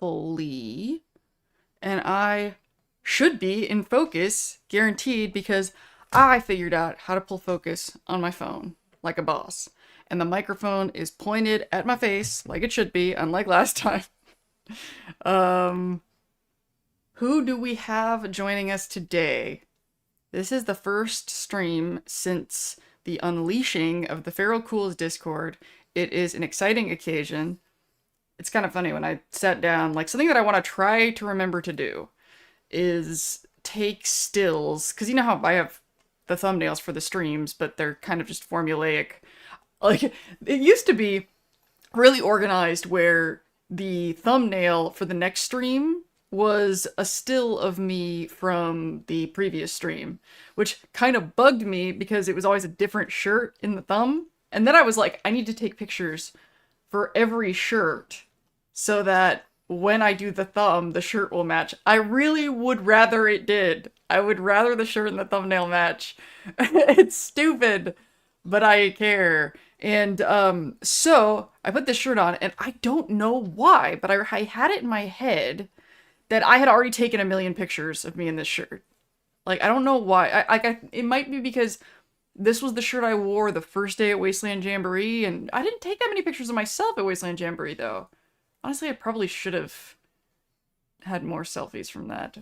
hopefully. And I should be in focus, guaranteed, because I figured out how to pull focus on my phone like a boss. And the microphone is pointed at my face like it should be, unlike last time. Um, who do we have joining us today? This is the first stream since the unleashing of the Feral Cools Discord. It is an exciting occasion. It's kind of funny when I sat down, like something that I want to try to remember to do is take stills, because you know how I have the thumbnails for the streams, but they're kind of just formulaic. Like, it used to be really organized where the thumbnail for the next stream was a still of me from the previous stream, which kind of bugged me because it was always a different shirt in the thumb. And then I was like, I need to take pictures for every shirt so that when I do the thumb, the shirt will match. I really would rather it did. I would rather the shirt and the thumbnail match. It's stupid, but I care. And so I put this shirt on, and I don't know why, but I had it in my head that I had already taken a million pictures of me in this shirt. Like, I don't know why. It might be because this was the shirt I wore the first day at Wasteland Jamboree, and I didn't take that many pictures of myself at Wasteland Jamboree, though. Honestly, I probably should have had more selfies from that.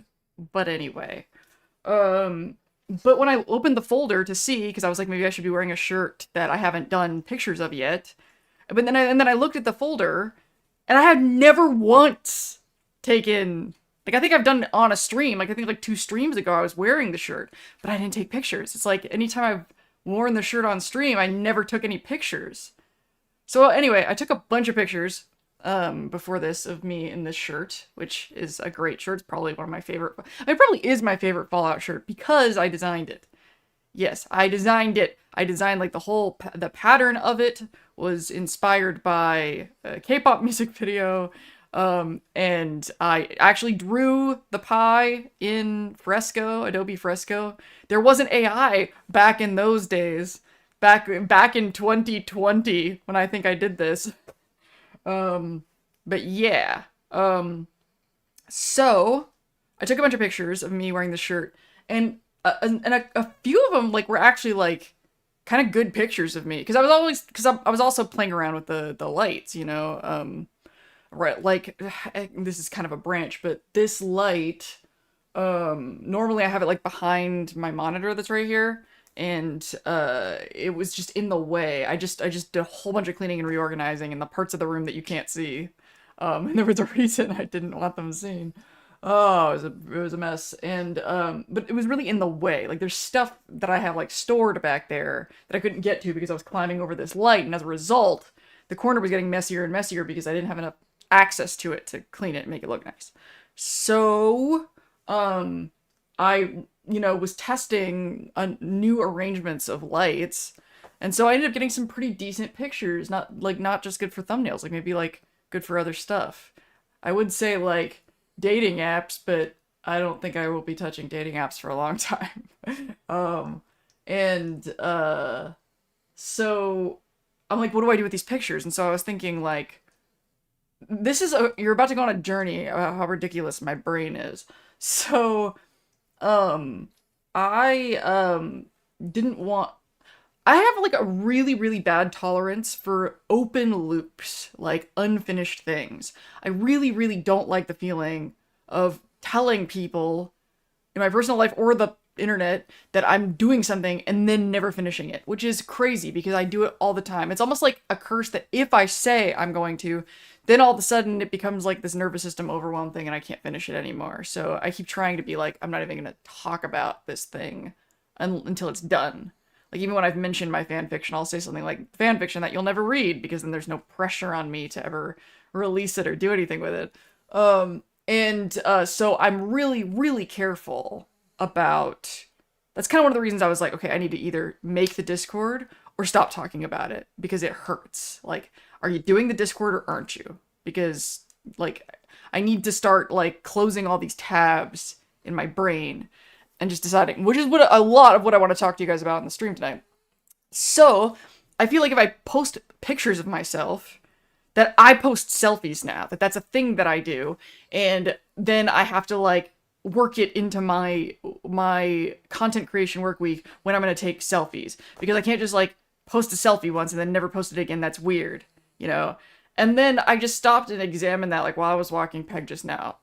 But anyway. But when I opened the folder to see, because I was like, maybe I should be wearing a shirt that I haven't done pictures of yet. But then I looked at the folder, and I had never once taken, like, I think I've done it on a stream. Like, I think like 2 streams ago I was wearing the shirt, but I didn't take pictures. It's like, anytime I've worn the shirt on stream, I never took any pictures. So anyway, I took a bunch of pictures before this of me in this shirt, which is a great shirt. It's probably one of my favorite. It probably is my favorite Fallout shirt because I designed it. Yes, I designed it. I designed like the pattern of it was inspired by a K-pop music video. And I actually drew the pie in Adobe Fresco. There wasn't AI back in those days, back in 2020 when I think I did this. But yeah. So I took a bunch of pictures of me wearing the shirt, and a few of them like were actually like kind of good pictures of me because I was also playing around with the lights, you know. Right, like this is kind of a branch, but this light, normally I have it like behind my monitor that's right here, and it was just in the way. I just did a whole bunch of cleaning and reorganizing in the parts of the room that you can't see. And there was a reason I didn't want them seen. Oh, it was a mess. And but it was really in the way. Like, there's stuff that I have like stored back there that I couldn't get to because I was climbing over this light, and as a result, the corner was getting messier and messier because I didn't have enough access to it to clean it and make it look nice. So, I, was testing new arrangements of lights, and so I ended up getting some pretty decent pictures. Not just good for thumbnails, like maybe like good for other stuff. I would say like dating apps, but I don't think I will be touching dating apps for a long time. And so I'm like, what do I do with these pictures? And so I was thinking like, you're about to go on a journey about how ridiculous my brain is. So, I didn't want. I have like a really, really bad tolerance for open loops, like unfinished things. I really, really don't like the feeling of telling people in my personal life or the internet that I'm doing something and then never finishing it, which is crazy because I do it all the time. It's almost like a curse that if I say I'm going to, then all of a sudden it becomes like this nervous system overwhelm thing and I can't finish it anymore. So I keep trying to be like, I'm not even going to talk about this thing until it's done. Like, even when I've mentioned my fan fiction, I'll say something like fan fiction that you'll never read because then there's no pressure on me to ever release it or do anything with it. So I'm really, really careful about. That's kind of one of the reasons I was like, okay, I need to either make the Discord or stop talking about it because it hurts. Like, are you doing the Discord or aren't you? Because, like, I need to start, like, closing all these tabs in my brain and just deciding, which is what a lot of what I want to talk to you guys about in the stream tonight. So, I feel like if I post pictures of myself, that I post selfies now, that that's a thing that I do, and then I have to like work it into my content creation work week when I'm going to take selfies, because I can't just like post a selfie once and then never post it again. That's weird, you know? And then I just stopped and examined that like while I was walking Peg just now.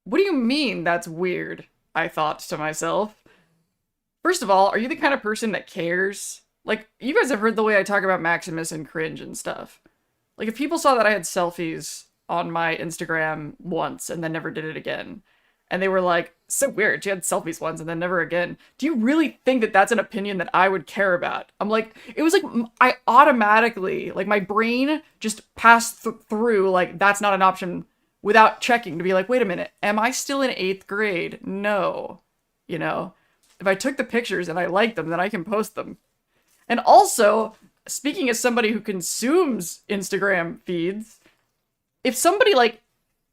What do you mean that's weird? I thought to myself. First of all, are you the kind of person that cares? Like, you guys have heard the way I talk about Maximus and cringe and stuff. Like, if people saw that I had selfies on my Instagram once and then never did it again, and they were like, so weird, she had selfies once and then never again, do you really think that that's an opinion that I would care about? I'm like, it was like, I automatically, like, my brain just passed through, like, that's not an option without checking to be like, wait a minute, am I still in 8th grade? No. You know? If I took the pictures and I liked them, then I can post them. And also, speaking as somebody who consumes Instagram feeds, if somebody like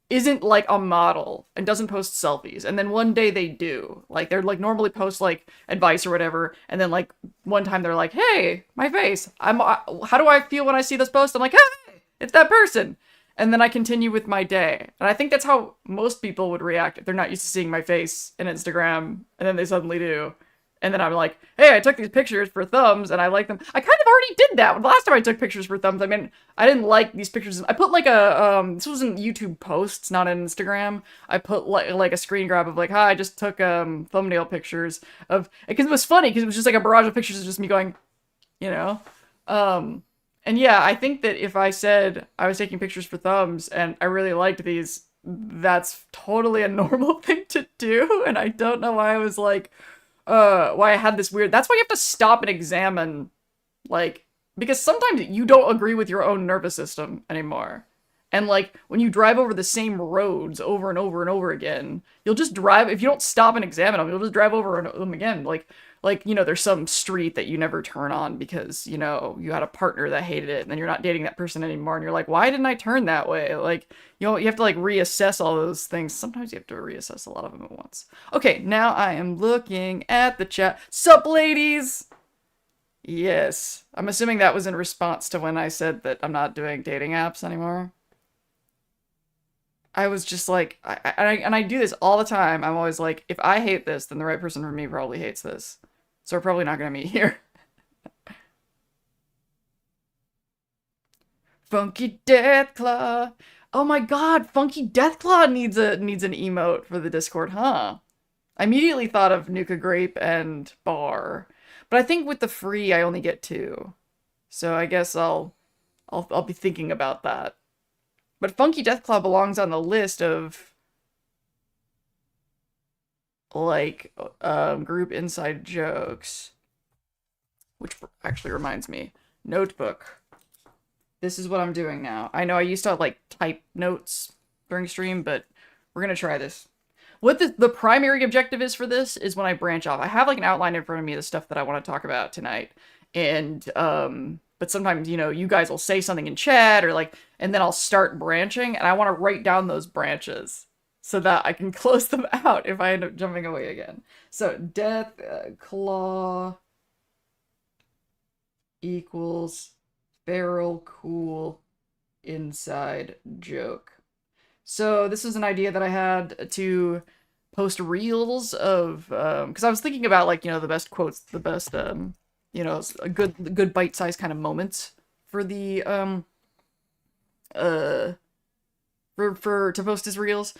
isn't like a model and doesn't post selfies, and then one day they do, like they're like normally post like advice or whatever, and then like one time they're like, hey, my face, how do I feel when I see this post? I'm like, hey, it's that person. And then I continue with my day. And I think that's how most people would react if they're not used to seeing my face in Instagram, and then they suddenly do. And then I'm like, hey, I took these pictures for thumbs and I like them. I kind of already did that. The last time I took pictures for thumbs, I mean, I didn't like these pictures. I put like this was in YouTube posts, not on Instagram. I put like a screen grab of like, hi, I just took thumbnail pictures of, because it was funny because it was just like a barrage of pictures of just me going, you know? And yeah, I think that if I said I was taking pictures for thumbs and I really liked these, that's totally a normal thing to do. And I don't know why I was like, why I had this weird, that's why you have to stop and examine, like, because sometimes you don't agree with your own nervous system anymore. And like, when you drive over the same roads over and over and over again, you'll just drive, if you don't stop and examine them, you'll just drive over them again. Like, you know, there's some street that you never turn on because, you know, you had a partner that hated it and then you're not dating that person anymore. And you're like, why didn't I turn that way? Like, you know, you have to like reassess all those things. Sometimes you have to reassess a lot of them at once. Okay, now I am looking at the chat. Sup, ladies? Yes. I'm assuming that was in response to when I said that I'm not doing dating apps anymore. I was just like, I do this all the time. I'm always like, if I hate this, then the right person for me probably hates this. So we're probably not going to meet here. Funky Deathclaw. Oh my god, Funky Deathclaw needs an emote for the Discord, huh? I immediately thought of Nuka Grape and Bar. But I think with the free, I only get 2. So I guess I'll be thinking about that. But Funky Deathclaw belongs on the list of like group inside jokes, which actually reminds me, notebook. This is what I'm doing now. I know I used to like type notes during stream, but we're gonna try this. What the primary objective is for this is when I branch off. I have like an outline in front of me of the stuff that I want to talk about tonight, and but sometimes, you know, you guys will say something in chat or like, and then I'll start branching, and I want to write down those branches so that I can close them out if I end up jumping away again. So death claw equals feral cool inside joke. So this is an idea that I had to post reels of, because I was thinking about like, you know, the best quotes, the best, you know, a good bite-sized kind of moments for the, to post as reels.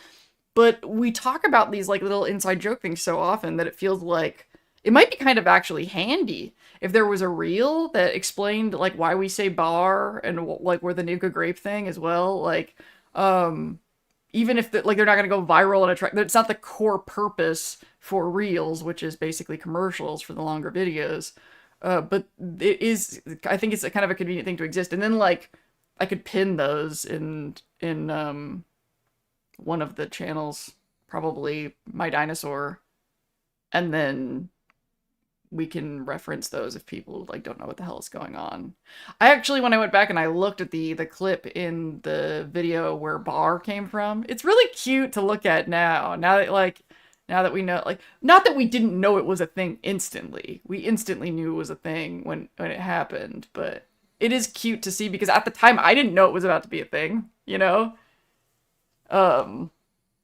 But we talk about these like little inside joke things so often that it feels like it might be kind of actually handy if there was a reel that explained like why we say bar and like where the Nuka Grape thing as well. Like, even if like they're not going to go viral and attract, it's not the core purpose for reels, which is basically commercials for the longer videos. But it is, I think it's a kind of a convenient thing to exist. And then like I could pin those in one of the channels, probably My Dinosaur, and then we can reference those if people like don't know what the hell is going on. I actually, when I went back and I looked at the clip in the video where bar came from, it's really cute to look at now. Now that we know, like, not that we didn't know it was a thing instantly. We instantly knew it was a thing when it happened, but it is cute to see because at the time I didn't know it was about to be a thing, you know? Um,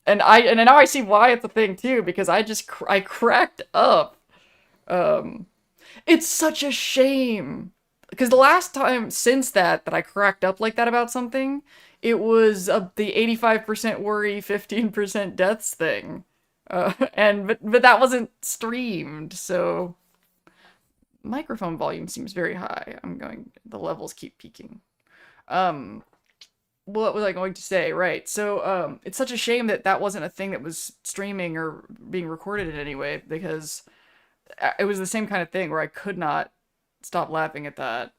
and now I see why it's a thing too because I cracked up. Um, it's such a shame because the last time since that I cracked up like that about something, it was the 85% worry, 15% deaths thing. But that wasn't streamed, so microphone volume seems very high. The levels keep peaking. Um, what was I going to say? Right. So, it's such a shame that that wasn't a thing that was streaming or being recorded in any way because it was the same kind of thing where I could not stop laughing at that.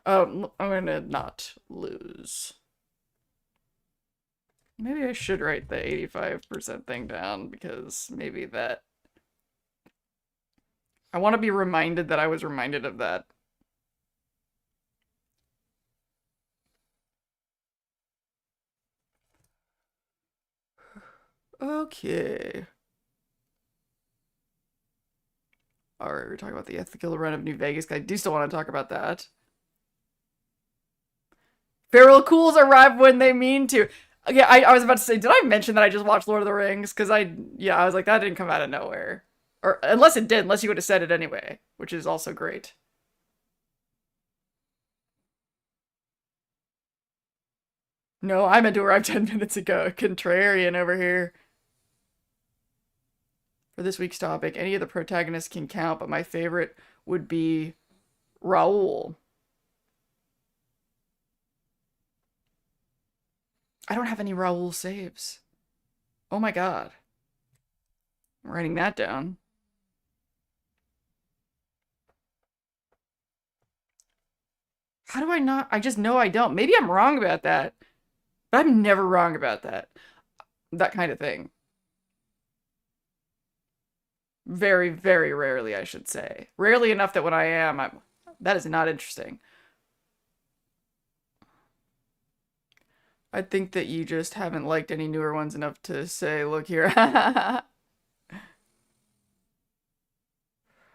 I'm gonna not lose. Maybe I should write the 85% thing down because maybe that. I want to be reminded that I was reminded of that. Okay. Alright, we're talking about the ethical run of New Vegas. I do still want to talk about that. Feral Cools arrive when they mean to. Yeah, I was about to say, did I mention that I just watched Lord of the Rings? Because I was like, that didn't come out of nowhere. Or, unless it did, unless you would have said it anyway, which is also great. No, I meant to arrive 10 minutes ago. Contrarian over here. For this week's topic, any of the protagonists can count, but my favorite would be Raoul. I don't have any Raoul saves. Oh my god. I'm writing that down. How do I not? I just know I don't. Maybe I'm wrong about that. But I'm never wrong about that. That kind of thing. Very, very rarely, I should say. Rarely enough that when I am, that is not interesting. I think that you just haven't liked any newer ones enough to say, look here.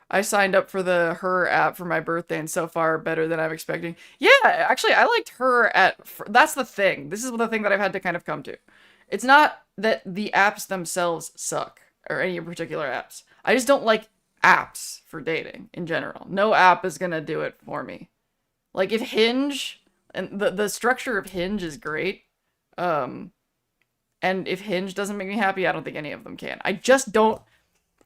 I signed up for the Her app for my birthday and so far better than I'm expecting. Yeah, actually, I liked Her that's the thing. This is the thing that I've had to kind of come to. It's not that the apps themselves suck or any particular apps. I just don't like apps for dating in general. No app is gonna do it for me. Like if Hinge and the structure of Hinge is great. And if Hinge doesn't make me happy, I don't think any of them can. I just don't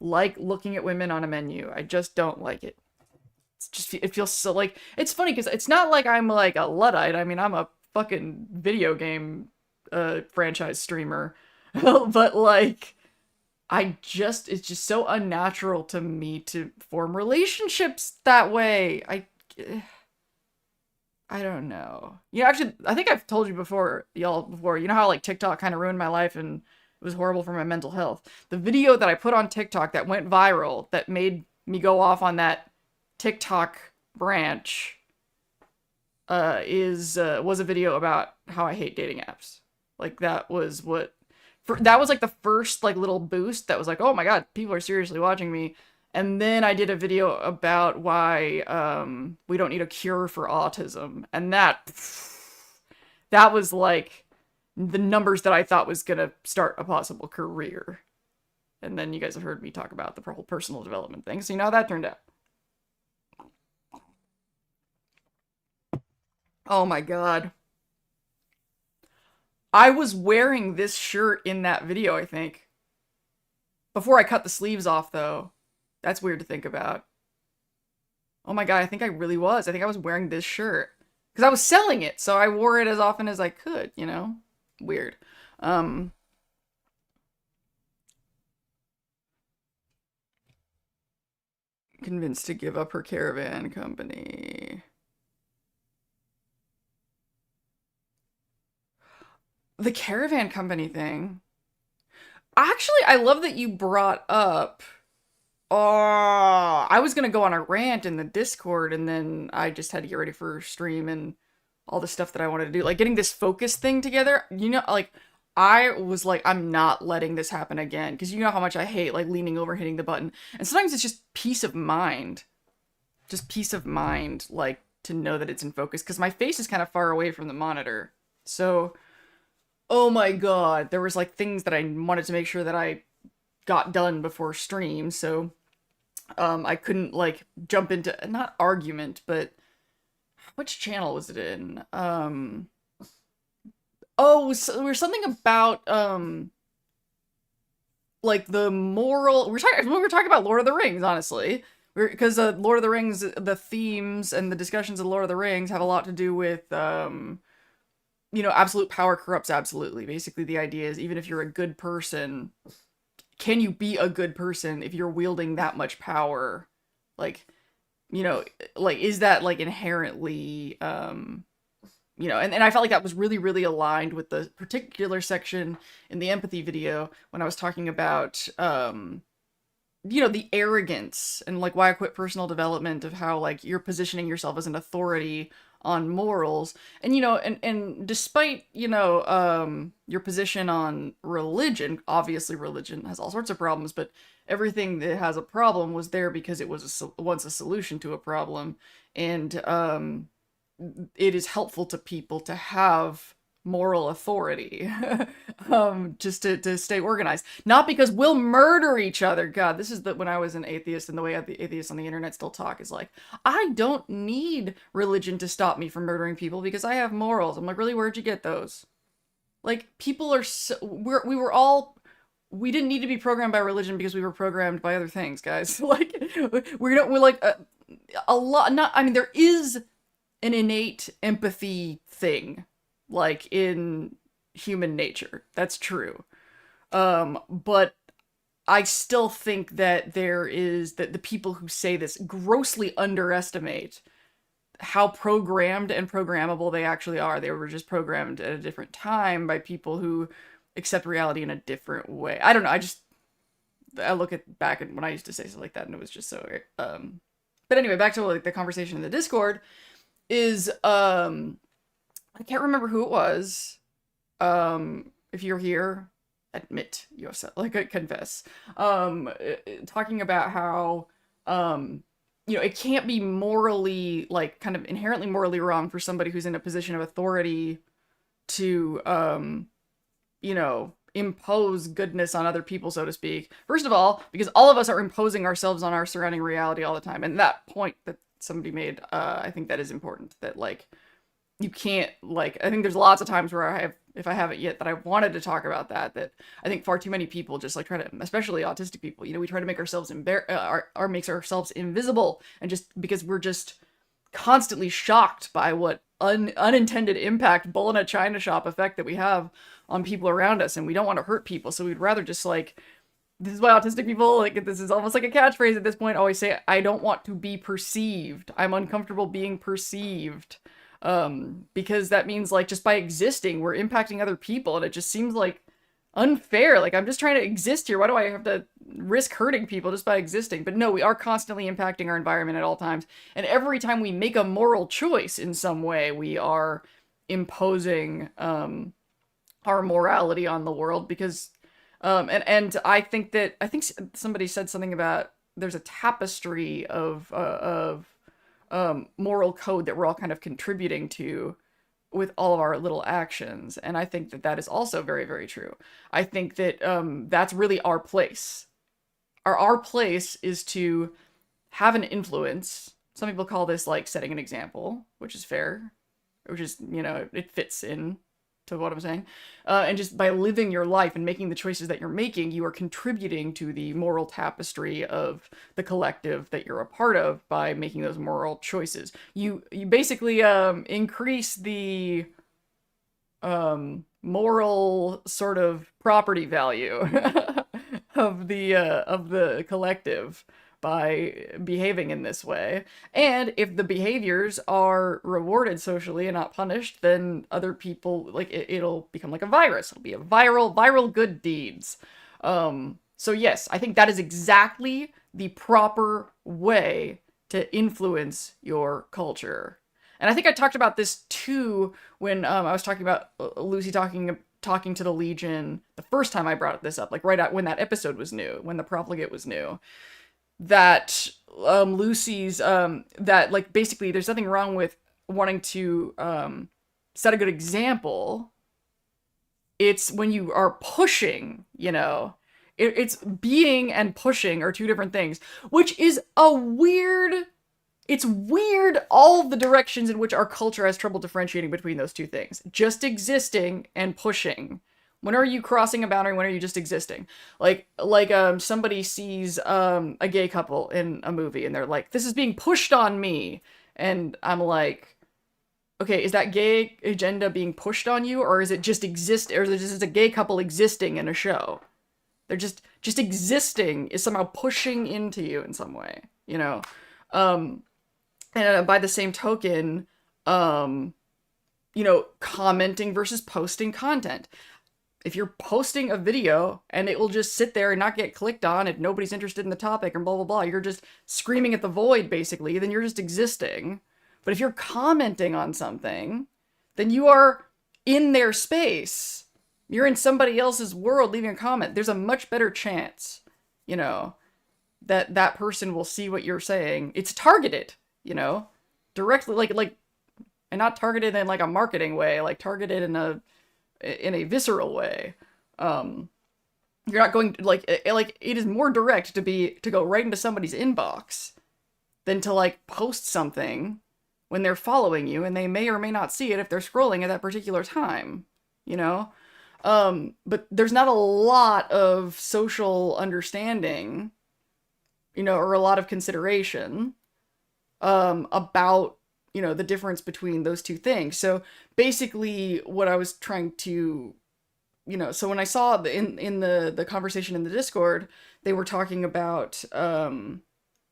like looking at women on a menu. I just don't like it. It feels so like it's funny because it's not like I'm like a Luddite. I mean, I'm a fucking video game franchise streamer. But like it's just so unnatural to me to form relationships that way. I don't know. You know, actually, I think I've told you before, you know how like TikTok kind of ruined my life and it was horrible for my mental health. The video that I put on TikTok that went viral, that made me go off on that TikTok branch, was a video about how I hate dating apps. Like that was that was like the first like little boost that was like, oh my god, people are seriously watching me. And then I did a video about why we don't need a cure for autism. And that was like the numbers that I thought was going to start a possible career. And then you guys have heard me talk about the whole personal development thing. So you know how that turned out. Oh my god. I was wearing this shirt in that video, I think. Before I cut the sleeves off, though. That's weird to think about. Oh my god, I think I really was. I think I was wearing this shirt. Because I was selling it, so I wore it as often as I could, you know? Weird. Convinced to give up her caravan company. The caravan company thing. Actually, I love that you brought up... Oh, I was gonna go on a rant in the Discord, and then I just had to get ready for stream and all the stuff that I wanted to do. Like, getting this focus thing together, you know, like, I was like, I'm not letting this happen again, because you know how much I hate, like, leaning over, hitting the button. And sometimes it's just peace of mind. Just peace of mind, like, to know that it's in focus because my face is kind of far away from the monitor. So, oh my god, there was like things that I wanted to make sure that I got done before stream. So, I couldn't like jump into not argument, but which channel was it in? Oh, so there was something about like the moral. We were talking about Lord of the Rings, honestly, because Lord of the Rings, the themes and the discussions of Lord of the Rings have a lot to do with absolute power corrupts absolutely. Basically, the idea is even if you're a good person, can you be a good person if you're wielding that much power? Like, like is that like inherently and I felt like that was really, really aligned with the particular section in the empathy video when I was talking about, the arrogance and like why I quit personal development of how like you're positioning yourself as an authority on morals. And, and despite, your position on religion, obviously religion has all sorts of problems, but everything that has a problem was there because it was once a solution to a problem. And, it is helpful to people to have moral authority just to stay organized, not because we'll murder each other. God, this is when I was an atheist, and the way the atheists on the internet still talk is like, I don't need religion to stop me from murdering people because I have morals. I'm like, really, where'd you get those? Like, people are we didn't need to be programmed by religion because we were programmed by other things, guys. Like, we're like a lot, not, I mean, there is an innate empathy thing, like in human nature. That's true. But I still think that that the people who say this grossly underestimate how programmed and programmable they actually are. They were just programmed at a different time by people who accept reality in a different way. I don't know. I look back at when I used to say stuff like that, and it was just so. But anyway, back to like the conversation in the Discord. Is I can't remember who it was. If you're here, admit yourself, like confess. Talking about how it can't be morally, like, kind of inherently morally wrong for somebody who's in a position of authority to impose goodness on other people, so to speak. First of all, because all of us are imposing ourselves on our surrounding reality all the time, and that point that somebody made, I think that is important, that like you can't, like, I think there's lots of times where if I haven't yet, that I wanted to talk about that I think far too many people just like try to, especially autistic people, we try to make ourselves makes ourselves invisible, and just because we're just constantly shocked by what unintended impact bull in a china shop effect that we have on people around us, and we don't want to hurt people, so we'd rather just like, this is why autistic people, like, this is almost like a catchphrase at this point, always say, I don't want to be perceived. I'm uncomfortable being perceived. Because that means, like, just by existing, we're impacting other people, and it just seems, like, unfair. Like, I'm just trying to exist here. Why do I have to risk hurting people just by existing? But no, we are constantly impacting our environment at all times. And every time we make a moral choice in some way, we are imposing, our morality on the world, because... and I think somebody said something about there's a tapestry of moral code that we're all kind of contributing to with all of our little actions. And I think that is also very, very true. I think that that's really our place. Our place is to have an influence. Some people call this like setting an example, which is fair, which is, it fits in to what I'm saying, and just by living your life and making the choices that you're making, you are contributing to the moral tapestry of the collective that you're a part of by making those moral choices. You basically increase the moral sort of property value of the collective by behaving in this way. And if the behaviors are rewarded socially and not punished, then other people, like, it'll become like a virus. It'll be a viral good deeds. So yes, I think that is exactly the proper way to influence your culture. And I think I talked about this too when I was talking about Lucy talking to the Legion the first time I brought this up, like right when that episode was new, when the profligate was new. that Lucy's that like basically there's nothing wrong with wanting to set a good example. It's when you are pushing, it's being and pushing are two different things, which is it's weird all the directions in which our culture has trouble differentiating between those two things. Just existing and pushing. When are you crossing a boundary? When are you just existing? Somebody sees a gay couple in a movie and they're like, this is being pushed on me. And I'm like, okay, is that gay agenda being pushed on you, or is it just or is it just a gay couple existing in a show? They're just existing is somehow pushing into you in some way, And by the same token, commenting versus posting content. If you're posting a video and it will just sit there and not get clicked on if nobody's interested in the topic and blah, blah, blah, you're just screaming at the void, basically, then you're just existing. But if you're commenting on something, then you are in their space. You're in somebody else's world leaving a comment. There's a much better chance, that person will see what you're saying. It's targeted, directly, and not targeted in like a marketing way, like targeted in a visceral way. You're not going to like it is more direct to go right into somebody's inbox than to like post something when they're following you and they may or may not see it if they're scrolling at that particular time, but there's not a lot of social understanding, or a lot of consideration about the difference between those two things. So basically what I was trying to, so when I saw in the conversation in the Discord, they were talking about,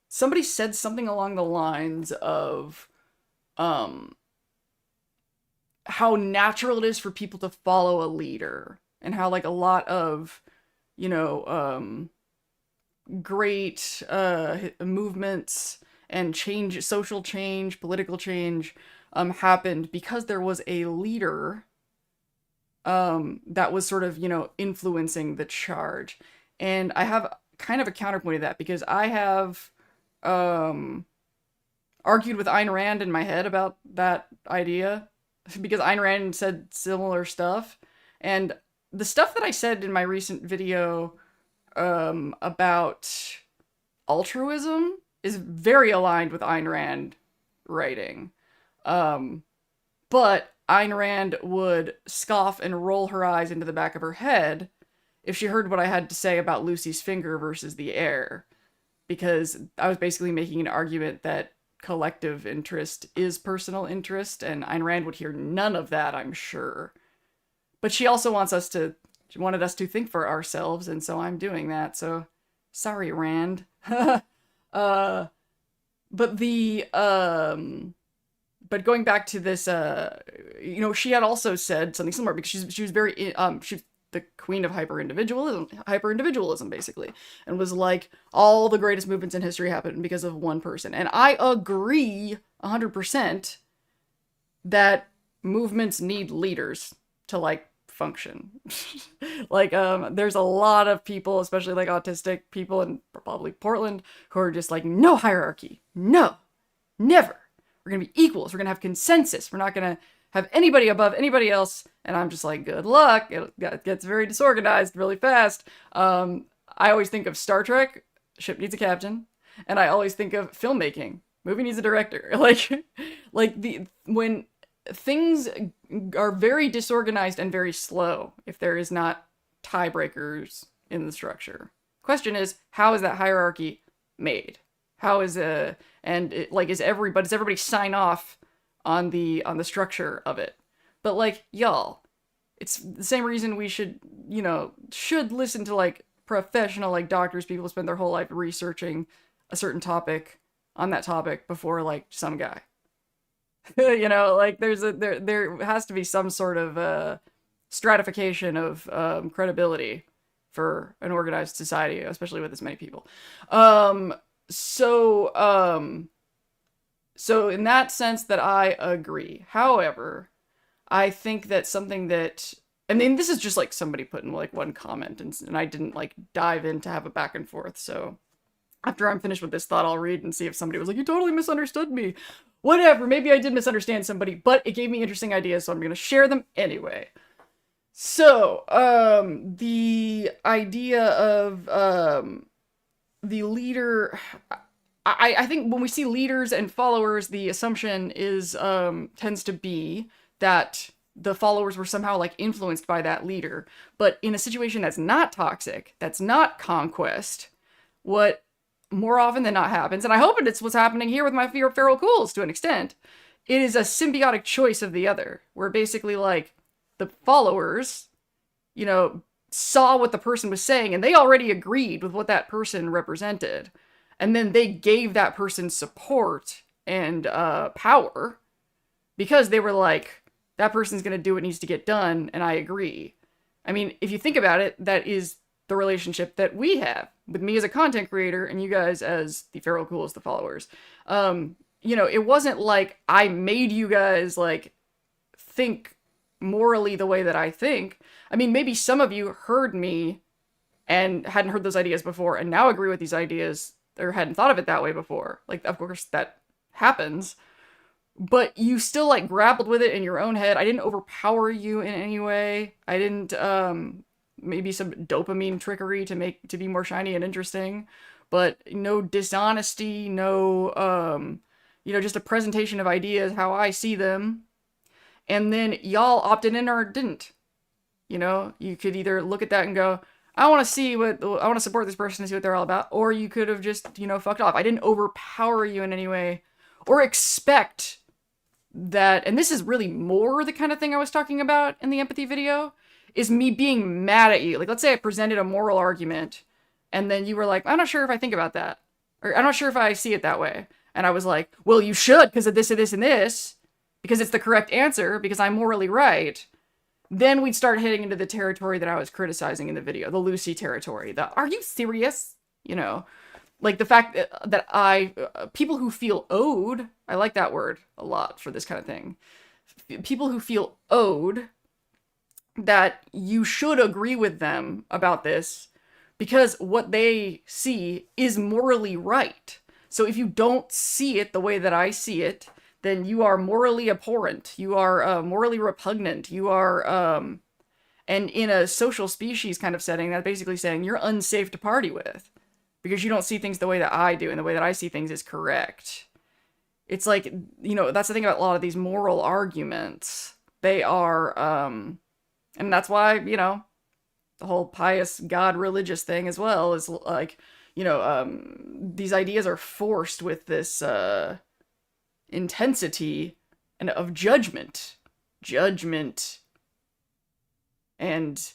somebody said something along the lines of, how natural it is for people to follow a leader, and how like a lot of, great, movements and change, social change, political change, happened because there was a leader, that was sort of, influencing the charge. And I have kind of a counterpoint to that, because I have, argued with Ayn Rand in my head about that idea, because Ayn Rand said similar stuff. And the stuff that I said in my recent video, about altruism is very aligned with Ayn Rand writing. But Ayn Rand would scoff and roll her eyes into the back of her head if she heard what I had to say about Lucy's finger versus the air. Because I was basically making an argument that collective interest is personal interest, and Ayn Rand would hear none of that, I'm sure. But she also she wanted us to think for ourselves, and so I'm doing that, so sorry, Rand. But going back to this, she had also said something similar, because she was very, she's the queen of hyper-individualism, basically, and was like, all the greatest movements in history happened because of one person. And I agree 100% that movements need leaders to like function. There's a lot of people, especially like autistic people in probably Portland, who are just like, no hierarchy, no, never. We're gonna be equals. We're gonna have consensus. We're not gonna have anybody above anybody else. And I'm just like, good luck. It gets very disorganized really fast. I always think of Star Trek, ship needs a captain. And I always think of filmmaking, movie needs a director. When things are very disorganized and very slow, if there is not tiebreakers in the structure. Question is, how is that hierarchy made? How is does everybody sign off on the structure of it? But like, y'all, it's the same reason we should listen to like professional like doctors, people who spend their whole life researching a certain topic on that topic before like some guy. There has to be some sort of stratification of credibility for an organized society, especially with this many people. So in that sense that I agree. However, I think that something that, I mean, this is just like somebody put in like one comment, and I didn't like dive in to have a back and forth. So After I'm finished with this thought, I'll read and see if somebody was like, you totally misunderstood me. Whatever, maybe I did misunderstand somebody, but it gave me interesting ideas, so I'm gonna share them anyway. So, the idea of, the leader, I think when we see leaders and followers, the assumption is, tends to be that the followers were somehow like influenced by that leader. But in a situation that's not toxic, that's not conquest, what more often than not happens, and I hope it's what's happening here with my feral cools to an extent, it is a symbiotic choice of the other, where basically like the followers, you know, saw what the person was saying and they already agreed with what that person represented. And then they gave that person support and power because they were like, that person's going to do what needs to get done, and I agree. I mean, if you think about it, that is the relationship that we have with me as a content creator and you guys as the feral cools, the followers. You know, it wasn't like I made you guys like think morally the way that I think. I mean, maybe some of you heard me and hadn't heard those ideas before and now agree with these ideas or hadn't thought of it that way before. Like, of course, that happens. But you still, like, grappled with it in your own head. I didn't overpower you in any way. I didn't, maybe some dopamine trickery to be more shiny and interesting. But no dishonesty, no, you know, just a presentation of ideas, how I see them. And then y'all opted in or didn't. You know, you could either look at that and go, I want to support this person and see what they're all about. Or you could have just, you know, fucked off. I didn't overpower you in any way or expect that. And this is really more the kind of thing I was talking about in the empathy video, is me being mad at you. Like, let's say I presented a moral argument and then you were like, I'm not sure if I think about that. Or I'm not sure if I see it that way. And I was like, well, you should because of this and this and this, because it's the correct answer, because I'm morally right. Then we'd start hitting into the territory that I was criticizing in the video, the Lucy territory. The, are you serious? You know, like the fact that people who feel owed, I like that word a lot for this kind of thing. People who feel owed, that you should agree with them about this because what they see is morally right. So if you don't see it the way that I see it, then you are morally abhorrent. You are morally repugnant. You are, and in a social species kind of setting, that's basically saying you're unsafe to party with because you don't see things the way that I do, and the way that I see things is correct. It's like, you know, that's the thing about a lot of these moral arguments. They are, and that's why, you know, the whole pious God religious thing as well is like, you know, these ideas are forced with this, intensity and of judgment, and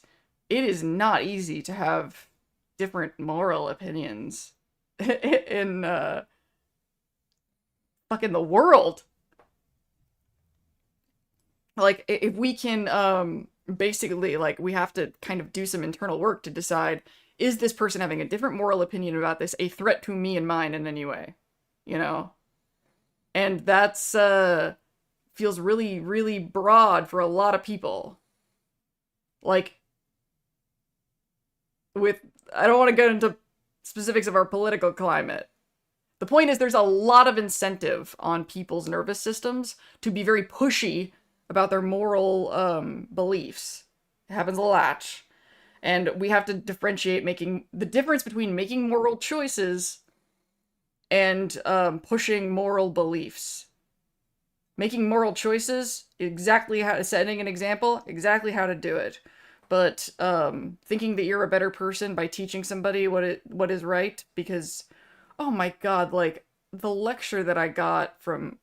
it is not easy to have different moral opinions in fucking the world. Like, if we can basically, like, we have to kind of do some internal work to decide, is this person having a different moral opinion about this a threat to me and mine in any way, you know? And that's, feels really, really broad for a lot of people. Like, I don't want to get into specifics of our political climate. The point is there's a lot of incentive on people's nervous systems to be very pushy about their moral, beliefs. It happens a lot. And we have to differentiate making the difference between making moral choices and pushing moral beliefs. Making moral choices, exactly how, setting an example, exactly how to do it. But thinking that you're a better person by teaching somebody what is right, because, oh my god, like, the lecture that I got from,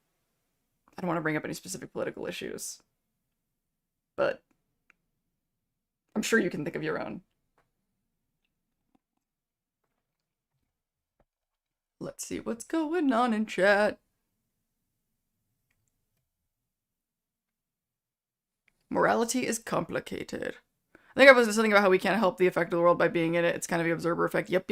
I don't want to bring up any specific political issues, but I'm sure you can think of your own. Let's see what's going on in chat. Morality is complicated. I think I was something about how we can't help the effect of the world by being in it. It's kind of the observer effect. Yep.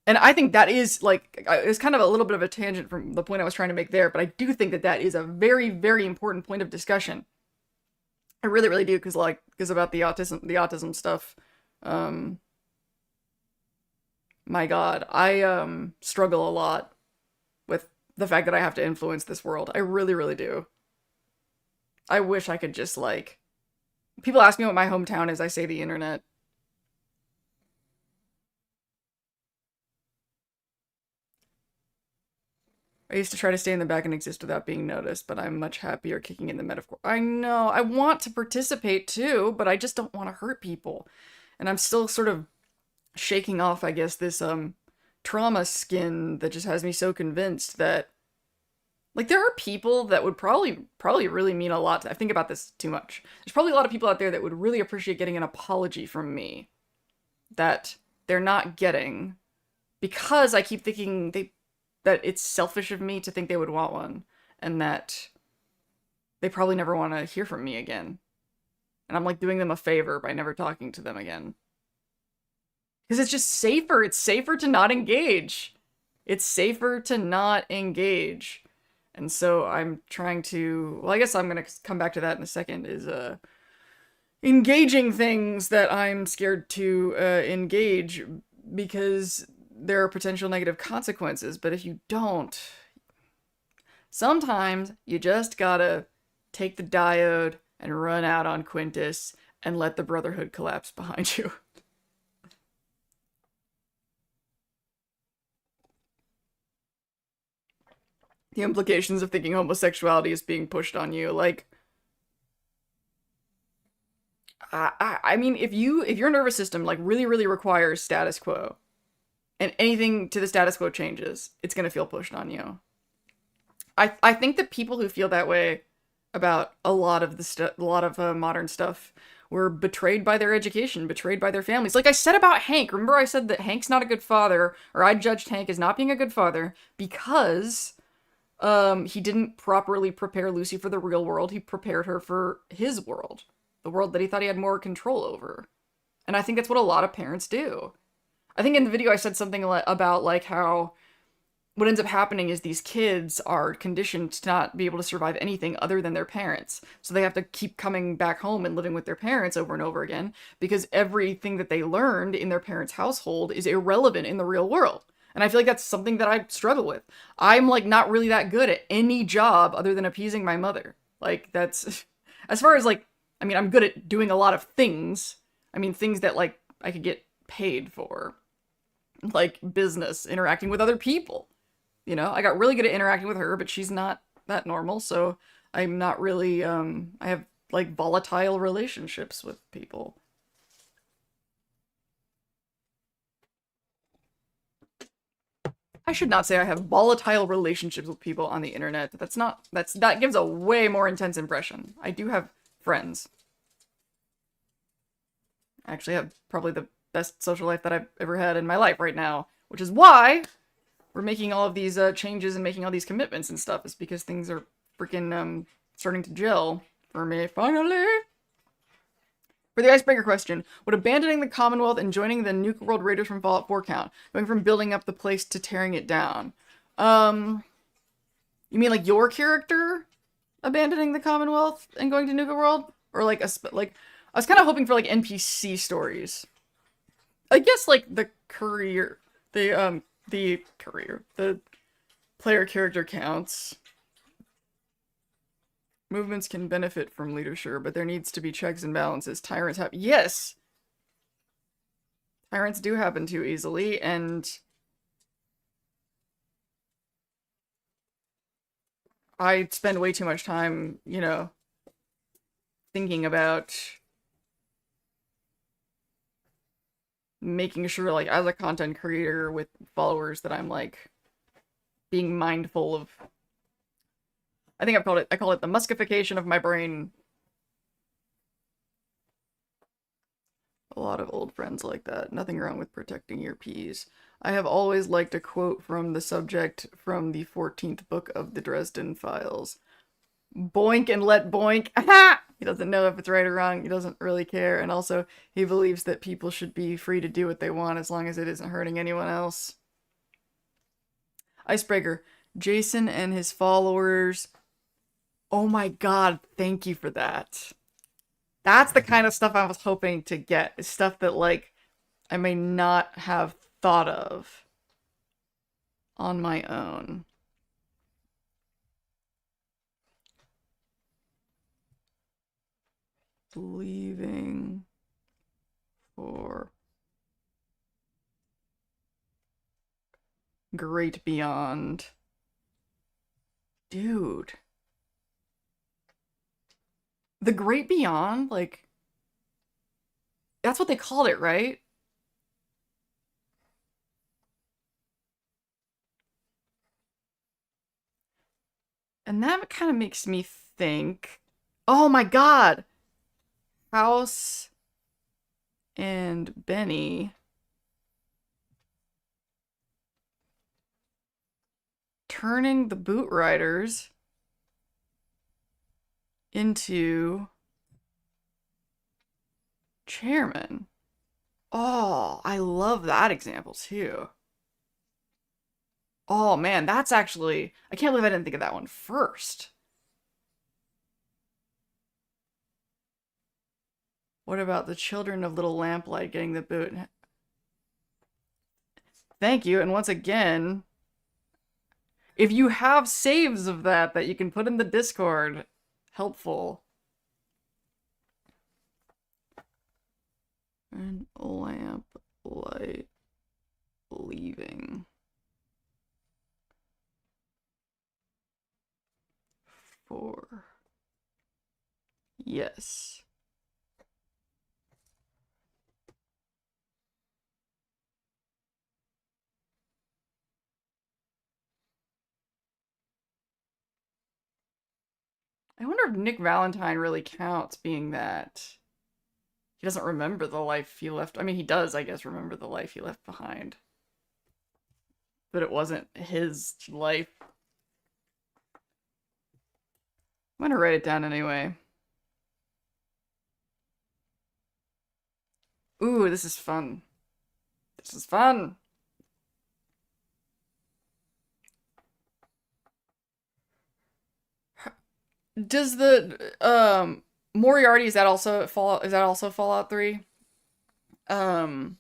And I think that is, like, it's kind of a little bit of a tangent from the point I was trying to make there, but I do think that that is a very, very important point of discussion. I really, really do, because about the autism stuff, my God, I struggle a lot with the fact that I have to influence this world. I really, really do. I wish I could just like people ask me what my hometown is, I say the internet. I used to try to stay in the back and exist without being noticed, but I'm much happier kicking in the metaphor. I know, I want to participate too, but I just don't want to hurt people. And I'm still sort of shaking off, I guess, this trauma skin that just has me so convinced that like there are people that would probably really mean a lot to, I think about this too much. There's probably a lot of people out there that would really appreciate getting an apology from me that they're not getting because I keep thinking that it's selfish of me to think they would want one and that they probably never want to hear from me again. And I'm like doing them a favor by never talking to them again. Because it's just safer. It's safer to not engage. It's safer to not engage. And so I'm trying to, well, I guess I'm going to come back to that in a second, is engaging things that I'm scared to engage because there are potential negative consequences. But if you don't, sometimes you just gotta take the diode and run out on Quintus and let the Brotherhood collapse behind you. The implications of thinking homosexuality is being pushed on you, like, I mean, if your nervous system like really requires status quo, and anything to the status quo changes, it's gonna feel pushed on you. I think that people who feel that way about a lot of modern stuff were betrayed by their education, betrayed by their families. Like I said about Hank. Remember I said that Hank's not a good father, or I judged Hank as not being a good father because he didn't properly prepare Lucy for the real world. He prepared her for his world, the world that he thought he had more control over. And I think that's what a lot of parents do. I think in the video I said something about like how what ends up happening is these kids are conditioned to not be able to survive anything other than their parents. So they have to keep coming back home and living with their parents over and over again because everything that they learned in their parents' household is irrelevant in the real world. And I feel like that's something that I struggle with. I'm like not really that good at any job other than appeasing my mother. Like that's, as far as like, I mean, I'm good at doing a lot of things. I mean, things that like I could get paid for. Like business, interacting with other people. You know, I got really good at interacting with her, but she's not that normal, so I'm not really, I have, like, volatile relationships with people. I should not say I have volatile relationships with people on the internet. That gives a way more intense impression. I do have friends. I actually have probably the best social life that I've ever had in my life right now, which is why we're making all of these changes and making all these commitments and stuff, is because things are freaking starting to gel for me, finally. For the icebreaker question, would abandoning the Commonwealth and joining the Nuke World Raiders from Fallout 4 count? Going from building up the place to tearing it down. You mean like your character abandoning the Commonwealth and going to Nuka World? Or like, I was kind of hoping for like NPC stories. I guess like the player character counts. Movements can benefit from leadership, but there needs to be checks and balances. Tyrants have, yes! Tyrants do happen too easily, and I spend way too much time, you know, thinking about making sure, like, as a content creator with followers, that I'm, like, being mindful of... I think I call it the muskification of my brain. A lot of old friends like that. Nothing wrong with protecting your peas. I have always liked a quote from the subject from the 14th book of the Dresden Files. Boink and let boink. Aha! He doesn't know if it's right or wrong. He doesn't really care. And also, he believes that people should be free to do what they want as long as it isn't hurting anyone else. Icebreaker. Jason and his followers. Oh my god, thank you for that. That's the kind of stuff I was hoping to get. It's stuff that, like, I may not have thought of on my own. Leaving for great beyond. Dude. The great beyond, like, that's what they called it, right? And that kind of makes me think, oh my God, House and Benny turning the boot riders into chairman. Oh, I love that example too. Oh man, that's actually, I can't believe I didn't think of that one first. What about the children of Little Lamplight getting the boot? Thank you. And once again, if you have saves of that you can put in the Discord, helpful. And lamplight leaving. For yes. I wonder if Nick Valentine really counts, being that he doesn't remember the life he left. I mean, he does, I guess, remember the life he left behind. But it wasn't his life. I'm gonna write it down anyway. Ooh, this is fun. This is fun. Does the Moriarty, is that also Fallout 3? Um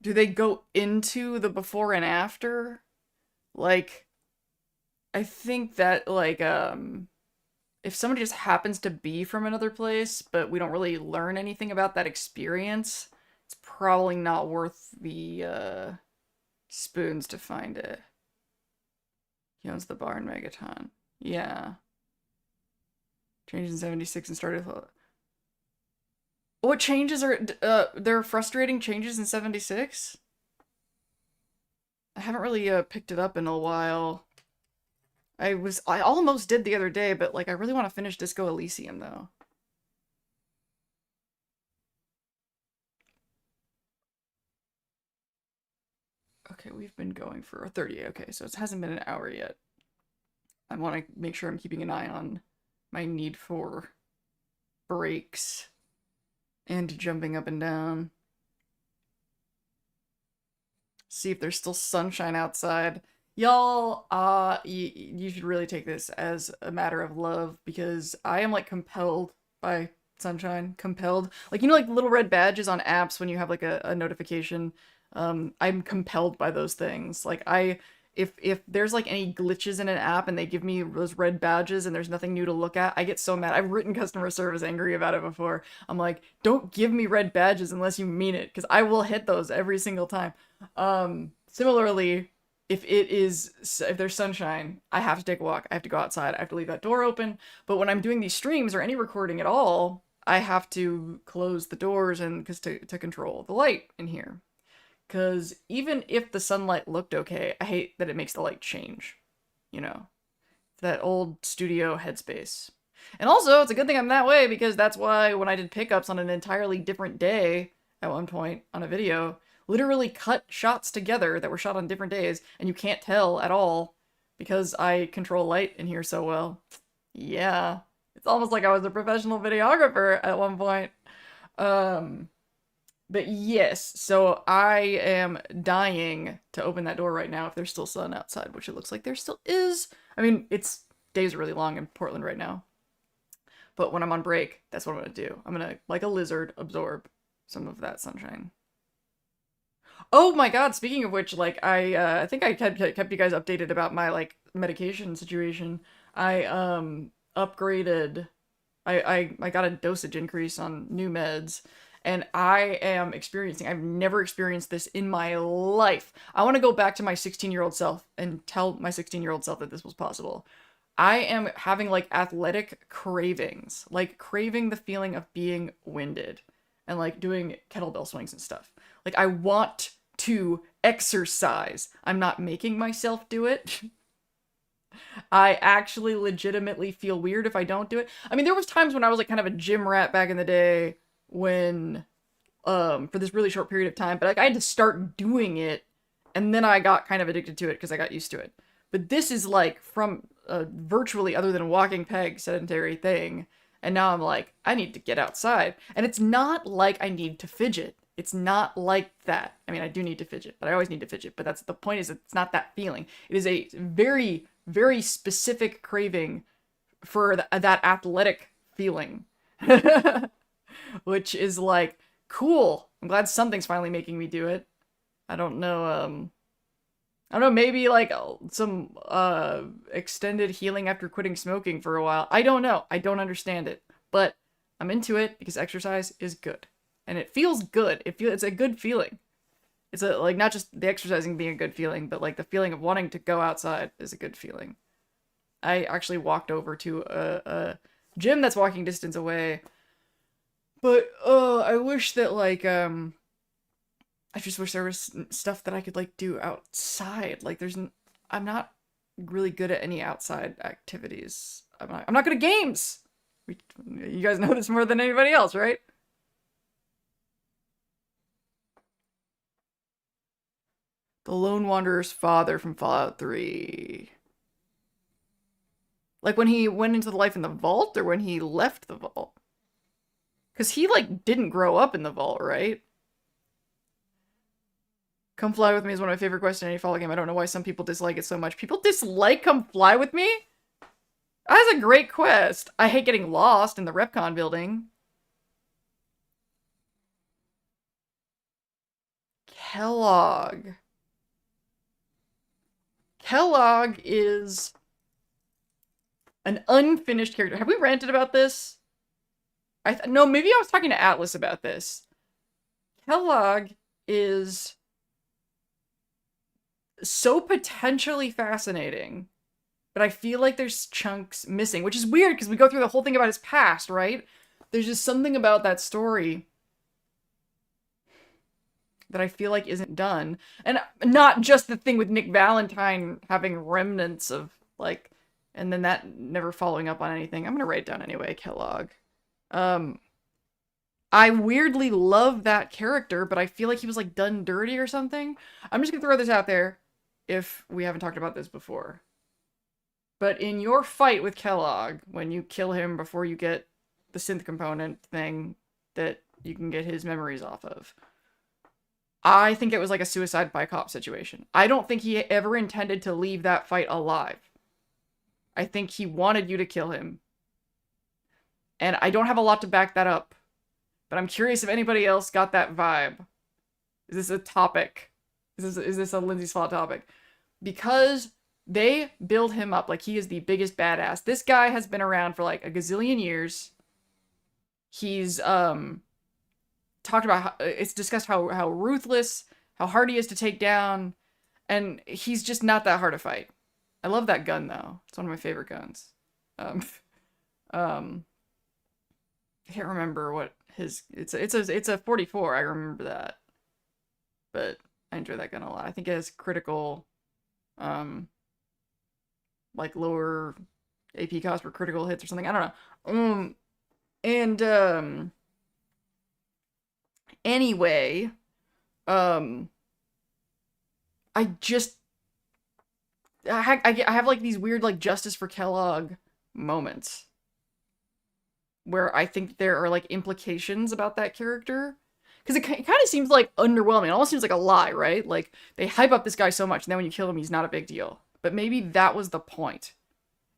do they go into the before and after? Like, I think that, like, if somebody just happens to be from another place, but we don't really learn anything about that experience, it's probably not worth the spoons to find it. He owns the bar in Megaton. Yeah. Changed in 76 and started. What changes are there? Frustrating changes in 76? I haven't really picked it up in a while. I almost did the other day, but like I really want to finish Disco Elysium though. Okay, we've been going for 30. Okay, so it hasn't been an hour yet. I want to make sure I'm keeping an eye on my need for breaks and jumping up and down. See if there's still sunshine outside. Y'all, you should really take this as a matter of love, because I am like compelled by sunshine. Compelled. Like, you know, like little red badges on apps when you have like a notification. I'm compelled by those things. Like, if there's like any glitches in an app and they give me those red badges and there's nothing new to look at, I get so mad. I've written customer service angry about it before. I'm like, don't give me red badges unless you mean it, because I will hit those every single time. Similarly, if there's sunshine, I have to take a walk. I have to go outside. I have to leave that door open. But when I'm doing these streams or any recording at all, I have to close the doors and to control the light in here. Because even if the sunlight looked okay, I hate that it makes the light change. You know, that old studio headspace. And also, it's a good thing I'm that way, because that's why when I did pickups on an entirely different day at one point on a video, literally cut shots together that were shot on different days, and you can't tell at all because I control light in here so well. Yeah. It's almost like I was a professional videographer at one point. But yes, so I am dying to open that door right now if there's still sun outside, which it looks like there still is. I mean, days are really long in Portland right now. But when I'm on break, that's what I'm gonna do. I'm gonna, like a lizard, absorb some of that sunshine. Oh my God! Speaking of which, like I think I kept you guys updated about my like medication situation. I upgraded. I got a dosage increase on new meds, and I am experiencing. I've never experienced this in my life. I want to go back to my 16-year-old self and tell my 16-year-old self that this was possible. I am having like athletic cravings, like craving the feeling of being winded and like doing kettlebell swings and stuff. Like I want to exercise. I'm not making myself do it. I actually legitimately feel weird if I don't do it. I mean, there was times when I was like kind of a gym rat back in the day when for this really short period of time, but like I had to start doing it and then I got kind of addicted to it because I got used to it. But this is like from virtually other than a walking peg sedentary thing. And now I'm like, I need to get outside. And it's not like I need to fidget. It's not like that. I mean, I do need to fidget, but I always need to fidget. But that's the point is it's not that feeling. It is a very, very specific craving for that athletic feeling. Which is like, cool. I'm glad something's finally making me do it. I don't know, I don't know, maybe like some extended healing after quitting smoking for a while. I don't know. I don't understand it. But I'm into it because exercise is good. And it feels good. It's a good feeling. It's a like not just the exercising being a good feeling, but like the feeling of wanting to go outside is a good feeling. I actually walked over to a gym that's walking distance away. But I wish that like I just wish there was stuff that I could like do outside. Like I'm not really good at any outside activities. I'm not good at games. You guys know this more than anybody else, right? The Lone Wanderer's father from Fallout 3. Like when he went into the life in the vault or when he left the vault? Cuz he like didn't grow up in the vault, right? Come Fly With Me is one of my favorite quests in any Fallout game. I don't know why some people dislike it so much. People dislike Come Fly With Me? That's a great quest. I hate getting lost in the Repcon building. Kellogg. Kellogg is an unfinished character. Have we ranted about this? No, maybe I was talking to Atlas about this. Kellogg is so potentially fascinating, but I feel like there's chunks missing, which is weird because we go through the whole thing about his past, right? There's just something about that story that I feel like isn't done. And not just the thing with Nick Valentine having remnants of, like, and then that never following up on anything. I'm gonna write it down anyway, Kellogg. I weirdly love that character, but I feel like he was, like, done dirty or something. I'm just gonna throw this out there if we haven't talked about this before. But in your fight with Kellogg, when you kill him before you get the synth component thing that you can get his memories off of, I think it was like a suicide by cop situation. I don't think he ever intended to leave that fight alive. I think he wanted you to kill him. And I don't have a lot to back that up. But I'm curious if anybody else got that vibe. Is this a topic? Is this a Lindsay's Fault topic? Because they build him up like he is the biggest badass. This guy has been around for like a gazillion years. He's talked about how, it's discussed how ruthless, how hard he is to take down, and he's just not that hard to fight. I love that gun though. It's one of my favorite guns. I can't remember what his it's a 44. I remember that, but I enjoy that gun a lot. I think it has critical, like lower AP cost for critical hits or something. I don't know. And anyway, I just I have like these weird like Justice for Kellogg moments where I think there are like implications about that character. Because it kind of seems like underwhelming. It almost seems like a lie, right? Like, they hype up this guy so much, and then when you kill him, he's not a big deal. But maybe that was the point.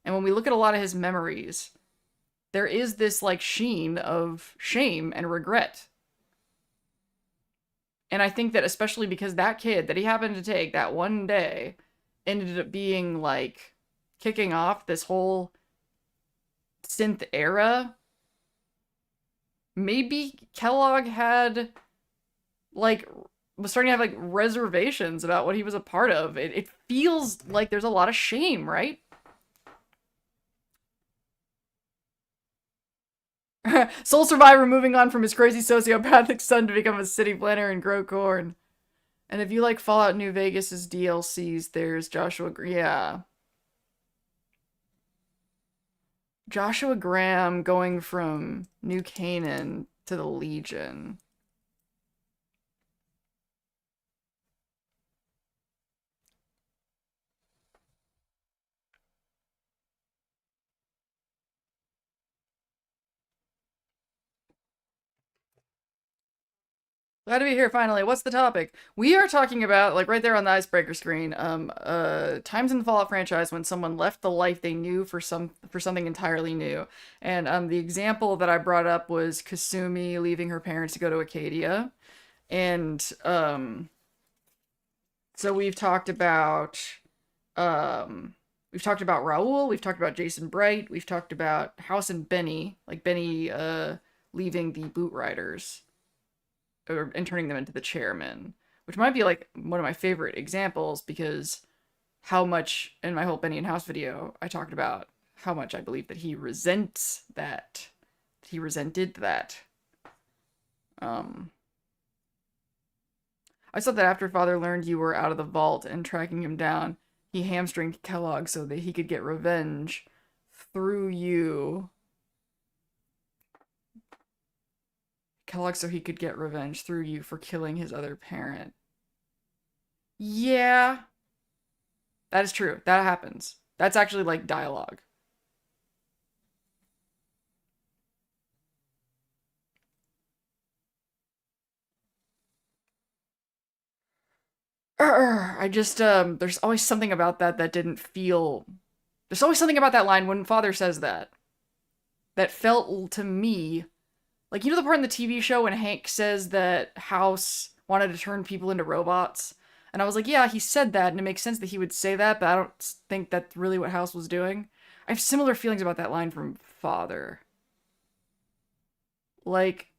And when we look at a lot of his memories, there is this, like, sheen of shame and regret. And I think that especially because that kid that he happened to take that one day ended up being like kicking off this whole synth era, maybe Kellogg had like was starting to have like reservations about what he was a part of. It feels like there's a lot of shame, right? Soul survivor moving on from his crazy sociopathic son to become a city planner and grow corn. And if you like Fallout New Vegas's DLCs, there's yeah. Joshua Graham going from New Canaan to the Legion. Glad to be here finally. What's the topic? We are talking about, like right there on the icebreaker screen, times in the Fallout franchise when someone left the life they knew for something entirely new. And the example that I brought up was Kasumi leaving her parents to go to Acadia. And so we've talked about Raoul, we've talked about Jason Bright, we've talked about House and Benny, like Benny leaving the Boot Riders and turning them into the chairman, which might be like one of my favorite examples because how much in my whole Benny and House video I talked about how much I believe that he resents that. He resented that. I saw that after Father learned you were out of the vault and tracking him down, he hamstringed Kellogg so that he could get revenge through you. Kellogg so he could get revenge through you for killing his other parent. Yeah, that is true. That happens. That's actually like dialogue. I just there's always something about that didn't feel. There's always something about that line when Father says that felt to me like, you know the part in the TV show when Hank says that House wanted to turn people into robots? And I was like, yeah, he said that, and it makes sense that he would say that, but I don't think that's really what House was doing. I have similar feelings about that line from Father. Like,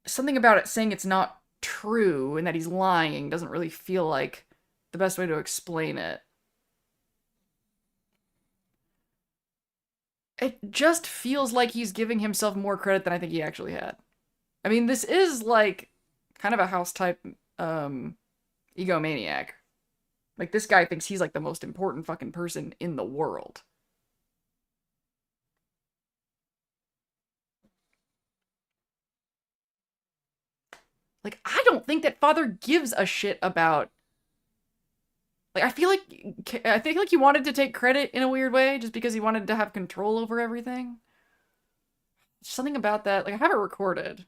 something about it saying it's not true and that he's lying doesn't really feel like the best way to explain it. It just feels like he's giving himself more credit than I think he actually had. I mean, this is like kind of a House type egomaniac. Like, this guy thinks he's like the most important fucking person in the world. Like, I don't think that Father gives a shit about. Like, I think like he wanted to take credit in a weird way just because he wanted to have control over everything. Something about that. Like, I have it recorded.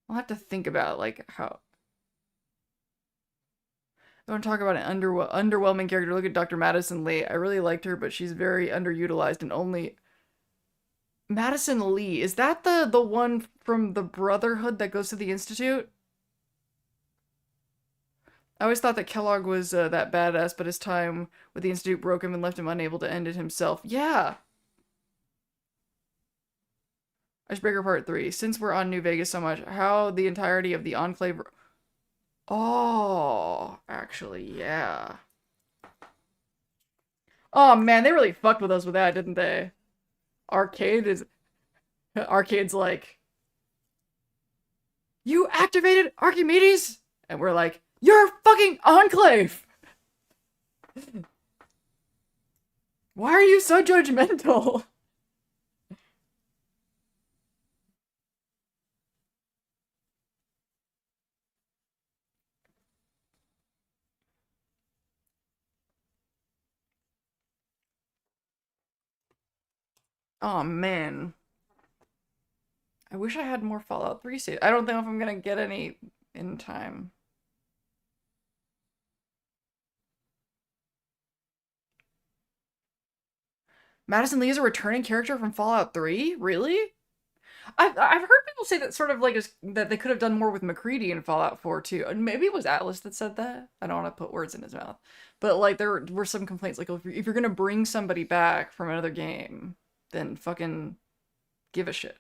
I'll have to think about like how. I want to talk about an underwhelming character. Look at Dr. Madison Lee. I really liked her, but she's very underutilized and only. Madison Lee, is that the one from the Brotherhood that goes to the Institute? I always thought that Kellogg was that badass, but his time with the Institute broke him and left him unable to end it himself. Yeah. Icebreaker Part 3. Since we're on New Vegas so much, how the entirety of the Enclave. Oh, actually, yeah. Oh man, they really fucked with us with that, didn't they? Arcade is. Arcade's like, you activated Archimedes? And we're like, you're fucking Enclave! Why are you so judgmental? Oh man. I wish I had more Fallout 3 saves. I don't know if I'm gonna get any in time. Madison Lee is a returning character from Fallout 3? Really? I've heard people say that sort of like that they could have done more with McCready in Fallout 4 too. And maybe it was Atlas that said that. I don't want to put words in his mouth. But like there were some complaints like if you're gonna bring somebody back from another game, then fucking give a shit.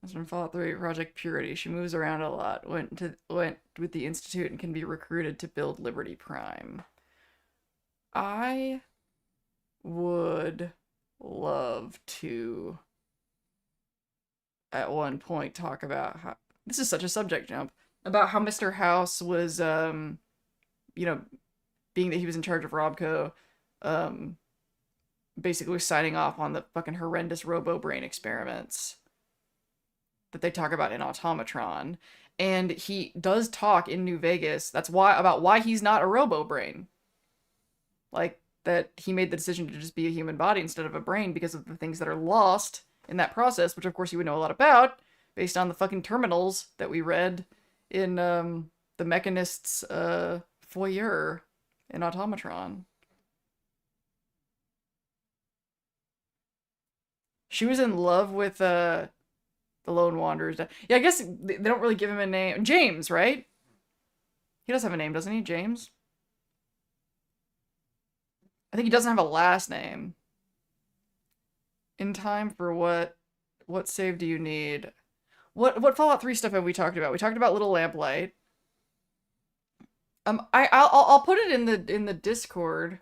That's from Fallout 3 Project Purity. She moves around a lot. Went with the Institute and can be recruited to build Liberty Prime. I would love to at one point talk about how this is such a subject jump about how Mr. House was you know, being that he was in charge of Robco, um basically signing off on the fucking horrendous robo brain experiments that they talk about in Automatron. And he does talk in New Vegas. That's why he's not a robo brain. Like that he made the decision to just be a human body instead of a brain because of the things that are lost in that process, which of course you would know a lot about based on the fucking terminals that we read in the Mechanist's foyer in Automatron. She was in love with the Lone Wanderers. Yeah, I guess they don't really give him a name. James, right? He does have a name, doesn't he? James? I think he doesn't have a last name. In time for what? What save do you need? What Fallout 3 stuff have we talked about? We talked about Little Lamplight. I'll put it in the Discord.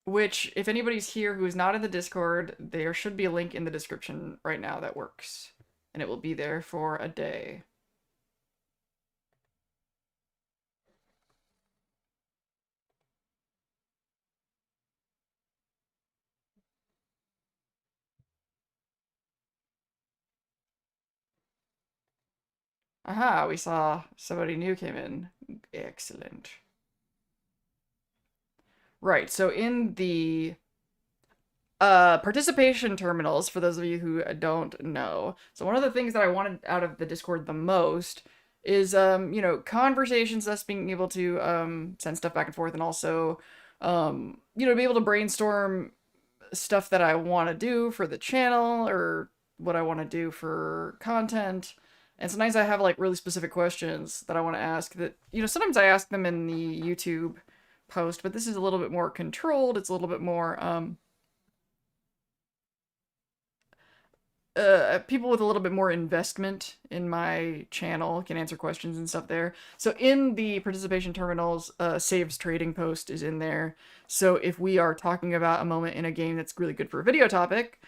Which, if anybody's here who is not in the Discord, there should be a link in the description right now that works. And it will be there for a day. Aha, we saw somebody new came in. Excellent. Right, so in the participation terminals, for those of you who don't know. So one of the things that I wanted out of the Discord the most is, you know, conversations, us being able to send stuff back and forth, and also, you know, be able to brainstorm stuff that I want to do for the channel or what I want to do for content. And sometimes I have like really specific questions that I want to ask that, you know, sometimes I ask them in the YouTube post, but this is a little bit more controlled. It's a little bit more, people with a little bit more investment in my channel can answer questions and stuff there. So in the participation terminals, saves trading post is in there. So if we are talking about a moment in a game that's really good for a video topic,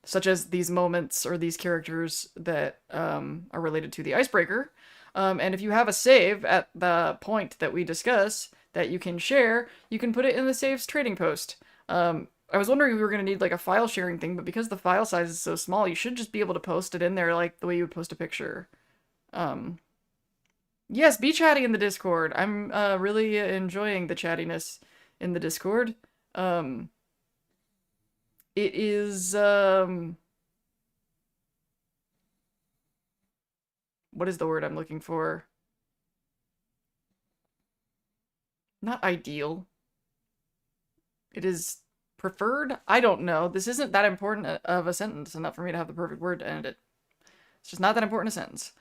such as these moments or these characters that are related to the icebreaker, and if you have a save at the point that we discuss that you can share, you can put it in the saves trading post. I was wondering if we were going to need like a file sharing thing, but because the file size is so small, you should just be able to post it in there like the way you would post a picture. Yes, be chatty in the Discord. I'm really enjoying the chattiness in the Discord. It is what is the word I'm looking for? Not ideal. It is preferred? I don't know. This isn't that important of a sentence enough for me to have the perfect word to end it. It's just not that important a sentence.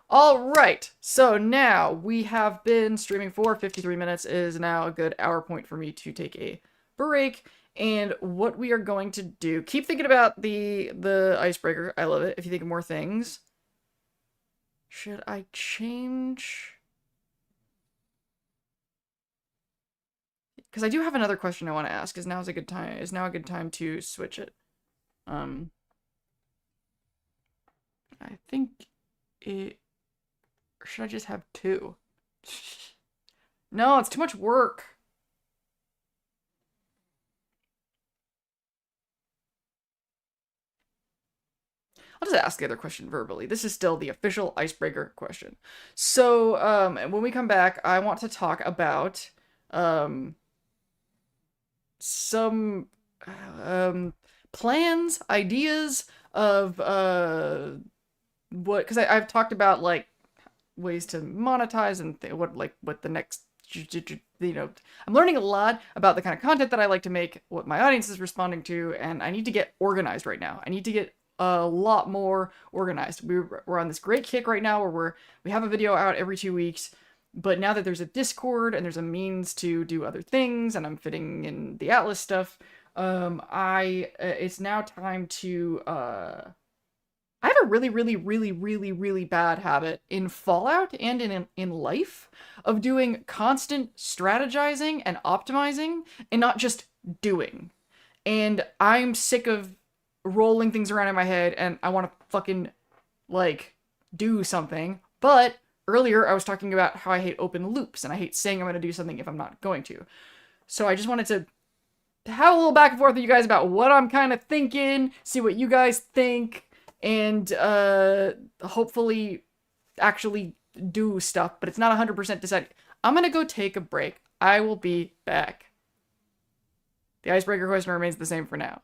All right. So now we have been streaming for 53 minutes. It is now a good hour point for me to take a break. And what we are going to do, keep thinking about the icebreaker. I love it. If you think of more things. Should I change? Because I do have another question I want to ask. Is now a good time to switch it? I think it... Or should I just have two? No, it's too much work. I'll just ask the other question verbally. This is still the official icebreaker question. So, when we come back, I want to talk about, some plans, ideas of what, because I've talked about like ways to monetize and what the next you know, I'm learning a lot about the kind of content that I like to make, what my audience is responding to, and I need to get organized right now. I need to get a lot more organized. We're on this great kick right now where we have a video out every 2 weeks, but now that there's a Discord and there's a means to do other things, and I'm fitting in the Atlas stuff, it's now time to I have a really, really, really, really, really bad habit in Fallout and in life of doing constant strategizing and optimizing and not just doing. And I'm sick of rolling things around in my head and I want to fucking, like, do something. But earlier I was talking about how I hate open loops and I hate saying I'm going to do something if I'm not going to. So I just wanted to have a little back and forth with you guys about what I'm kind of thinking, see what you guys think, and hopefully actually do stuff, but it's not 100% decided. I'm gonna go take a break. I will be back. The icebreaker question remains the same for now.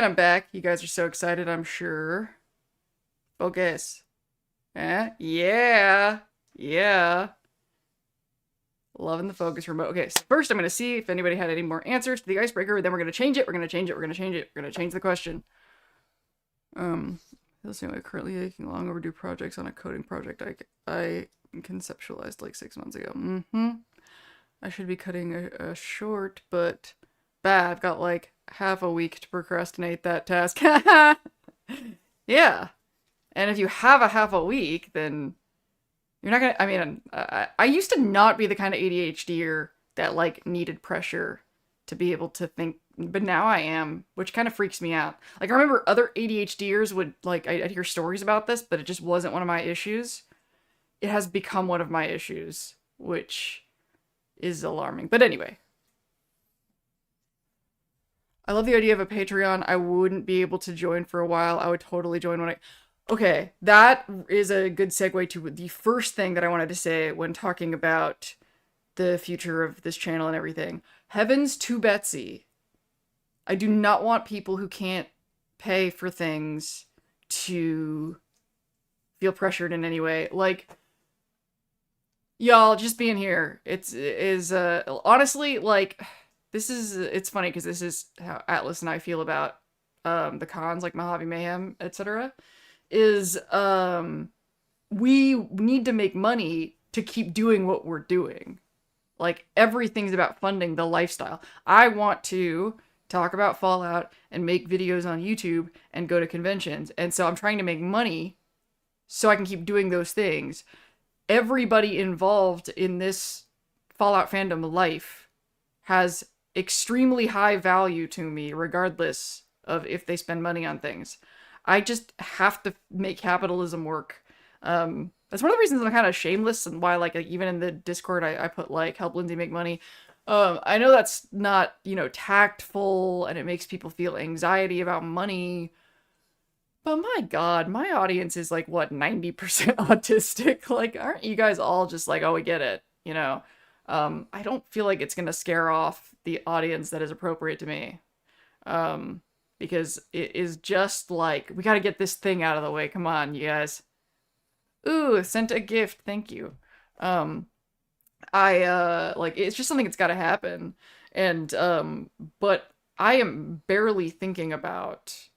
And I'm back. You guys are so excited, I'm sure. Focus. Yeah. Yeah. Loving the focus remote. Okay, so first I'm going to see if anybody had any more answers to the icebreaker. Then we're going to change it. We're going to change it. We're going to change it. We're going to change the question. Listening, like currently making long overdue projects on a coding project I conceptualized like 6 months ago. I should be cutting a short, but I've got like half a week to procrastinate that task. Yeah. And if you have a half a week, then you're not gonna, I mean, I used to not be the kind of ADHDer that like needed pressure to be able to think, but now I am, which kind of freaks me out. Like I remember other ADHDers would like, I'd hear stories about this, but it just wasn't one of my issues. It has become one of my issues, which is alarming. But anyway. I love the idea of a Patreon. I wouldn't be able to join for a while. I would totally join when I... Okay, that is a good segue to the first thing that I wanted to say when talking about the future of this channel and everything. Heavens to Betsy. I do not want people who can't pay for things to feel pressured in any way. Like, y'all, just being here. Honestly, like... it's funny because this is how Atlas and I feel about the cons, like Mojave Mayhem, etc. We need to make money to keep doing what we're doing. Like, everything's about funding the lifestyle. I want to talk about Fallout and make videos on YouTube and go to conventions. And so I'm trying to make money so I can keep doing those things. Everybody involved in this Fallout fandom life has extremely high value to me, regardless of if they spend money on things. I just have to make capitalism work. That's one of the reasons I'm kind of shameless and why, like, even in the Discord, I put, like, help Lindsay make money. I know that's not, tactful, and it makes people feel anxiety about money. But my God, my audience is, like, what, 90% autistic? Like, aren't you guys all just like, oh, we get it, I don't feel like it's gonna scare off the audience that is appropriate to me. Because it is just like, we gotta get this thing out of the way. Come on, you guys. Ooh, sent a gift. Thank you. It's just something that's gotta happen. And, but I am barely thinking about,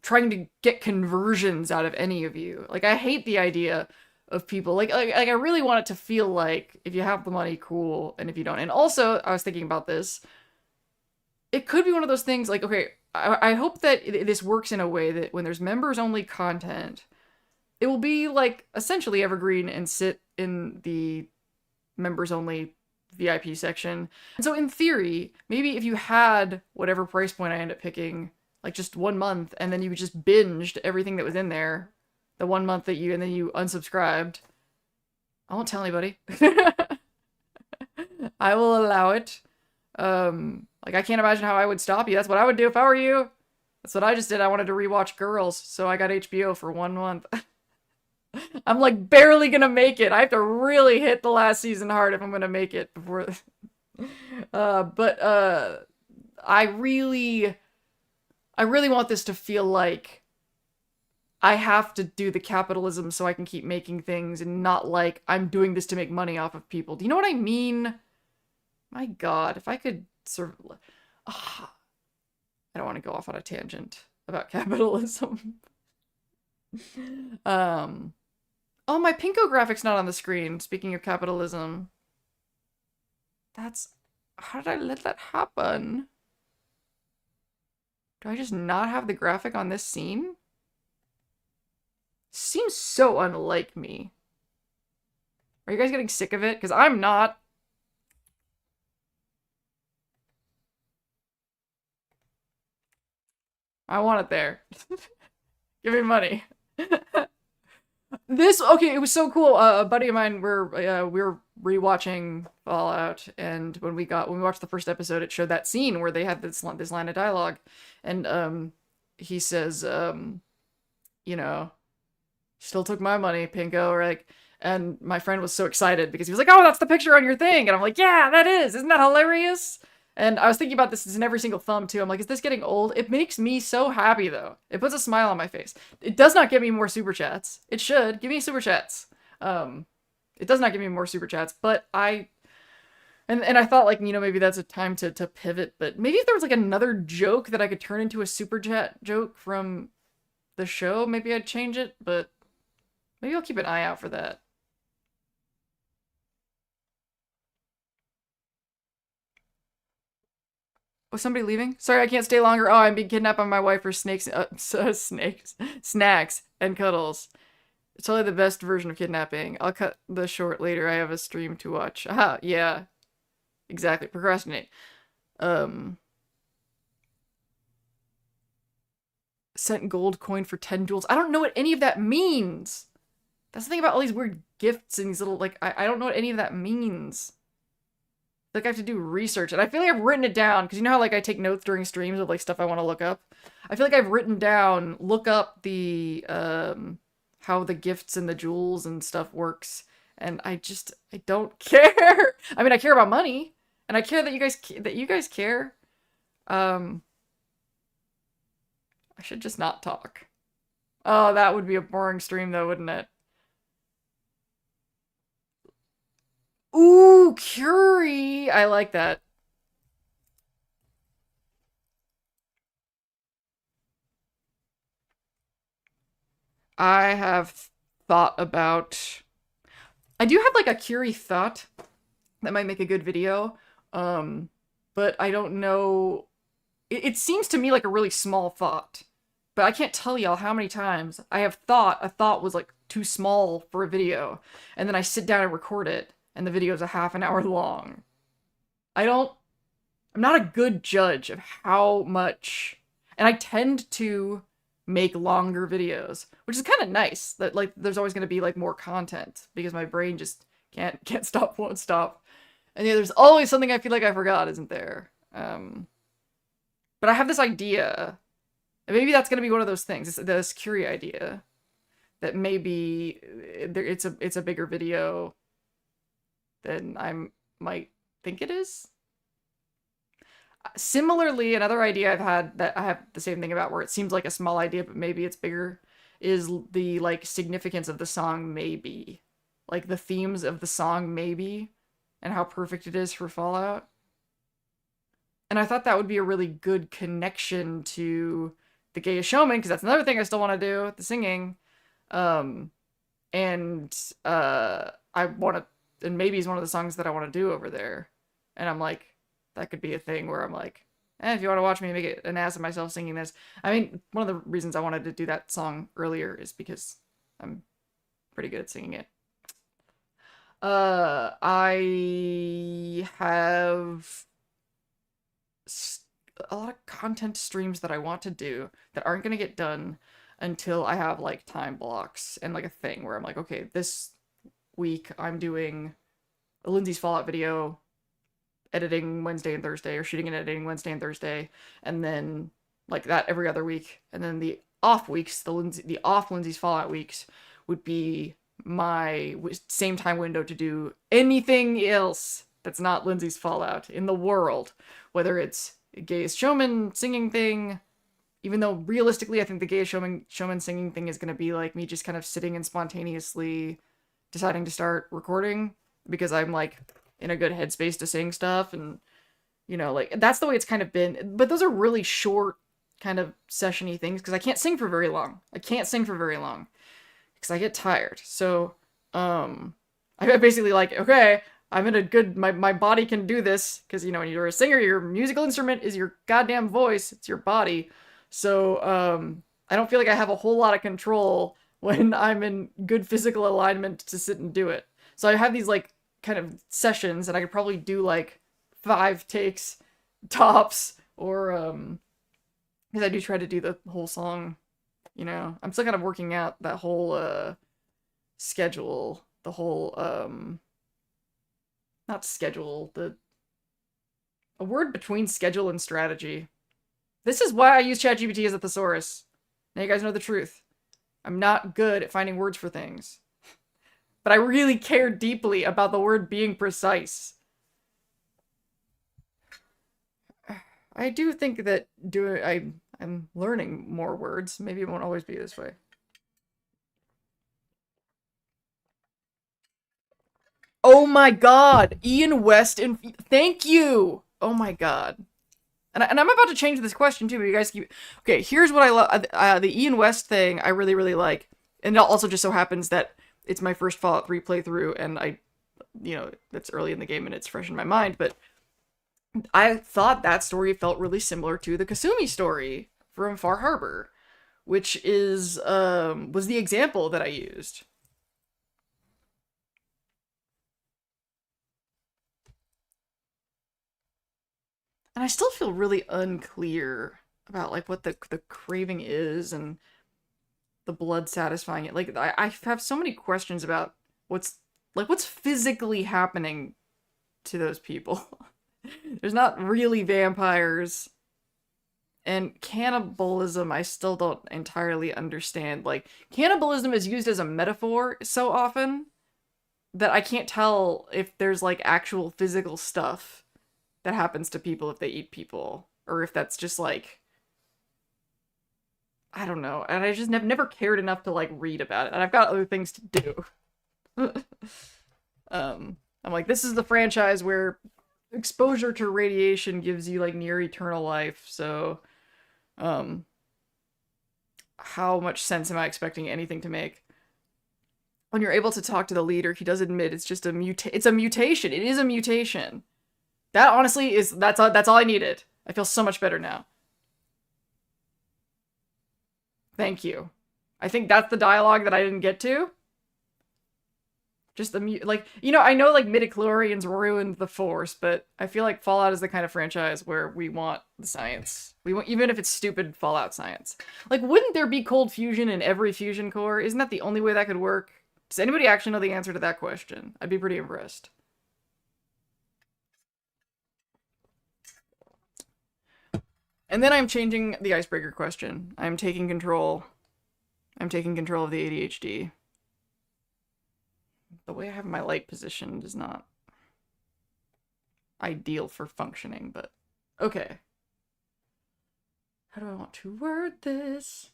trying to get conversions out of any of you. Like, I hate the idea of people like I really want it to feel like if you have the money, cool, and if you don't. And also, I was thinking about this. It could be one of those things like, okay, I hope that this works in a way that when there's members only content, it will be like essentially evergreen and sit in the members only VIP section. And so in theory, maybe if you had whatever price point I end up picking, like just 1 month, and then you just binged everything that was in there, the 1 month that and then you unsubscribed. I won't tell anybody. I will allow it. Like, I can't imagine how I would stop you. That's what I would do if I were you. That's what I just did. I wanted to rewatch Girls, so I got HBO for 1 month. I'm like barely gonna make it. I have to really hit the last season hard if I'm gonna make it before. I really want this to feel like I have to do the capitalism so I can keep making things, and not like I'm doing this to make money off of people. Do you know what I mean? My God, if I could sort of... I don't want to go off on a tangent about capitalism. Oh, my Pinko graphic's not on the screen, speaking of capitalism. How did I let that happen? Do I just not have the graphic on this scene? Seems so unlike me. Are you guys getting sick of it? Because I'm not. I want it there. Give me money. Okay, it was so cool. A buddy of mine, we were rewatching Fallout, and when we watched the first episode, it showed that scene where they had this line of dialogue, and he says, still took my money, Pinko, or like, and my friend was so excited because he was like, oh, that's the picture on your thing, and I'm like, yeah, that is, isn't that hilarious? And I was thinking about this, it's in every single thumb too. I'm like, is this getting old? It makes me so happy though. It puts a smile on my face. It does not give me more super chats. It should. Give me super chats. Um, it does not give me more super chats, but and I thought like, maybe that's a time to pivot, but maybe if there was like another joke that I could turn into a super chat joke from the show, maybe I'd change it, but maybe I'll keep an eye out for that. Was somebody leaving? Sorry, I can't stay longer. Oh, I'm being kidnapped by my wife for snakes, snakes, snacks, and cuddles. It's totally the best version of kidnapping. I'll cut the short later. I have a stream to watch. Aha, yeah, exactly. Procrastinate. Um, Sent gold coin for 10 jewels. I don't know what any of that means. That's the thing about all these weird gifts and these little, like, I don't know what any of that means. Like, I have to do research, and I feel like I've written it down, because you know how, like, I take notes during streams of, like, stuff I want to look up? I feel like I've written down, look up the, how the gifts and the jewels and stuff works, and I don't care! I mean, I care about money, and I care that you guys care. I should just not talk. Oh, that would be a boring stream, though, wouldn't it? Ooh, Curie! I like that. I have thought about... I do have, like, a Curie thought that might make a good video, but I don't know... It seems to me like a really small thought, but I can't tell y'all how many times I have thought a thought was, like, too small for a video, and then I sit down and record it, and the video is a half an hour long. I'm not a good judge of how much, and I tend to make longer videos, which is kind of nice that like there's always going to be like more content because my brain just can't stop, won't stop. And yeah, there's always something I feel like I forgot, isn't there? But I have this idea, and maybe that's going to be one of those things, this Curie idea, that maybe it's a bigger video than I might think it is. Similarly, another idea I've had that I have the same thing about, where it seems like a small idea but maybe it's bigger, is the like significance of the song Maybe. Like the themes of the song Maybe and how perfect it is for Fallout. And I thought that would be a really good connection to The Gayest Showman, because that's another thing I still want to do, the singing. And I want to, and Maybe is one of the songs that I want to do over there. And I'm like, that could be a thing where I'm like, if you want to watch me make an ass of myself singing this. I mean, one of the reasons I wanted to do that song earlier is because I'm pretty good at singing it. I have a lot of content streams that I want to do that aren't going to get done until I have like time blocks and like a thing where I'm like, okay, this week I'm doing a Lindsay's Fallout video, editing Wednesday and Thursday, or shooting and editing Wednesday and Thursday, and then like that every other week. And then the off weeks, the off Lindsay's Fallout weeks would be my same time window to do anything else that's not Lindsay's Fallout in the world, whether it's a Gayest Showman singing thing, even though realistically I think the Gayest Showman singing thing is going to be like me just kind of sitting and spontaneously deciding to start recording because I'm like in a good headspace to sing stuff, and you know, like that's the way it's kind of been. But those are really short kind of session-y things because I can't sing for very long. Because I get tired. So I basically like, okay, I'm in a good, my body can do this, because you know, when you're a singer, your musical instrument is your goddamn voice, it's your body. So I don't feel like I have a whole lot of control when I'm in good physical alignment to sit and do it. So I have these like kind of sessions, and I could probably do like 5 takes tops, or because I do try to do the whole song, you know. I'm still kind of working out that whole schedule, the whole not schedule, a word between schedule and strategy. This is why I use ChatGPT as a thesaurus. Now you guys know the truth. I'm not good at finding words for things. But I really care deeply about the word being precise. I do think that I'm learning more words. Maybe it won't always be this way. Oh my god, Ian West and thank you. Oh my god. And I'm about to change this question too, but you guys keep. Okay, here's what I love. The Ian West thing I really, really like. And it also just so happens that it's my first Fallout 3 playthrough, and that's early in the game and it's fresh in my mind, but I thought that story felt really similar to the Kasumi story from Far Harbor, which was the example that I used. And I still feel really unclear about like what the craving is and the blood satisfying it. Like I have so many questions about what's physically happening to those people. There's not really vampires. And cannibalism, I still don't entirely understand. Like, cannibalism is used as a metaphor so often that I can't tell if there's like actual physical stuff that happens to people if they eat people, or if that's just like, I don't know. And I just never cared enough to like read about it. And I've got other things to do. I'm like, this is the franchise where exposure to radiation gives you like near eternal life, so how much sense am I expecting anything to make? When you're able to talk to the leader, he does admit it's just it's a mutation. It is a mutation. That honestly is that's all I needed. I feel so much better now. Thank you. I think that's the dialogue that I didn't get to. Just the I know like midichlorians ruined the Force, but I feel like Fallout is the kind of franchise where we want the science. We want, even if it's stupid Fallout science. Like, wouldn't there be cold fusion in every fusion core? Isn't that the only way that could work? Does anybody actually know the answer to that question? I'd be pretty impressed. And then I'm changing the icebreaker question. I'm taking control. I'm taking control of the ADHD. The way I have my light positioned is not ideal for functioning, but okay. How do I want to word this?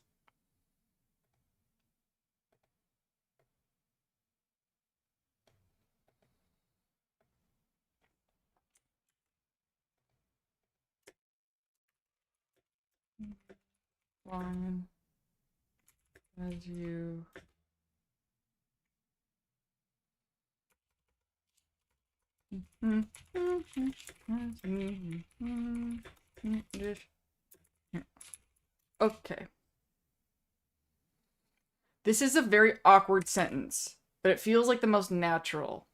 One, as you okay. This is a very awkward sentence, but it feels like the most natural.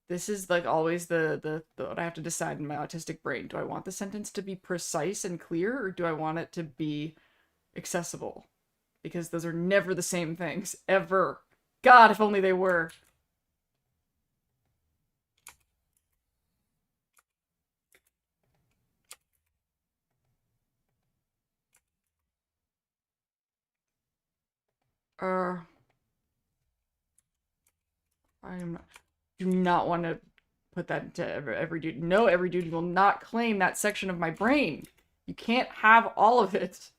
This is like always the what I have to decide in my autistic brain. Do I want the sentence to be precise and clear, or do I want it to be accessible? Because those are never the same things, ever. God, if only they were. I do not want to put that into every dude. No, every dude will not claim that section of my brain. You can't have all of it.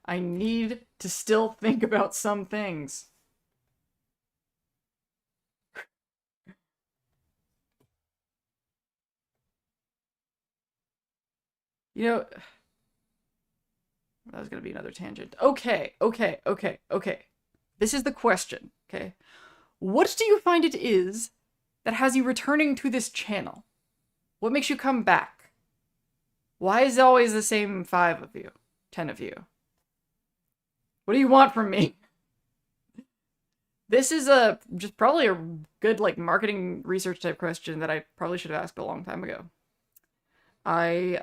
I need to still think about some things. You know, that was going to be another tangent. Okay. This is the question, okay? What do you find it is that has you returning to this channel? What makes you come back? Why is it always the same 5 of you? 10 of you? What do you want from me? This is just probably a good like marketing research type question that I probably should have asked a long time ago. I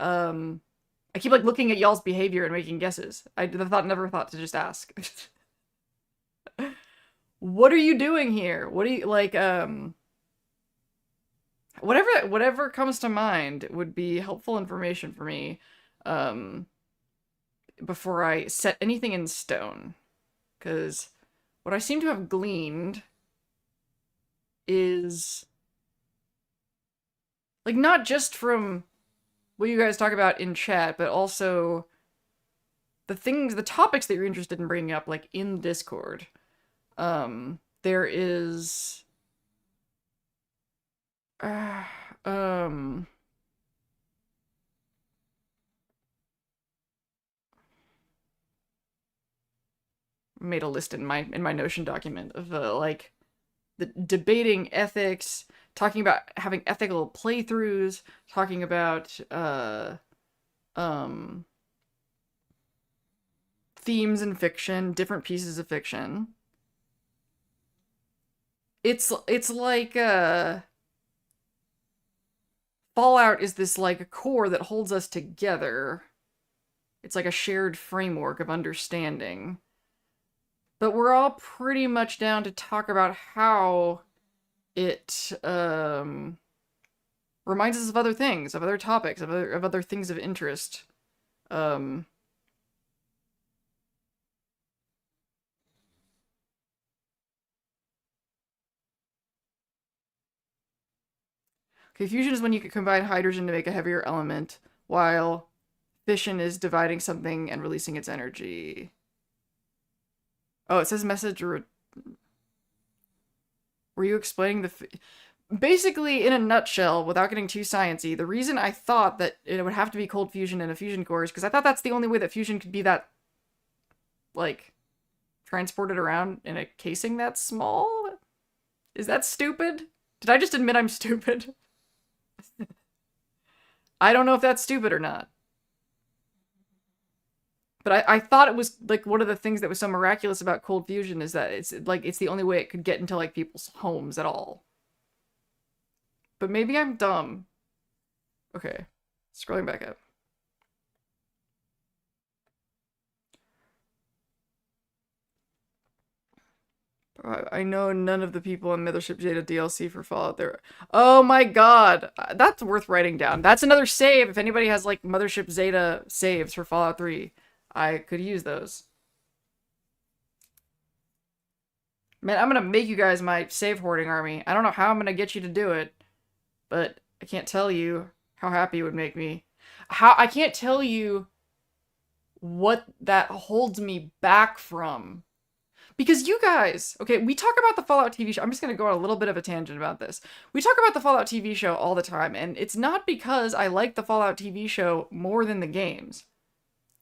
keep like looking at y'all's behavior and making guesses. I never thought to just ask. What are you doing here? What do you like whatever comes to mind would be helpful information for me before I set anything in stone. Cuz what I seem to have gleaned is like not just from what you guys talk about in chat, but also the topics that you're interested in bringing up, like in Discord. There is, uh, um, made a list in my Notion document of like the debating ethics, talking about having ethical playthroughs, talking about um themes in fiction, different pieces of fiction. It's like Fallout is this like a core that holds us together. It's like a shared framework of understanding. But we're all pretty much down to talk about how it reminds us of other things, of other topics, of other things of interest. Um Okay, fusion is when you can combine hydrogen to make a heavier element, while fission is dividing something and releasing its energy. Oh, it says message. Were you explaining the? Basically, in a nutshell, without getting too sciencey, the reason I thought that it would have to be cold fusion in a fusion core is because I thought that's the only way that fusion could be that, like, transported around in a casing that small. Is that stupid? Did I just admit I'm stupid? I don't know if that's stupid or not. But I thought it was like one of the things that was so miraculous about cold fusion is that it's like it's the only way it could get into like people's homes at all. But maybe I'm dumb. Okay, scrolling back up. I know none of the people in Mothership Zeta DLC for Fallout there. Oh my god, that's worth writing down. That's another save. If anybody has like Mothership Zeta saves for Fallout 3, I could use those. Man, I'm gonna make you guys my save hoarding army. I don't know how I'm gonna get you to do it, but I can't tell you how happy it would make me. How I can't tell you what that holds me back from. Because you guys, okay, we talk about the Fallout TV show. I'm just going to go on a little bit of a tangent about this. We talk about the Fallout TV show all the time, and it's not because I like the Fallout TV show more than the games.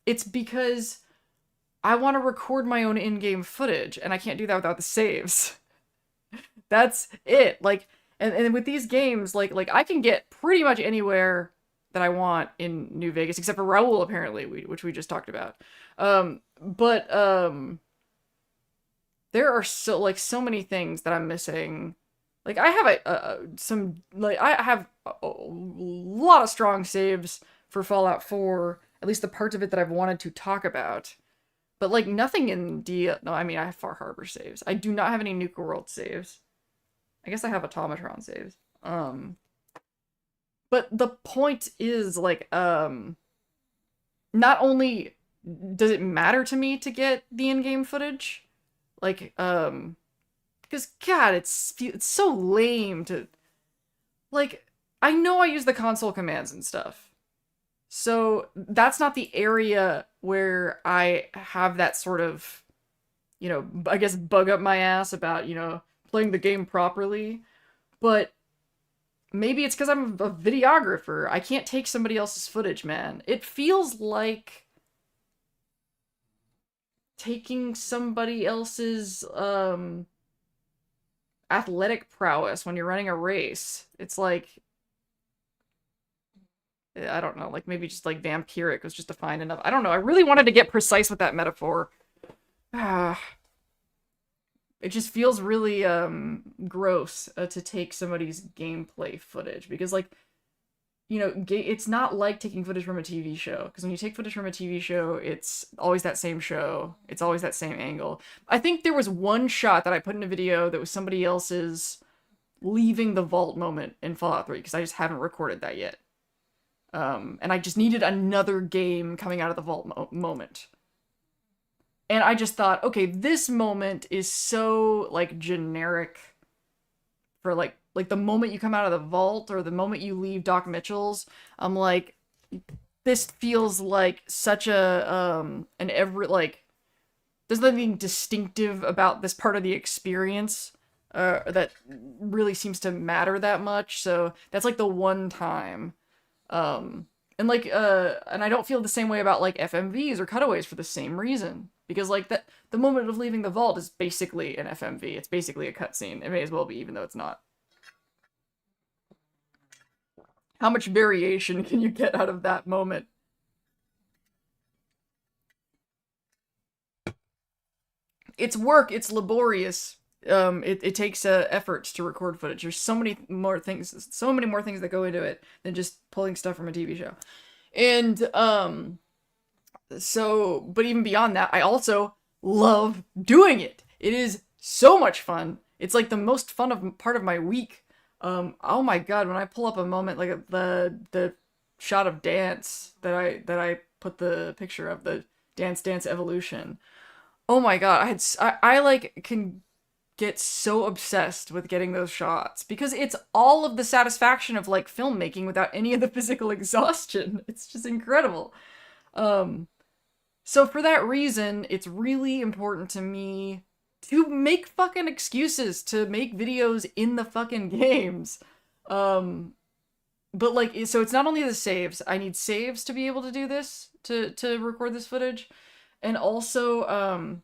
It's because I want to record my own in-game footage, and I can't do that without the saves. That's it. Like, and with these games, like I can get pretty much anywhere that I want in New Vegas, except for Raoul, apparently, which we just talked about. But there are so many things that I'm missing. Like I have I have a lot of strong saves for Fallout 4, at least the parts of it that I've wanted to talk about. But like nothing in no, I mean I have Far Harbor saves. I do not have any Nuka World saves. I guess I have Automatron saves. But the point is like not only does it matter to me to get the in-game footage, like because god, it's so lame to like I know I use the console commands and stuff. So that's not the area where I have that sort of, I guess bug up my ass about, playing the game properly. But maybe it's because I'm a videographer. I can't take somebody else's footage, man. It feels like taking somebody else's athletic prowess when you're running a race. It's like, I don't know, like maybe just like vampiric was just defined enough. I don't know. I really wanted to get precise with that metaphor. It just feels really gross to take somebody's gameplay footage because like, it's not like taking footage from a TV show, because when you take footage from a TV show, it's always that same show. It's always that same angle. I think there was one shot that I put in a video that was somebody else's leaving the vault moment in Fallout 3, because I just haven't recorded that yet. And I just needed another game coming out of the vault moment. And I just thought, okay, this moment is so, like, generic for, like the moment you come out of the vault or the moment you leave Doc Mitchell's. I'm like, this feels like such a an every like there's nothing distinctive about this part of the experience that really seems to matter that much. So that's like the one time. And like and I don't feel the same way about like FMVs or cutaways for the same reason. Because like that the moment of leaving the vault is basically an FMV. It's basically a cutscene. It may as well be, even though it's not. How much variation can you get out of that moment? It's work, it's laborious. It takes effort to record footage. There's so many more things that go into it than just pulling stuff from a TV show. And so, but even beyond that, I also love doing it. It is so much fun. It's like the most fun of part of my week. Oh my god, when I pull up a moment like the shot of dance that I put the picture of, the dance evolution. Oh my god, I like can get so obsessed with getting those shots because it's all of the satisfaction of like filmmaking without any of the physical exhaustion. It's just incredible. Um so for that reason, it's really important to me to make fucking excuses to make videos in the fucking games. Um but like so it's not only the saves. I need saves to be able to do this, to record this footage. And also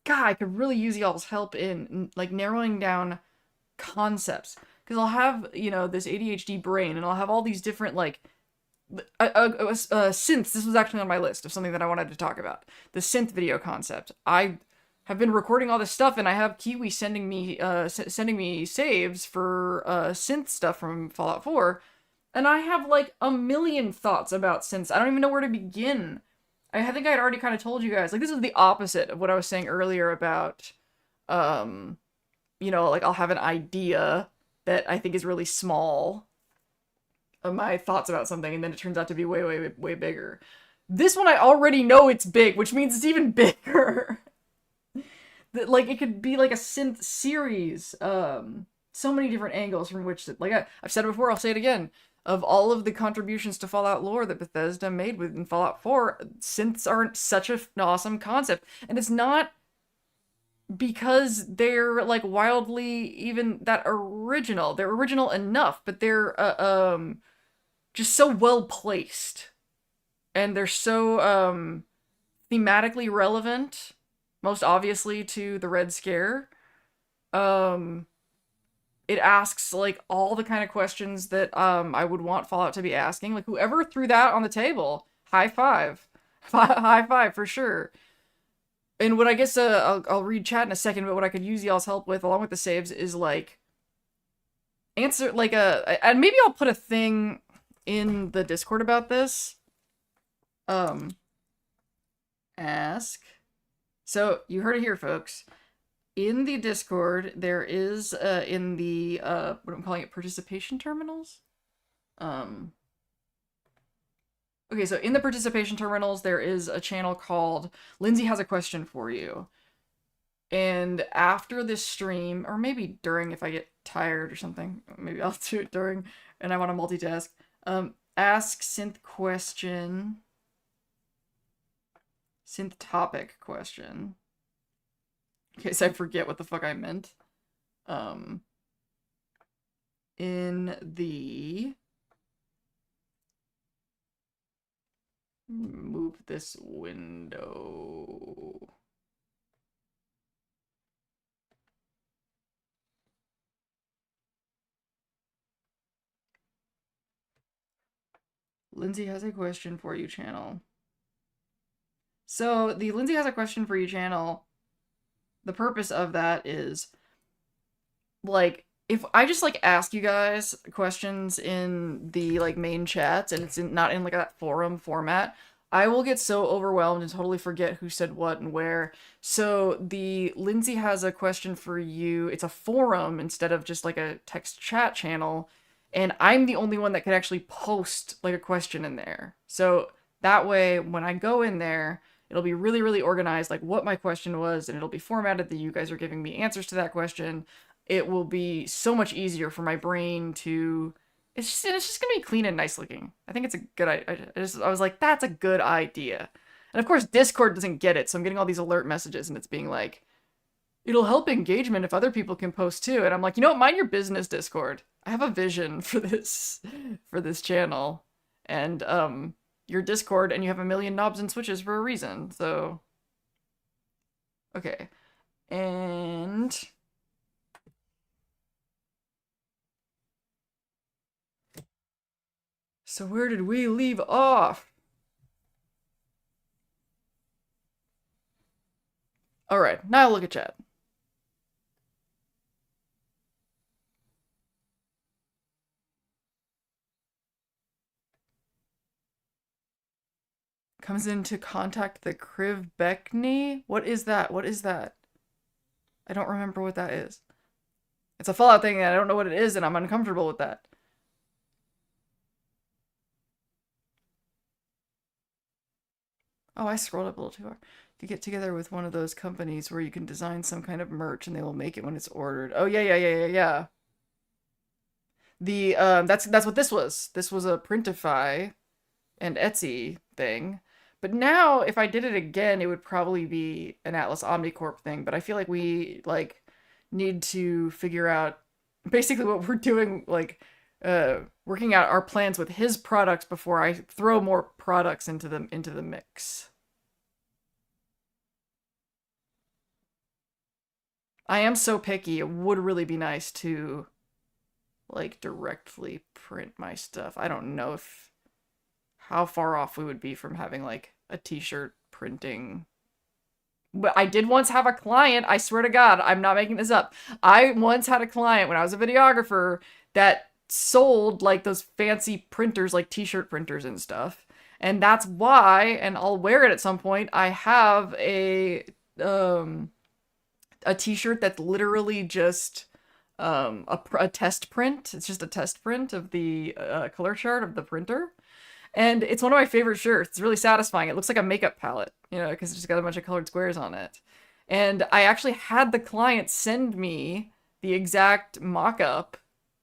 god, I could really use y'all's help in like narrowing down concepts, because I'll have, you know, this ADHD brain and I'll have all these different like synths. This was actually on my list of something that I wanted to talk about. The synth video concept. I have been recording all this stuff, and I have Kiwi sending me saves for synth stuff from Fallout 4, and I have like a million thoughts about synths. I don't even know where to begin. I think I had already kind of told you guys, like, this is the opposite of what I was saying earlier about, you know, like, I'll have an idea that I think is really small of my thoughts about something, and then it turns out to be way, way, way bigger. This one, I already know it's big, which means it's even bigger. Like, it could be like a synth series. So many different angles from which, like, I've said it before, I'll say it again. Of all of the contributions to Fallout lore that Bethesda made within Fallout 4, synths aren't such an awesome concept. And it's not because they're like wildly even that original. They're original enough, but they're just so well placed. And they're so thematically relevant, most obviously to the Red Scare. It asks like all the kind of questions that I would want Fallout to be asking. Like, whoever threw that on the table, high five. High five for sure. And what I guess I'll read chat in a second, but what I could use y'all's help with along with the saves is like answer like and maybe I'll put a thing in the Discord about this. Ask. So you heard it here, folks. In the Discord, there is, in the, what I'm calling it, participation terminals? Okay, so in the participation terminals, there is a channel called Lindsay Has a Question for You. And after this stream, or maybe during if I get tired or something, maybe I'll do it during, and I want to multitask, ask synth question, synth topic question. In case I forget what the fuck I meant. In the... Move this window. Lindsay Has a Question for You channel. So, the Lindsay Has a Question for You channel, the purpose of that is, like, if I just, like, ask you guys questions in the, like, main chats, and it's not in, like, that forum format, I will get so overwhelmed and totally forget who said what and where. So, the Lindsay Has a Question for You, it's a forum instead of just, like, a text chat channel, and I'm the only one that could actually post, like, a question in there. So, that way, when I go in there, it'll be really, really organized, like what my question was, and it'll be formatted that you guys are giving me answers to that question. It will be so much easier for my brain to It's just gonna be clean and nice looking. I think it's a good idea. I was like, that's a good idea. And of course, Discord doesn't get it, so I'm getting all these alert messages, and it's being like, it'll help engagement if other people can post too. And I'm like, you know what? Mind your business, Discord. I have a vision for this channel, and your Discord, and you have a million knobs and switches for a reason. So, okay, and so where did we leave off? All right, now look at chat. Comes into contact the Krivbekny? What is that? What is that? I don't remember what that is. It's a Fallout thing and I don't know what it is and I'm uncomfortable with that. Oh, I scrolled up a little too far. To get together with one of those companies where you can design some kind of merch and they will make it when it's ordered. Oh yeah. The that's what this was. This was a Printify and Etsy thing. But now, if I did it again, it would probably be an Atlas Omnicorp thing. But I feel like we need to figure out basically what we're doing, working out our plans with his products before I throw more products into the mix. I am so picky. It would really be nice to directly print my stuff. I don't know how far off we would be from having a t-shirt printing. But I did once have a client, I swear to God, I'm not making this up. I once had a client when I was a videographer that sold those fancy printers, like t-shirt printers and stuff. And that's why, and I'll wear it at some point, I have a t-shirt that's literally just a test print. It's just a test print of the color chart of the printer. And it's one of my favorite shirts. It's really satisfying. It looks like a makeup palette, because it's just got a bunch of colored squares on it. And I actually had the client send me the exact mock-up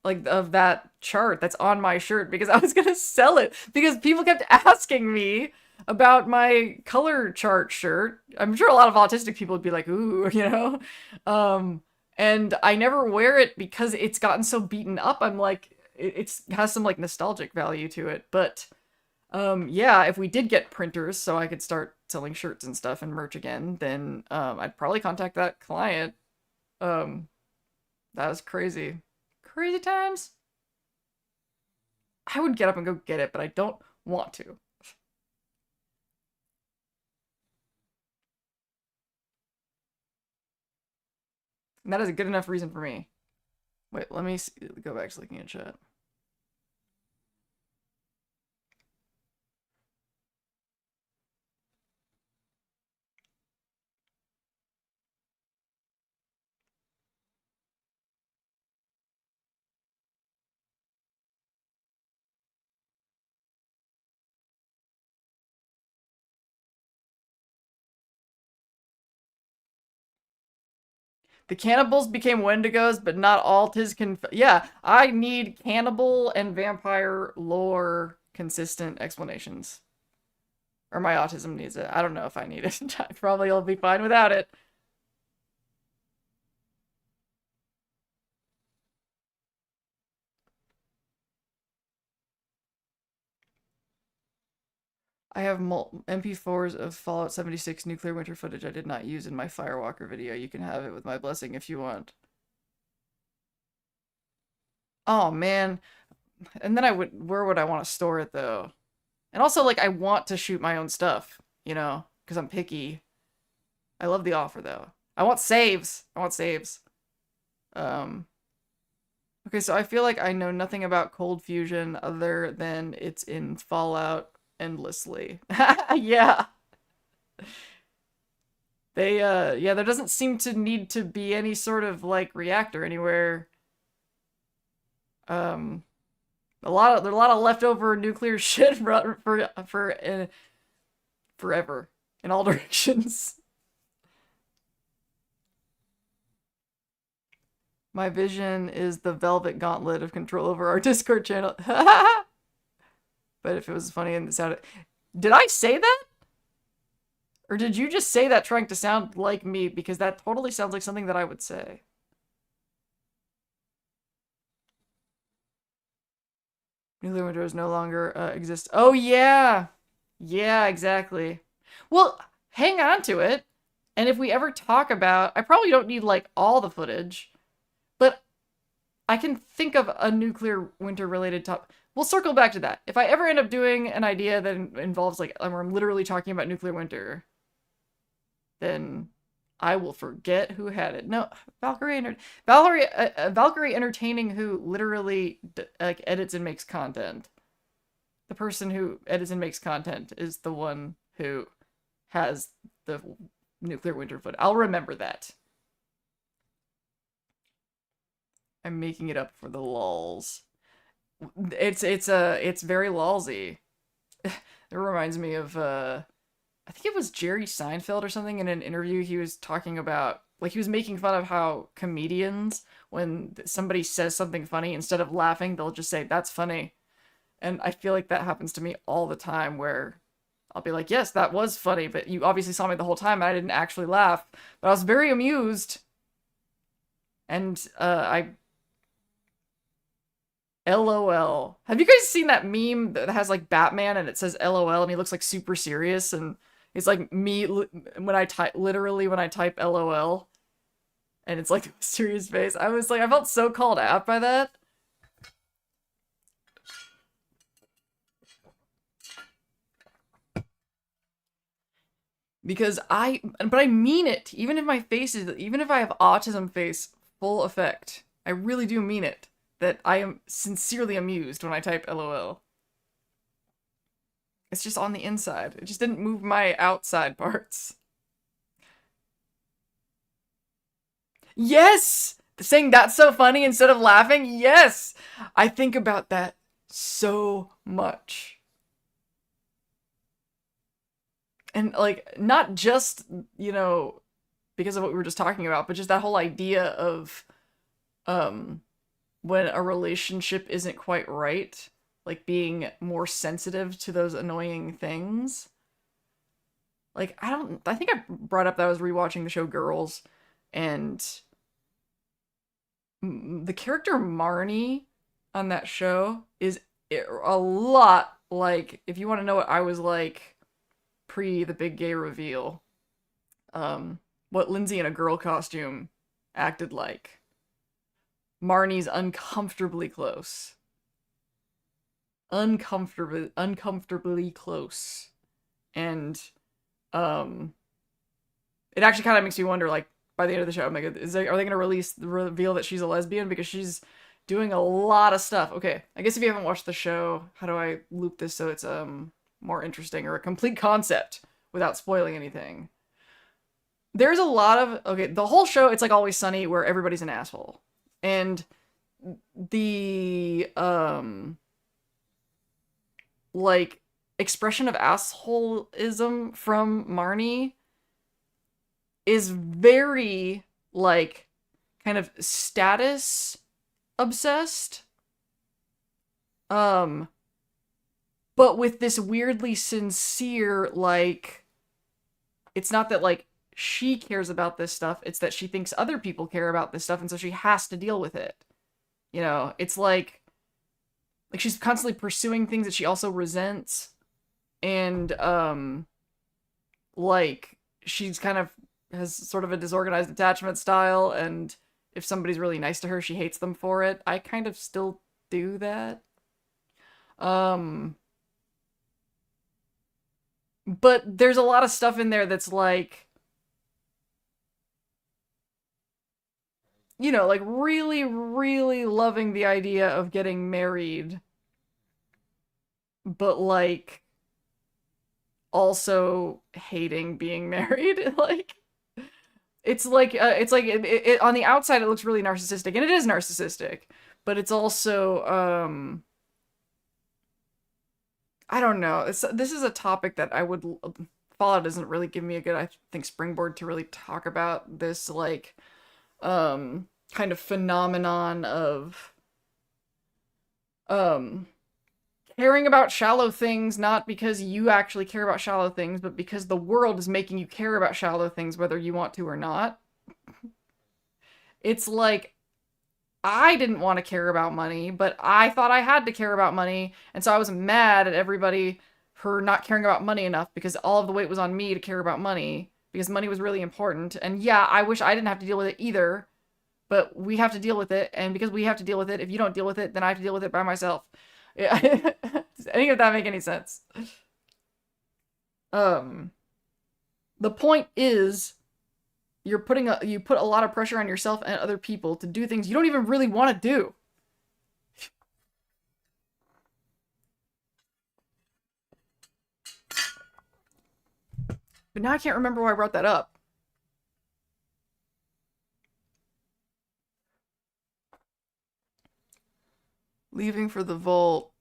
of that chart that's on my shirt because I was going to sell it because people kept asking me about my color chart shirt. I'm sure a lot of autistic people would be like, ooh, and I never wear it because it's gotten so beaten up. I'm like, it has some nostalgic value to it, but yeah, if we did get printers so I could start selling shirts and stuff and merch again, then I'd probably contact that client. That was crazy. Crazy times. I would get up and go get it, but I don't want to. And that is a good enough reason for me. Wait, let me go back to looking at chat. The cannibals became Wendigos, but not all tis yeah, I need cannibal and vampire lore consistent explanations. Or my autism needs it. I don't know if I need it. I probably will be fine without it. I have MP4s of Fallout 76 nuclear winter footage I did not use in my Firewalker video. You can have it with my blessing if you want. Oh, man. And then where would I want to store it, though? And also, I want to shoot my own stuff, because I'm picky. I love the offer, though. I want saves. Okay, so I feel like I know nothing about cold fusion other than it's in Fallout endlessly. Yeah. Yeah, there doesn't seem to need to be any sort of reactor anywhere. There's a lot of leftover nuclear shit for forever in all directions. My vision is the velvet gauntlet of control over our Discord channel. But if it was funny and it sounded... Did I say that? Or did you just say that trying to sound like me? Because that totally sounds like something that I would say. Nuclear winter no longer exists. Oh, yeah. Yeah, exactly. Well, hang on to it. And if we ever talk about... I probably don't need, like, all the footage. But I can think of a nuclear winter related topic. We'll circle back to that. If I ever end up doing an idea that involves, like, where I'm literally talking about nuclear winter, then I will forget who had it. No, Valkyrie Entertaining, who literally like edits and makes content. The person who edits and makes content is the one who has the nuclear winter foot. I'll remember that. I'm making it up for the lulz. It's very lulzy. It reminds me of I think it was Jerry Seinfeld or something in an interview. He was talking about, like, he was making fun of how comedians, when somebody says something funny, instead of laughing, they'll just say, "That's funny." And I feel like that happens to me all the time, where I'll be like, "Yes, that was funny, but you obviously saw me the whole time and I didn't actually laugh, but I was very amused." And LOL. Have you guys seen that meme that has, like, Batman and it says LOL and he looks, like, super serious, and it's like me when I type, literally when I type LOL, and it's like a serious face. I was like, I felt so called out by that. Because but I mean it. Even if my face is, even if I have autism face full effect, I really do mean it. That I am sincerely amused when I type LOL. It's just on the inside. It just didn't move my outside parts. Yes! Saying "that's so funny" instead of laughing? Yes! I think about that so much. And, like, not just, you know, because of what we were just talking about, but just that whole idea of, when a relationship isn't quite right, like, being more sensitive to those annoying things. Like, I think I brought up that I was rewatching the show Girls, and the character Marnie on that show is a lot like, if you want to know what I was like pre the big gay reveal, what Lindsay in a girl costume acted like. Marnie's uncomfortably close. Uncomfortably close. And it actually kind of makes me wonder, like, by the end of the show, I'm like, are they going to reveal that she's a lesbian? Because she's doing a lot of stuff. Okay, I guess if you haven't watched the show, how do I loop this so it's more interesting, or a complete concept without spoiling anything? There's a lot of, okay, the whole show, it's like Always Sunny, where everybody's an asshole. And the like, expression of assholeism from Marnie is very, like, kind of status obsessed. But with this weirdly sincere, like, it's not that, like, she cares about this stuff, it's that she thinks other people care about this stuff, and so she has to deal with it. You know, it's like she's constantly pursuing things that she also resents, and like, she's kind of has sort of a disorganized attachment style, and if somebody's really nice to her, she hates them for it. I kind of still do that. But there's a lot of stuff in there that's like, you know, like, really, really loving the idea of getting married, but, like, also hating being married. Like, it's like, on the outside it looks really narcissistic, and it is narcissistic, but it's also, I don't know. This is a topic that I would, Fallout doesn't really give me a good, I think, springboard to really talk about this, like, kind of phenomenon of um caring about shallow things, not because you actually care about shallow things, but because the world is making you care about shallow things whether you want to or not. It's like I didn't want to care about money, but I thought I had to care about money, and so I was mad at everybody for not caring about money enough because all of the weight was on me to care about money because money was really important. And yeah, I wish I didn't have to deal with it either, but we have to deal with it, and because we have to deal with it, if you don't deal with it, then I have to deal with it by myself. Yeah. Does any of that make any sense? Um, the point is you put a lot of pressure on yourself and other people to do things you don't even really want to do. But now I can't remember why I brought that up. Leaving for the vault.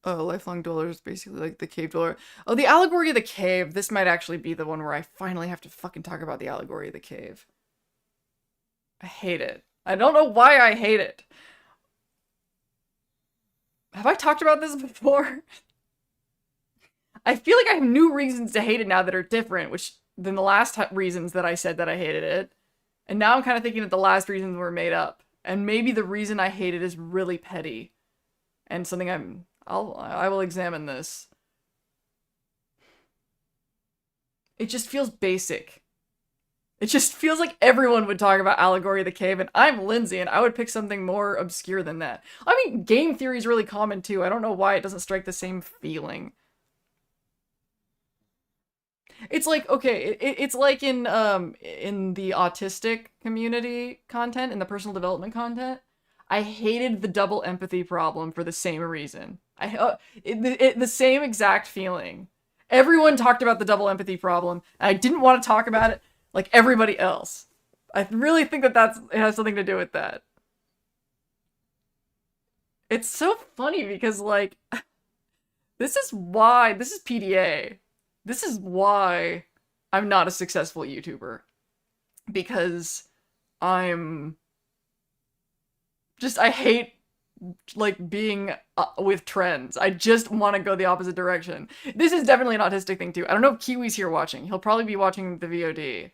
Oh, lifelong dwellers, basically like the cave dweller. Oh, the allegory of the cave. This might actually be the one where I finally have to fucking talk about the allegory of the cave. I hate it. I don't know why I hate it. Have I talked about this before? I feel like I have new reasons to hate it now that are different, which than the last reasons that I said that I hated it. And now I'm kind of thinking that the last reasons were made up. And maybe the reason I hate it is really petty. And something I will examine this. It just feels basic. It just feels like everyone would talk about Allegory of the Cave, and I'm Lindsay, and I would pick something more obscure than that. I mean, game theory is really common too. I don't know why it doesn't strike the same feeling. It's like, okay, it's like in the autistic community content, in the personal development content. I hated the double empathy problem for the same reason. The same exact feeling. Everyone talked about the double empathy problem, and I didn't want to talk about it like everybody else. I really think that it has something to do with that. It's so funny because like this is PDA. This is why I'm not a successful YouTuber. Because I'm I hate like being with trends. I just want to go the opposite direction. This is definitely an autistic thing too. I don't know if Kiwi's here watching. He'll probably be watching the VOD.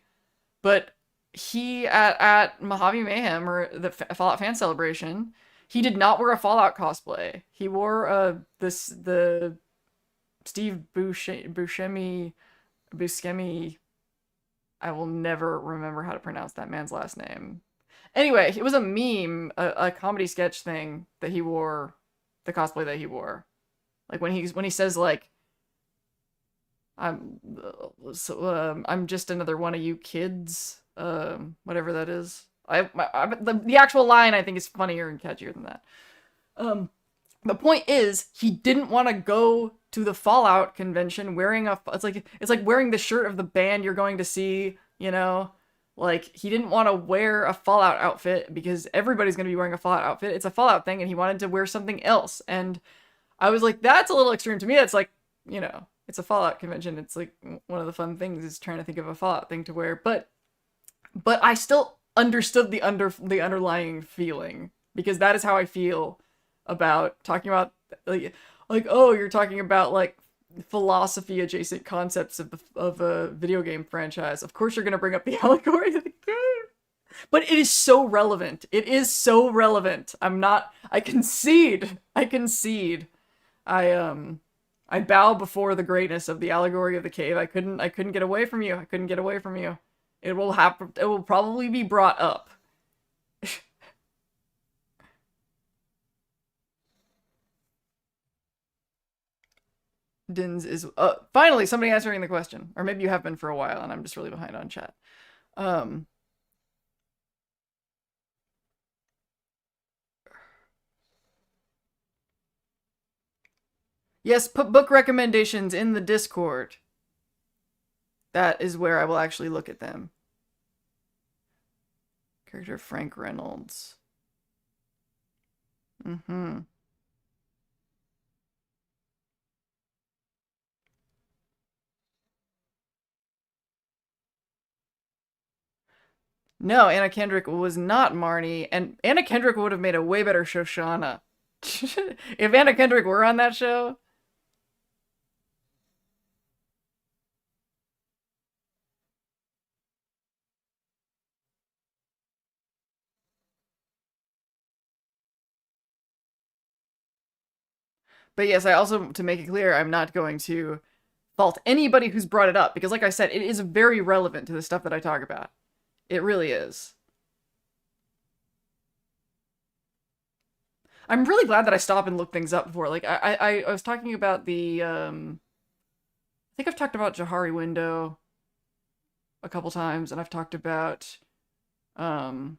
But he at Mojave Mayhem or the Fallout fan celebration, he did not wear a Fallout cosplay. He wore the Steve Buscemi. I will never remember how to pronounce that man's last name. Anyway, it was a meme, a comedy sketch thing that he wore, the cosplay that he wore. Like when he says like, I'm just another one of you kids, whatever that is. The actual line I think is funnier and catchier than that. The point is, he didn't want to go to the Fallout convention wearing it's like wearing the shirt of the band you're going to see, you know? Like, he didn't want to wear a Fallout outfit because everybody's going to be wearing a Fallout outfit. It's a Fallout thing, and he wanted to wear something else. And I was like, that's a little extreme to me. It's like, you know, it's a Fallout convention. It's like one of the fun things is trying to think of a Fallout thing to wear. But I still understood the underlying feeling because that is how I feel about talking about like oh, you're talking about like philosophy adjacent concepts of a video game franchise. Of course you're going to bring up the allegory of the game. But it is so relevant. It is so relevant. I concede. I bow before the greatness of the allegory of the cave. I couldn't get away from you. It will probably be brought up. Dins is finally somebody answering the question, or maybe you have been for a while and I'm just really behind on chat. Yes, put book recommendations in the Discord. That is where I will actually look at them. Character Frank Reynolds. No, Anna Kendrick was not Marnie, and Anna Kendrick would have made a way better Shoshana. If Anna Kendrick were on that show. But yes, I also, to make it clear, I'm not going to fault anybody who's brought it up, because like I said, it is very relevant to the stuff that I talk about. It really is. I'm really glad that I stopped and looked things up before. Like I was talking about the I think I've talked about Johari window a couple times, and I've talked about um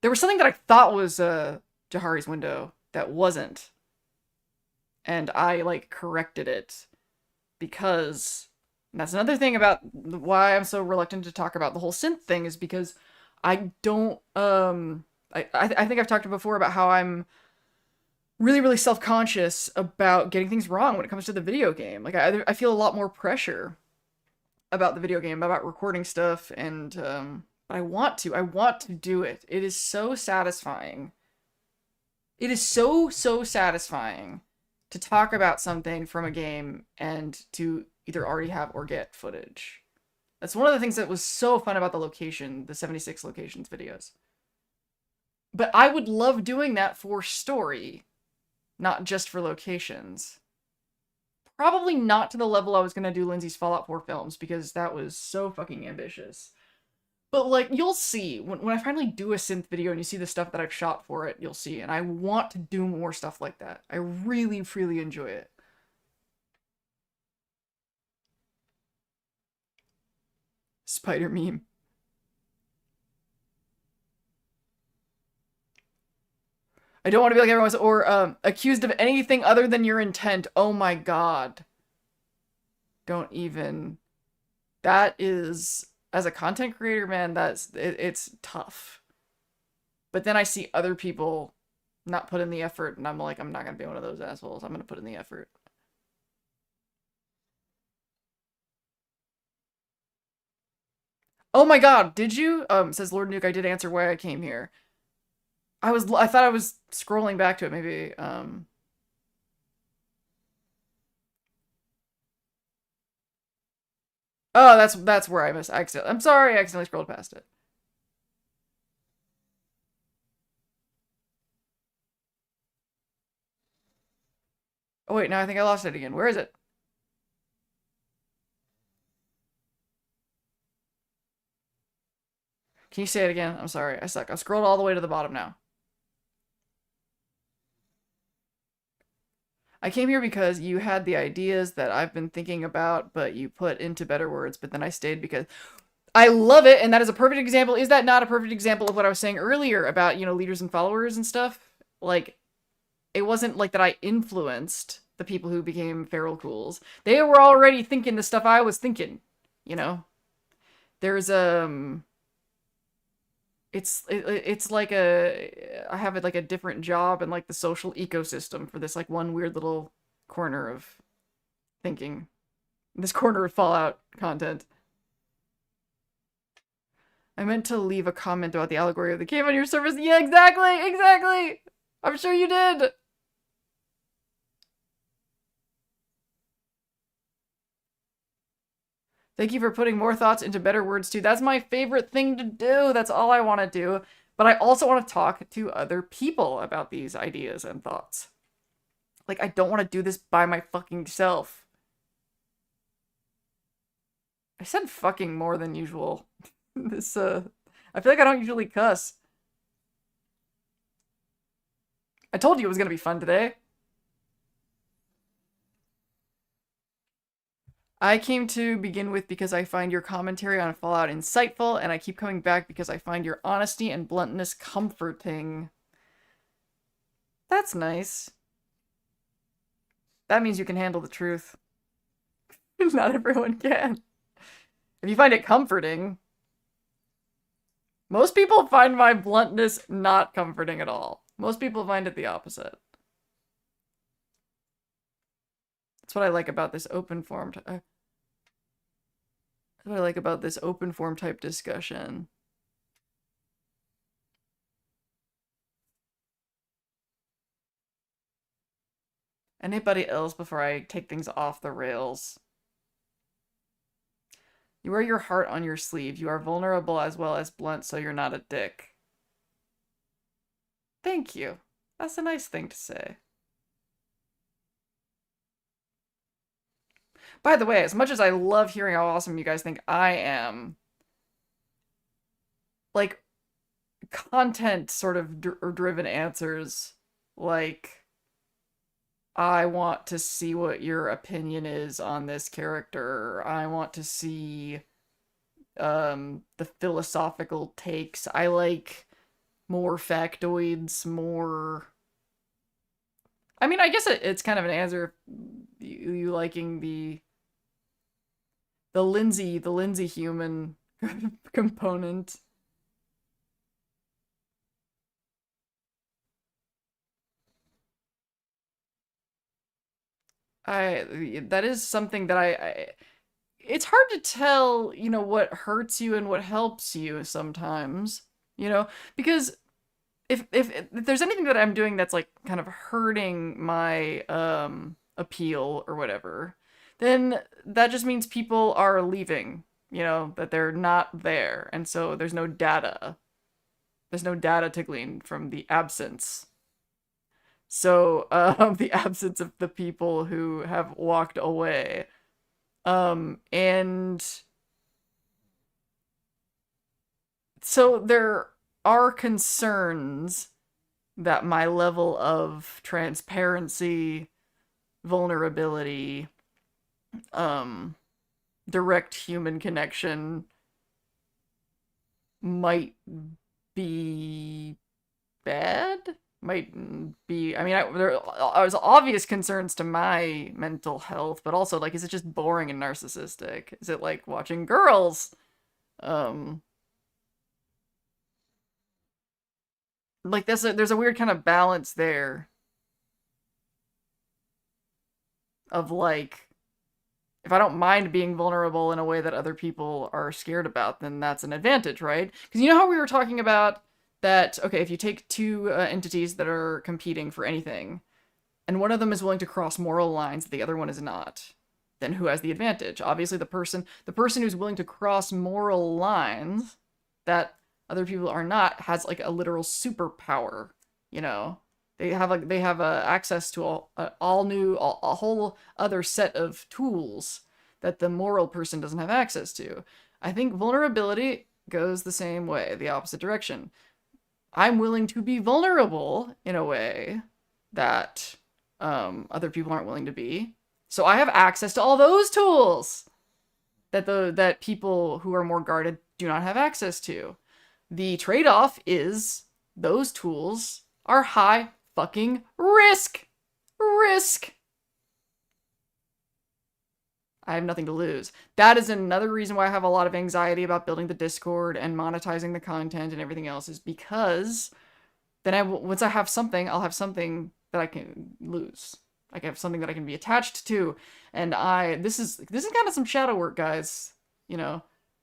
there was something that I thought was Johari's window that wasn't, and I like corrected it because, and that's another thing about why I'm so reluctant to talk about the whole synth thing, is because I don't I think I've talked before about how I'm really self-conscious about getting things wrong when it comes to the video game. Like I feel a lot more pressure about the video game, about recording stuff, and I want to do it. It is so satisfying. It is so satisfying to talk about something from a game and to either already have or get footage. That's one of the things that was so fun about the 76 locations videos. But I would love doing that for story, not just for locations. Probably not to the level I was going to do Lindsay's Fallout 4 films, because that was so fucking ambitious. But, like, you'll see. When I finally do a synth video and you see the stuff that I've shot for it, you'll see. And I want to do more stuff like that. I really enjoy it. Spider meme. I don't want to be like everyone else, or accused of anything other than your intent. Oh my god. Don't even. That is, as a content creator, man, it's tough. But then I see other people not put in the effort, and I'm like, I'm not gonna be one of those assholes. I'm gonna put in the effort. Oh my god, did you? Says Lord Nuke, I did answer why I came here. I thought I was scrolling back to it, maybe. Oh, that's where I missed. I'm sorry, I accidentally scrolled past it. Oh wait, now I think I lost it again. Where is it? Can you say it again? I'm sorry, I suck. I've scrolled all the way to the bottom now. I came here because you had the ideas that I've been thinking about, but you put into better words, but then I stayed because I love it, and that is a perfect example. Is that not a perfect example of what I was saying earlier about, leaders and followers and stuff? Like, it wasn't like that I influenced the people who became feral cools. They were already thinking the stuff I was thinking, you know? There's, it's like I have like a different job in like the social ecosystem for this like one weird little corner of thinking, this corner of Fallout content. I meant to leave a comment about the allegory of the cave on your service. Yeah, exactly. I'm sure you did. Thank you for putting more thoughts into better words too. That's my favorite thing to do. That's all I want to do. But I also want to talk to other people about these ideas and thoughts. Like, I don't want to do this by my fucking self. I said fucking more than usual. I feel like I don't usually cuss. I told you it was gonna be fun today. I came to begin with because I find your commentary on Fallout insightful, and I keep coming back because I find your honesty and bluntness comforting. That's nice. That means you can handle the truth. Not everyone can. If you find it comforting. Most people find my bluntness not comforting at all. Most people find it the opposite. That's what I like about this open form. What do I like about this open form type discussion? Anybody else before I take things off the rails? You wear your heart on your sleeve. You are vulnerable as well as blunt, so you're not a dick. Thank you. That's a nice thing to say. By the way, as much as I love hearing how awesome you guys think I am, like, content sort of driven answers, like, I want to see what your opinion is on this character. I want to see the philosophical takes. I like more factoids, more. I mean, I guess it's kind of an answer. You liking the Lindsay human component. That is something that it's hard to tell, what hurts you and what helps you sometimes, because if there's anything that I'm doing that's like kind of hurting my appeal or whatever, then that just means people are leaving, that they're not there. And so there's no data. There's no data to glean from the absence. So, the absence of the people who have walked away. And so there are concerns that my level of transparency, vulnerability, um, direct human connection might be bad. Might be. I mean, there was obvious concerns to my mental health, but also like, is it just boring and narcissistic? Is it like watching girls? Um, like there's a weird kind of balance there of like, if I don't mind being vulnerable in a way that other people are scared about, then that's an advantage, right? Because you know how we were talking about that, okay, if you take two entities that are competing for anything, and one of them is willing to cross moral lines, the other one is not, then who has the advantage? Obviously, the person who's willing to cross moral lines that other people are not has like a literal superpower. You know, they have access to a whole other set of tools that the moral person doesn't have access to. I think vulnerability goes the same way, the opposite direction. I'm willing to be vulnerable in a way that other people aren't willing to be. So I have access to all those tools that people who are more guarded do not have access to. The trade-off is those tools are high fucking risk. Risk. I have nothing to lose. That is another reason why I have a lot of anxiety about building the Discord and monetizing the content and everything else, is because then once I have something, I'll have something that I can lose. I can have something that I can be attached to. And this is kind of some shadow work, guys.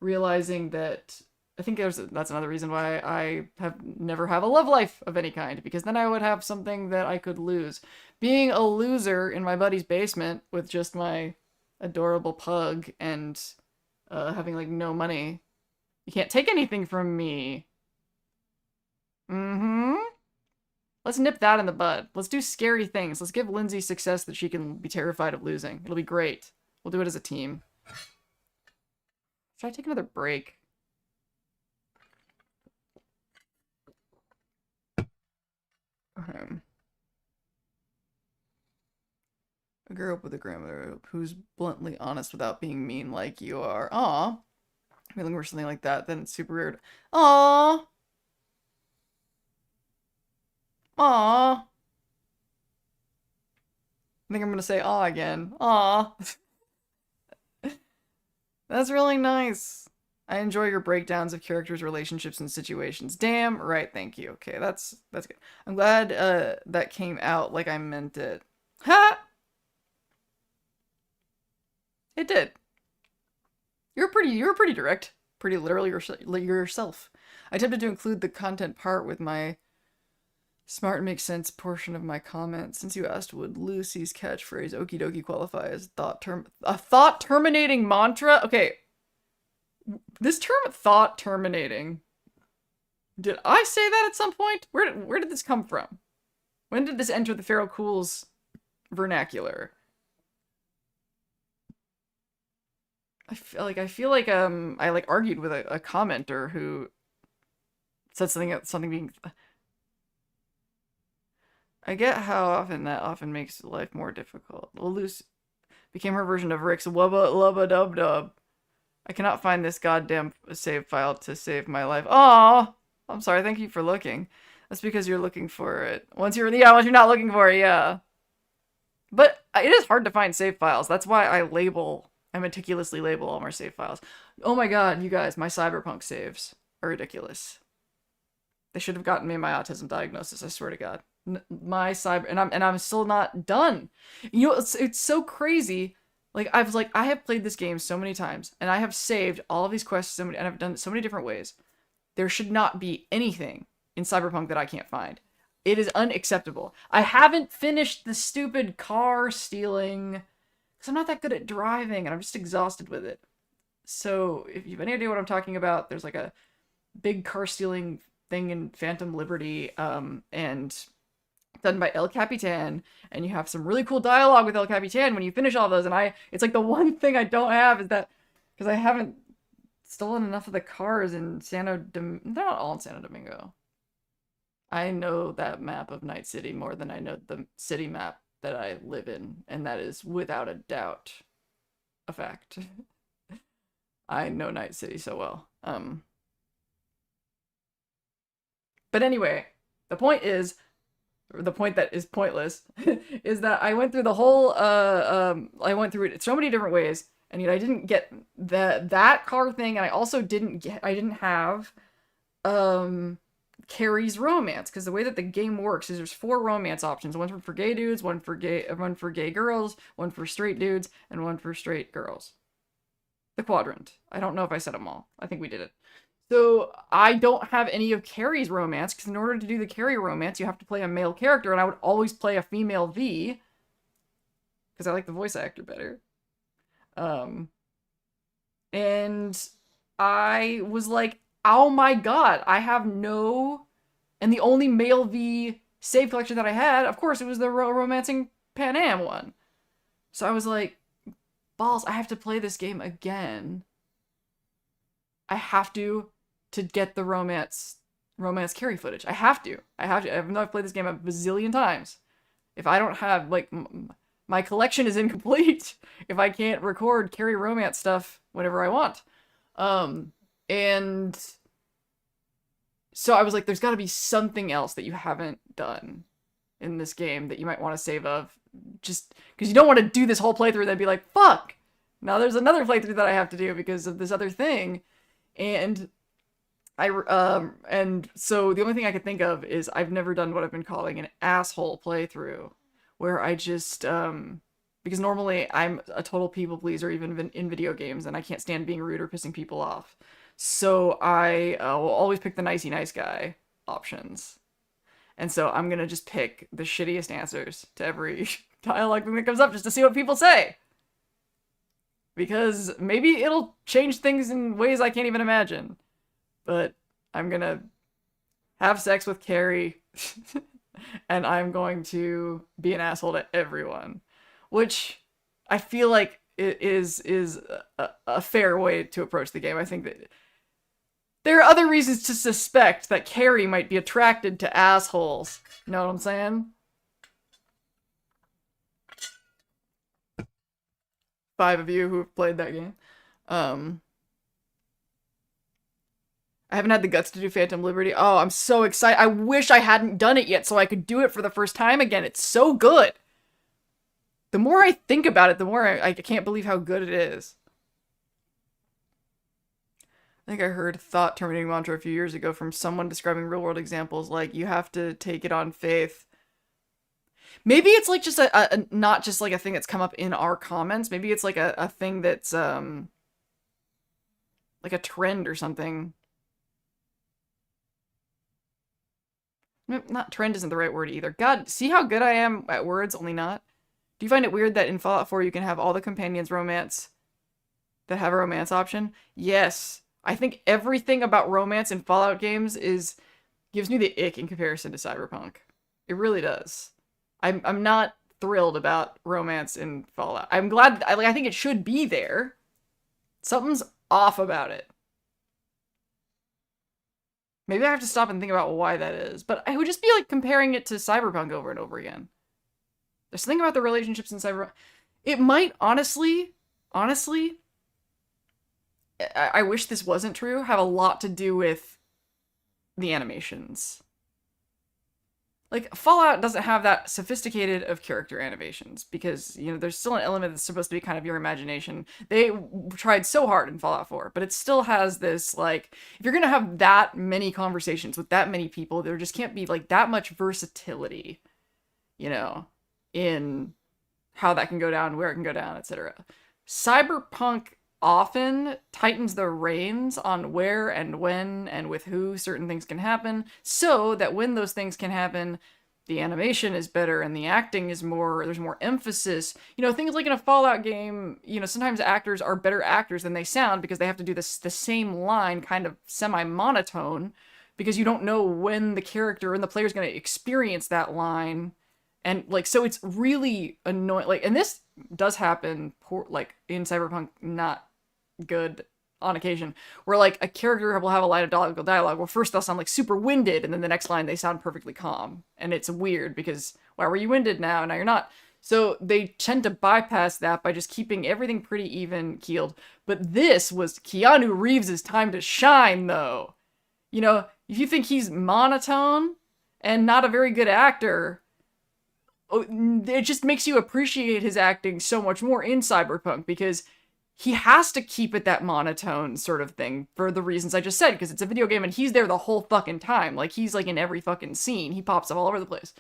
Realizing that I think that's another reason why I never have a love life of any kind, because then I would have something that I could lose. Being a loser in my buddy's basement with just my adorable pug and having like no money. You can't take anything from me. Mm-hmm. Let's nip that in the bud. Let's do scary things. Let's give Lindsay success that she can be terrified of losing. It'll be great. We'll do it as a team. Should I take another break? Okay. I grew up with a grandmother who's bluntly honest without being mean like you are. Aw. Feeling worse, something like that, then it's super weird. Aw. Aw. I think I'm gonna say aw again. Aw. That's really nice. I enjoy your breakdowns of characters' relationships and situations. Damn right, thank you. Okay, that's good. I'm glad that came out like I meant it. Ha! It did. You were pretty direct. Pretty literally yourself. I attempted to include the content part with my smart and makes sense portion of my comment. Since you asked, would Lucy's catchphrase "okie dokie" qualify as a thought terminating mantra? Okay, this term "thought terminating." Did I say that at some point? Where did this come from? When did this enter the Feral Cools vernacular? I feel like I like argued with a commenter who said something being. I get how often makes life more difficult. Luce became her version of Rick's wubba lubba dub dub. I cannot find this goddamn save file to save my life. Aw, I'm sorry. Thank you for looking. That's because you're looking for it. Once you're not looking for it, yeah. But it is hard to find save files. That's why I meticulously label all my save files. Oh my god, you guys, my Cyberpunk saves are ridiculous. They should have gotten me my autism diagnosis, I swear to god. My cyber and I'm still not done. You know, it's so crazy. Like I have played this game so many times and I have saved all of these quests and I've done it so many different ways. There should not be anything in Cyberpunk that I can't find. It is unacceptable. I haven't finished the stupid car stealing because I'm not that good at driving and I'm just exhausted with it. So if you have any idea what I'm talking about, there's like a big car stealing thing in Phantom Liberty, and done by El Capitan, and you have some really cool dialogue with El Capitan when you finish all those, and it's like the one thing I don't have is that, because I haven't stolen enough of the cars in they're not all in Santo Domingo. I know that map of Night City more than I know the city map that I live in, and that is without a doubt a fact. I know Night City so well. But anyway, the point that is pointless is that I went through the whole I went through it so many different ways, and yet I didn't get that car thing, and I also didn't have Carrie's romance, because the way that the game works is there's 4 romance options: one for gay dudes, one for gay girls, one for straight dudes, and one for straight girls. The quadrant. I don't know if I said them all. I think we did it. So I don't have any of Carrie's romance, because in order to do the Carrie romance, you have to play a male character, and I would always play a female V, because I like the voice actor better. And I was like, oh my god, I have no... And the only male V save collection that I had, of course, it was the romancing Pan Am one. So I was like, balls, I have to play this game again. I have to get the romance Carrie footage. I have to. Even though I've played this game a bazillion times. If I don't have, like, my collection is incomplete if I can't record Carrie romance stuff whenever I want. And so I was like, there's got to be something else that you haven't done in this game that you might want to save of. Just because you don't want to do this whole playthrough and then be like, fuck! Now there's another playthrough that I have to do because of this other thing. And and so the only thing I could think of is I've never done what I've been calling an asshole playthrough, where I just, because normally I'm a total people pleaser even in video games, and I can't stand being rude or pissing people off. So I will always pick the nicey nice guy options. And so I'm gonna just pick the shittiest answers to every dialogue thing that comes up just to see what people say. Because maybe it'll change things in ways I can't even imagine. But I'm gonna have sex with Carrie, and I'm going to be an asshole to everyone. Which I feel like it is a fair way to approach the game. I think that there are other reasons to suspect that Carrie might be attracted to assholes. You know what I'm saying? 5 of you who have played that game. I haven't had the guts to do Phantom Liberty. Oh, I'm so excited. I wish I hadn't done it yet so I could do it for the first time again. It's so good. The more I think about it, the more I can't believe how good it is. I think I heard thought terminating mantra a few years ago from someone describing real world examples like you have to take it on faith. Maybe it's like just a not just like a thing that's come up in our comments. Maybe it's like a thing that's like a trend or something. Not trend isn't the right word either. God, see how good I am at words, only not? Do you find it weird that in Fallout 4 you can have all the companions romance that have a romance option? Yes. I think everything about romance in Fallout games gives me the ick in comparison to Cyberpunk. It really does. I'm not thrilled about romance in Fallout. I'm glad I think it should be there. Something's off about it. Maybe I have to stop and think about why that is. But I would just be like comparing it to Cyberpunk over and over again. There's something about the relationships in Cyberpunk. It might honestly, I wish this wasn't true, have a lot to do with the animations. Like, Fallout doesn't have that sophisticated of character animations because, you know, there's still an element that's supposed to be kind of your imagination. They tried so hard in Fallout 4, but it still has this, like, if you're gonna have that many conversations with that many people, there just can't be, like, that much versatility, you know, in how that can go down, where it can go down, etc. Cyberpunk often tightens the reins on where and when and with who certain things can happen, so that when those things can happen, the animation is better and the acting is there's more emphasis. You know, things like in a Fallout game, you know, sometimes actors are better actors than they sound because they have to do the same line kind of semi-monotone because you don't know when the character and the player's going to experience that line. And, like, so it's really annoying. Like, and this does happen, like, in Cyberpunk, not good on occasion, where, like, a character will have a line of dialogue where first they'll sound, like, super winded, and then the next line they sound perfectly calm. And it's weird, because, why were you winded now? Now you're not. So they tend to bypass that by just keeping everything pretty even-keeled. But this was Keanu Reeves' time to shine, though. You know, if you think he's monotone and not a very good actor, it just makes you appreciate his acting so much more in Cyberpunk, because he has to keep it that monotone sort of thing for the reasons I just said, because it's a video game and he's there the whole fucking time. Like, he's, like, in every fucking scene. He pops up all over the place.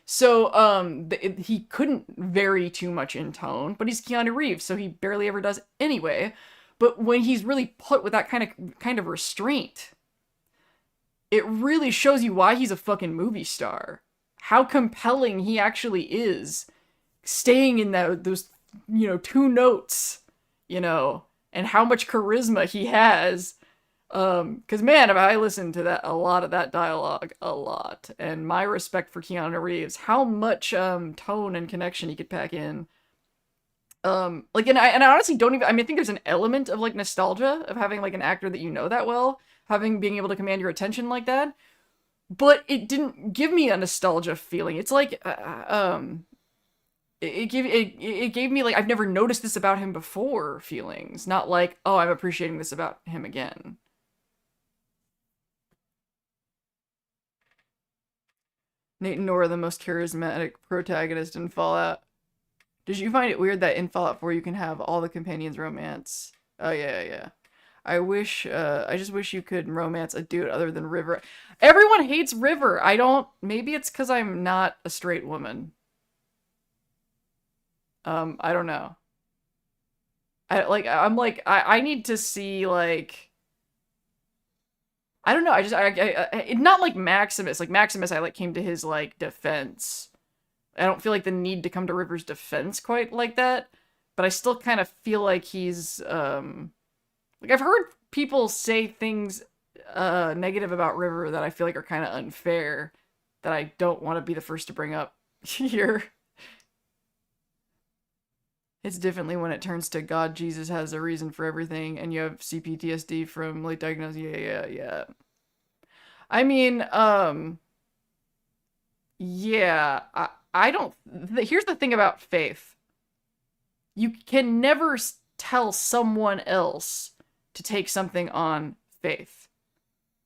So, he couldn't vary too much in tone, but he's Keanu Reeves, so he barely ever does anyway. But when he's really put with that kind of restraint, it really shows you why he's a fucking movie star. How compelling he actually is, staying in those, you know, two notes, you know, and how much charisma he has. Because, man, if I listened to a lot of that dialogue, a lot, and my respect for Keanu Reeves, how much tone and connection he could pack in. Like, and I honestly don't even, I mean, I think there's an element of, like, nostalgia of having, like, an actor that you know that well, being able to command your attention like that. But it didn't give me a nostalgia feeling. It's like, it gave me, like, I've never noticed this about him before feelings. Not like, oh, I'm appreciating this about him again. Nate and Nora, the most charismatic protagonist in Fallout. Did you find it weird that in Fallout 4 you can have all the companions romance? Oh, yeah. I just wish you could romance a dude other than River. Everyone hates River. Maybe it's because I'm not a straight woman. I don't know. I need to see, like, I don't know. Not like Maximus. Like, Maximus, I, like, came to his, like, defense. I don't feel like the need to come to River's defense quite like that. But I still kind of feel like he's, like, I've heard people say things, negative about River that I feel like are kind of unfair, that I don't want to be the first to bring up here. It's differently when it turns to God, Jesus has a reason for everything, and you have CPTSD from late diagnosis. Yeah. I mean, yeah, I don't, here's the thing about faith. You can never tell someone else to take something on faith.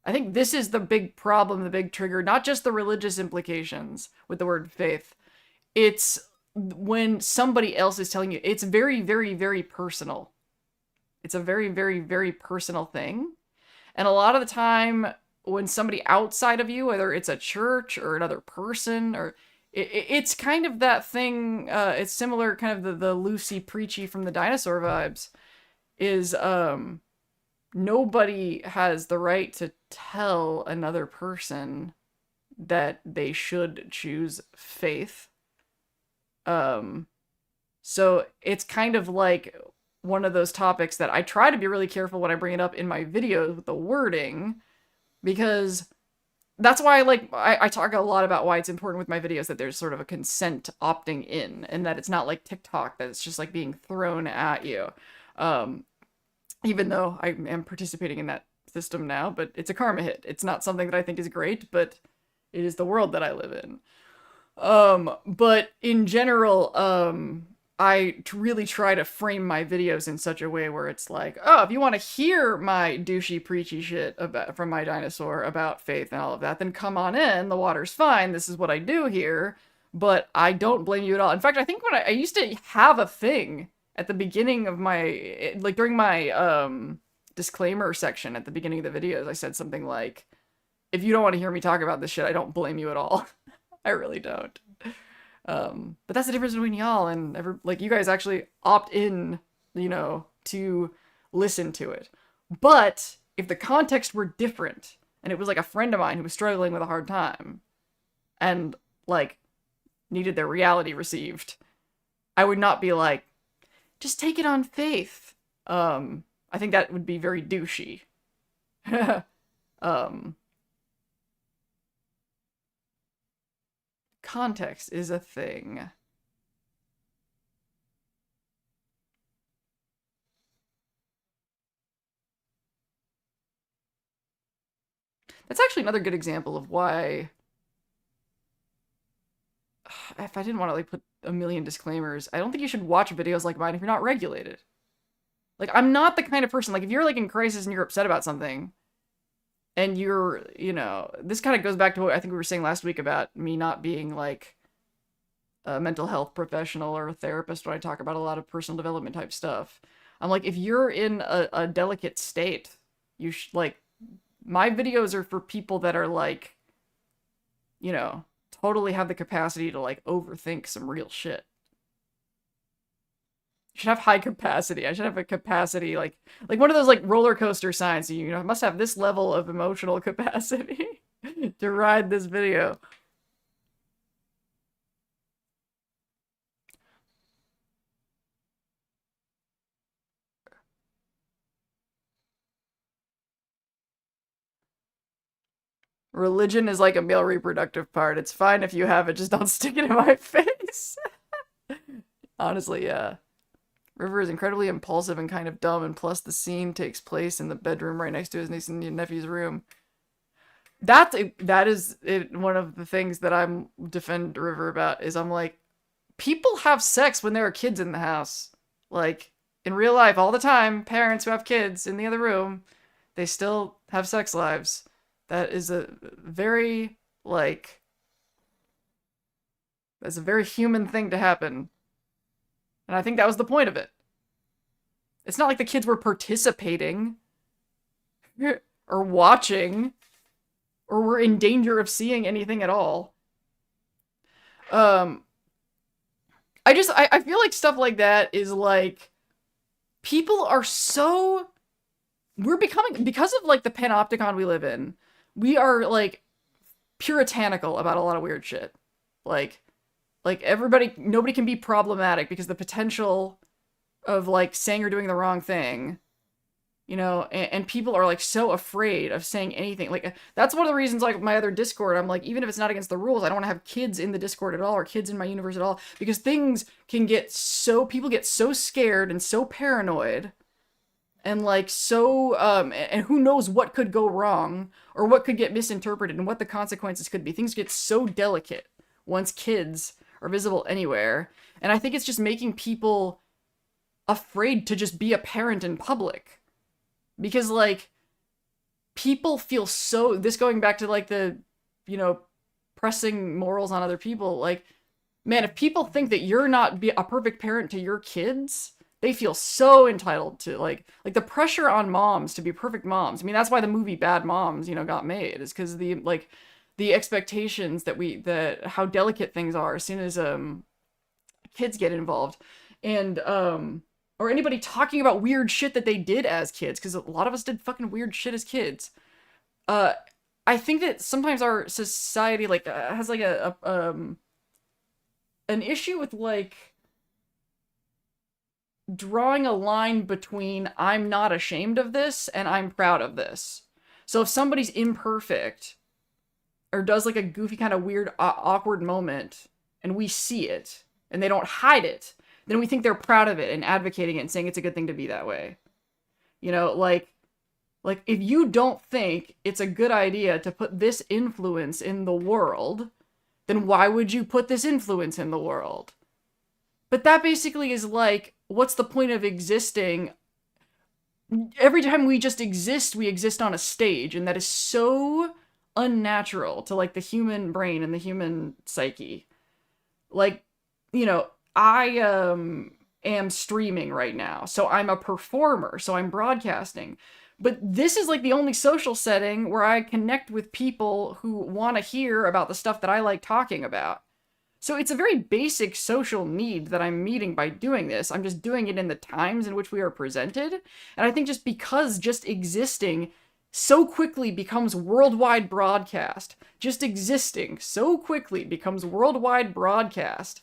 I think this is the big problem, the big trigger, not just the religious implications with the word faith. It's when somebody else is telling you. It's very, very, very personal. It's a very, very, very personal thing. And a lot of the time, when somebody outside of you, whether it's a church or another person, or it's kind of that thing, it's similar, kind of the Lucy Preachy from the Dinosaur vibes, is, nobody has the right to tell another person that they should choose faith. Um, so it's kind of like one of those topics that I try to be really careful when I bring it up in my videos with the wording, because that's why I talk a lot about why it's important with my videos that there's sort of a consent opting in, and that it's not like TikTok, that it's just like being thrown at you. Um, Even though I am participating in that system now, but it's a karma hit. It's not something that I think is great, but it is the world that I live in. But in general, really try to frame my videos in such a way where it's like, oh, if you want to hear my douchey, preachy shit about from my dinosaur about faith and all of that, then come on in. The water's fine. This is what I do here. But I don't blame you at all. In fact, I think when I used to have a thing at the beginning of my, like during my disclaimer section at the beginning of the videos, I said something like, if you don't want to hear me talk about this shit, I don't blame you at all. I really don't. But that's the difference between y'all and like, you guys actually opt in, to listen to it. But if the context were different and it was like a friend of mine who was struggling with a hard time and like needed their reality received, I would not be like, just take it on faith. I think that would be very douchey. um, Context is a thing. That's actually another good example of why, if I didn't want to like put a million disclaimers, I don't think you should watch videos like mine if you're not regulated. Like, I'm not the kind of person, like, if you're like in crisis and you're upset about something, and you're, this kind of goes back to what I think we were saying last week about me not being like a mental health professional or a therapist when I talk about a lot of personal development type stuff. I'm like, if you're in a delicate state, you should, like, my videos are for people that are like, totally have the capacity to like overthink some real shit. You should have high capacity. I should have a capacity like one of those like roller coaster signs. You must have this level of emotional capacity to ride this video. Religion is like a male reproductive part. It's fine if you have it, just don't stick it in my face. Honestly, yeah. River is incredibly impulsive and kind of dumb, and plus the scene takes place in the bedroom right next to his niece and nephew's room. That is one of the things that I'm defend River about, is I'm like, people have sex when there are kids in the house. Like, in real life, all the time, parents who have kids in the other room, they still have sex lives. That is a very, like, that's a very human thing to happen. And I think that was the point of it. It's not like the kids were participating or watching or were in danger of seeing anything at all. I feel like stuff like that is like, people are so, we're becoming, because of like the panopticon we live in, we are like puritanical about a lot of weird shit. Like everybody, nobody can be problematic because the potential of like saying or doing the wrong thing, and people are like so afraid of saying anything. Like, that's one of the reasons, like, my other Discord, I'm like, even if it's not against the rules, I don't want to have kids in the Discord at all, or kids in my universe at all, because things can get so, people get so scared and so paranoid, and like so, and who knows what could go wrong, or what could get misinterpreted, and what the consequences could be. Things get so delicate once kids are visible anywhere, and I think it's just making people afraid to just be a parent in public. Because, like, people feel so, this going back to, like, the, pressing morals on other people, like, man, if people think that you're not a perfect parent to your kids, they feel so entitled to, like the pressure on moms to be perfect moms. I mean, that's why the movie Bad Moms, got made, is because the expectations that how delicate things are as soon as, kids get involved. And, or anybody talking about weird shit that they did as kids, because a lot of us did fucking weird shit as kids. Uh, I think that sometimes our society like has like a an issue with like drawing a line between I'm not ashamed of this and I'm proud of this. So if somebody's imperfect or does like a goofy kind of weird awkward moment and we see it and they don't hide it, then we think they're proud of it and advocating it and saying it's a good thing to be that way. You know, like if you don't think it's a good idea to put this influence in the world, then why would you put this influence in the world? But that basically is like, what's the point of existing? Every time we just exist, we exist on a stage, and that is so unnatural to like the human brain and the human psyche. Like, you know, I am streaming right now, so I'm a performer, so I'm broadcasting. But this is like the only social setting where I connect with people who want to hear about the stuff that I like talking about. So it's a very basic social need that I'm meeting by doing this. I'm just doing it in the times in which we are presented. And I think just because just existing so quickly becomes worldwide broadcast, just existing so quickly becomes worldwide broadcast,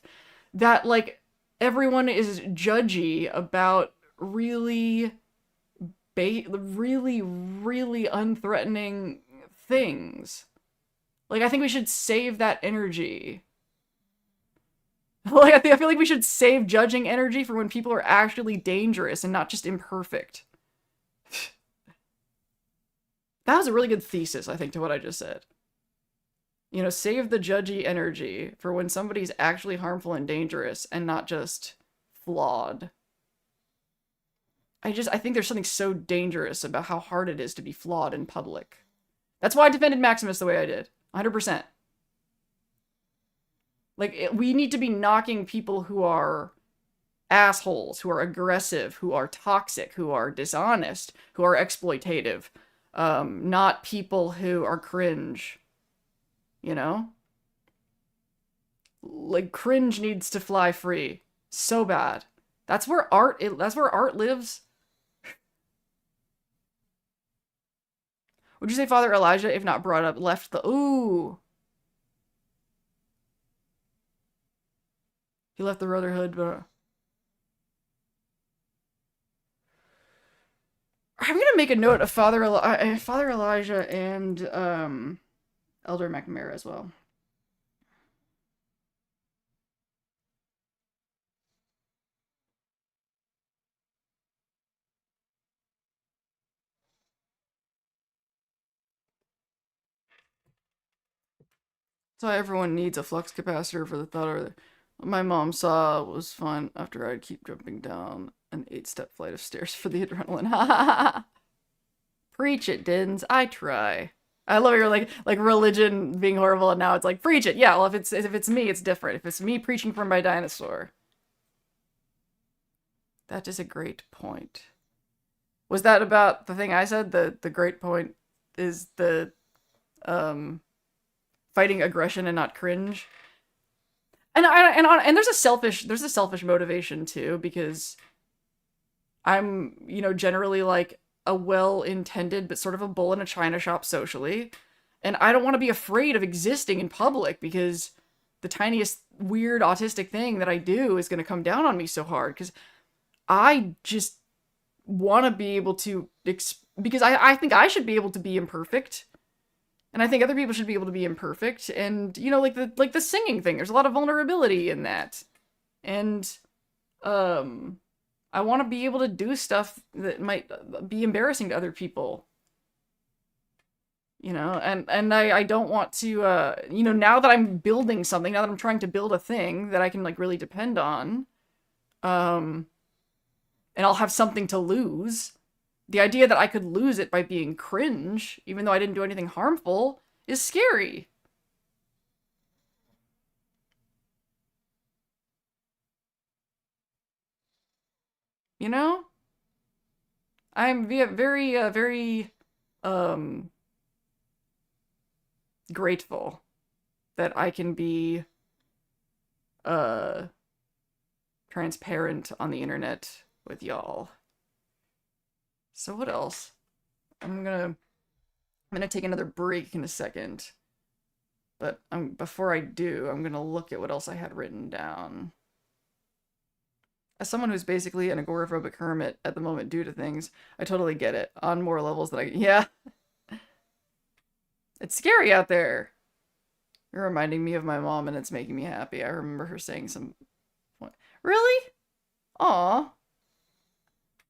that like everyone is judgy about really really unthreatening things. Like, I think we should save that energy. Like, I feel like we should save judging energy for when people are actually dangerous and not just imperfect. That was a really good thesis, I think, to what I just said. You know, save the judgy energy for when somebody's actually harmful and dangerous and not just flawed. I think there's something so dangerous about how hard it is to be flawed in public. That's why I defended Maximus the way I did. 100%. Like, we need to be knocking people who are assholes, who are aggressive, who are toxic, who are dishonest, who are exploitative. Not people who are cringe. You know? Like, cringe needs to fly free. So bad. That's where art lives. Would you say Father Elijah, if not brought up, left the... Ooh. He left the Brotherhood, but... I'm gonna make a note of Father Elijah and, Elder McNamara as well. So everyone needs a flux capacitor for the thought or my mom saw was fun after I'd keep jumping down an 8-step flight of stairs for the adrenaline. Preach it, Dins. I try. I love your like religion being horrible and now it's like preach it. Yeah, well if it's me, it's different. If it's me preaching from my dinosaur. That is a great point. Was that about the thing I said? The great point is the fighting aggression and not cringe. And there's a selfish motivation too, because I'm, you know, generally like a well-intended but sort of a bull in a china shop socially, and I don't want to be afraid of existing in public because the tiniest weird autistic thing that I do is going to come down on me so hard, because I just want to be able to because I think I should be able to be imperfect. And I think other people should be able to be imperfect. And, you know, like the singing thing, there's a lot of vulnerability in that. And I want to be able to do stuff that might be embarrassing to other people. You know, and I don't want to, you know, now that I'm building something, now that I'm trying to build a thing that I can, like, really depend on, and I'll have something to lose. The idea that I could lose it by being cringe, even though I didn't do anything harmful, is scary. You know? I'm very, grateful that I can be, transparent on the internet with y'all. So what else? I'm gonna take another break in a second. But before I do, I'm gonna look at what else I had written down. As someone who's basically an agoraphobic hermit at the moment due to things, I totally get it. On more levels than yeah. It's scary out there. You're reminding me of my mom and it's making me happy. I remember her saying some... What? Really? Aw.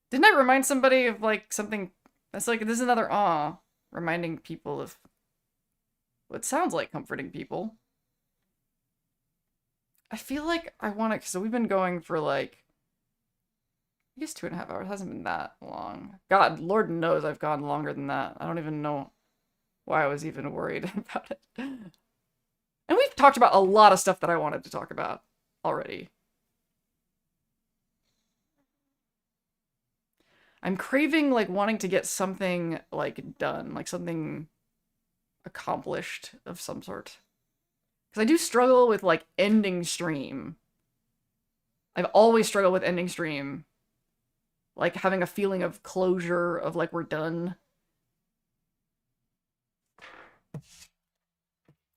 Didn't I remind somebody of, like, something... That's like, this is another aw. Reminding people of what sounds like comforting people. I feel like I want to... So we've been going for, like... I guess 2.5 hours. It hasn't been that long. God, Lord knows I've gone longer than that. I don't even know why I was even worried about it. And we've talked about a lot of stuff that I wanted to talk about already. I'm craving, like, wanting to get something, like, done. Like, something accomplished of some sort. Because I do struggle with, like, ending stream. I've always struggled with ending stream. Like, having a feeling of closure, of, like, we're done.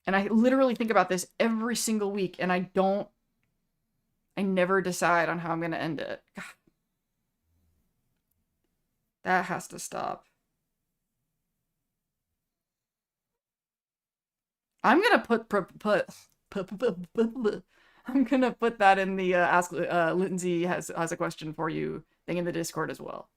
And I literally think about this every single week, and I never decide on how I'm going to end it. God. That has to stop. I'm going to I'm going to put that in the ask Lindsay has a question for you thing in the Discord as well.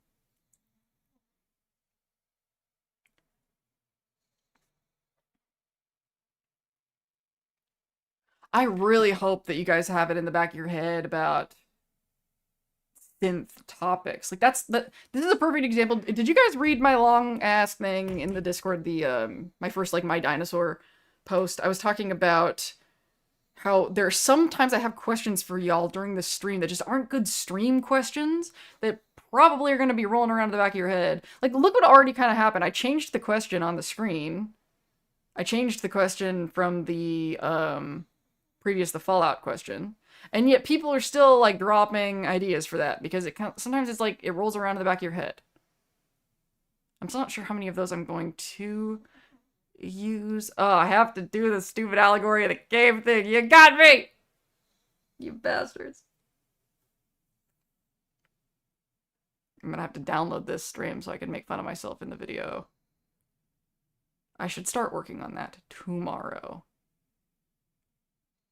I really hope that you guys have it in the back of your head about synth topics. Like this is a perfect example. Did you guys read my long ass thing in the Discord, the my first like my dinosaur post? I was talking about how there are sometimes I have questions for y'all during the stream that just aren't good stream questions that probably are going to be rolling around in the back of your head. Like, look what already kind of happened. I changed the question on the screen. I changed the question from the previous the Fallout question, and yet people are still like dropping ideas for that because sometimes it's like it rolls around in the back of your head. I'm still not sure how many of those I'm going to use. Oh, I have to do the stupid allegory of the cave thing. You got me, you bastards. I'm gonna have to download this stream so I can make fun of myself in the video. I should start working on that tomorrow.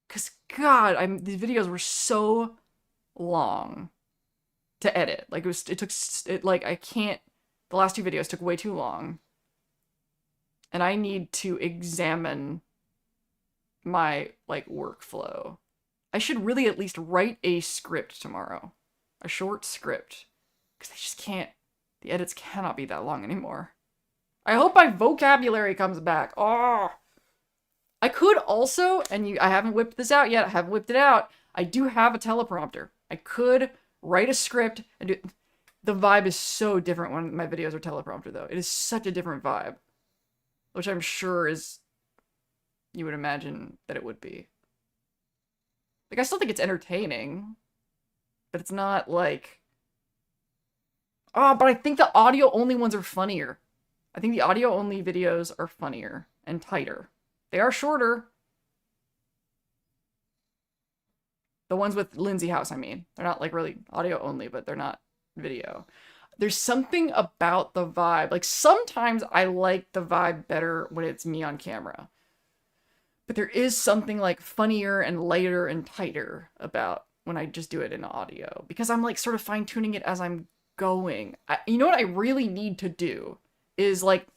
Cause God, these videos were so long to edit. Like the last 2 videos took way too long. And I need to examine my like workflow. I should really at least write a script tomorrow. A short script. Cause the edits cannot be that long anymore. I hope my vocabulary comes back. Oh. I could also, and I haven't whipped this out yet, I haven't whipped it out, I do have a teleprompter. I could write a script and do... The vibe is so different when my videos are teleprompter, though. It is such a different vibe. Which I'm sure is... You would imagine that it would be. Like, I still think it's entertaining. But it's not, like... Oh, but I think the audio-only ones are funnier. I think the audio-only videos are funnier and tighter. They are shorter. The ones with Lindsay House, I mean. They're not, like, really audio only, but they're not video. There's something about the vibe. Like, sometimes I like the vibe better when it's me on camera. But there is something, like, funnier and lighter and tighter about when I just do it in audio. Because I'm, like, sort of fine-tuning it as I'm going. You know what I really need to do? Is, like,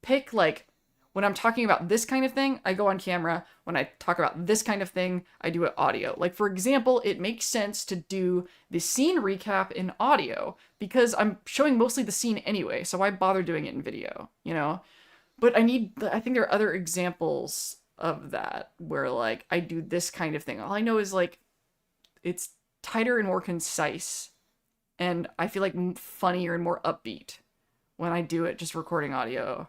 pick, like... When I'm talking about this kind of thing, I go on camera. When I talk about this kind of thing, I do it audio. Like, for example, it makes sense to do the scene recap in audio because I'm showing mostly the scene anyway, so why bother doing it in video, you know? But I think there are other examples of that where, like, I do this kind of thing. All I know is, like, it's tighter and more concise, and I feel like funnier and more upbeat when I do it just recording audio.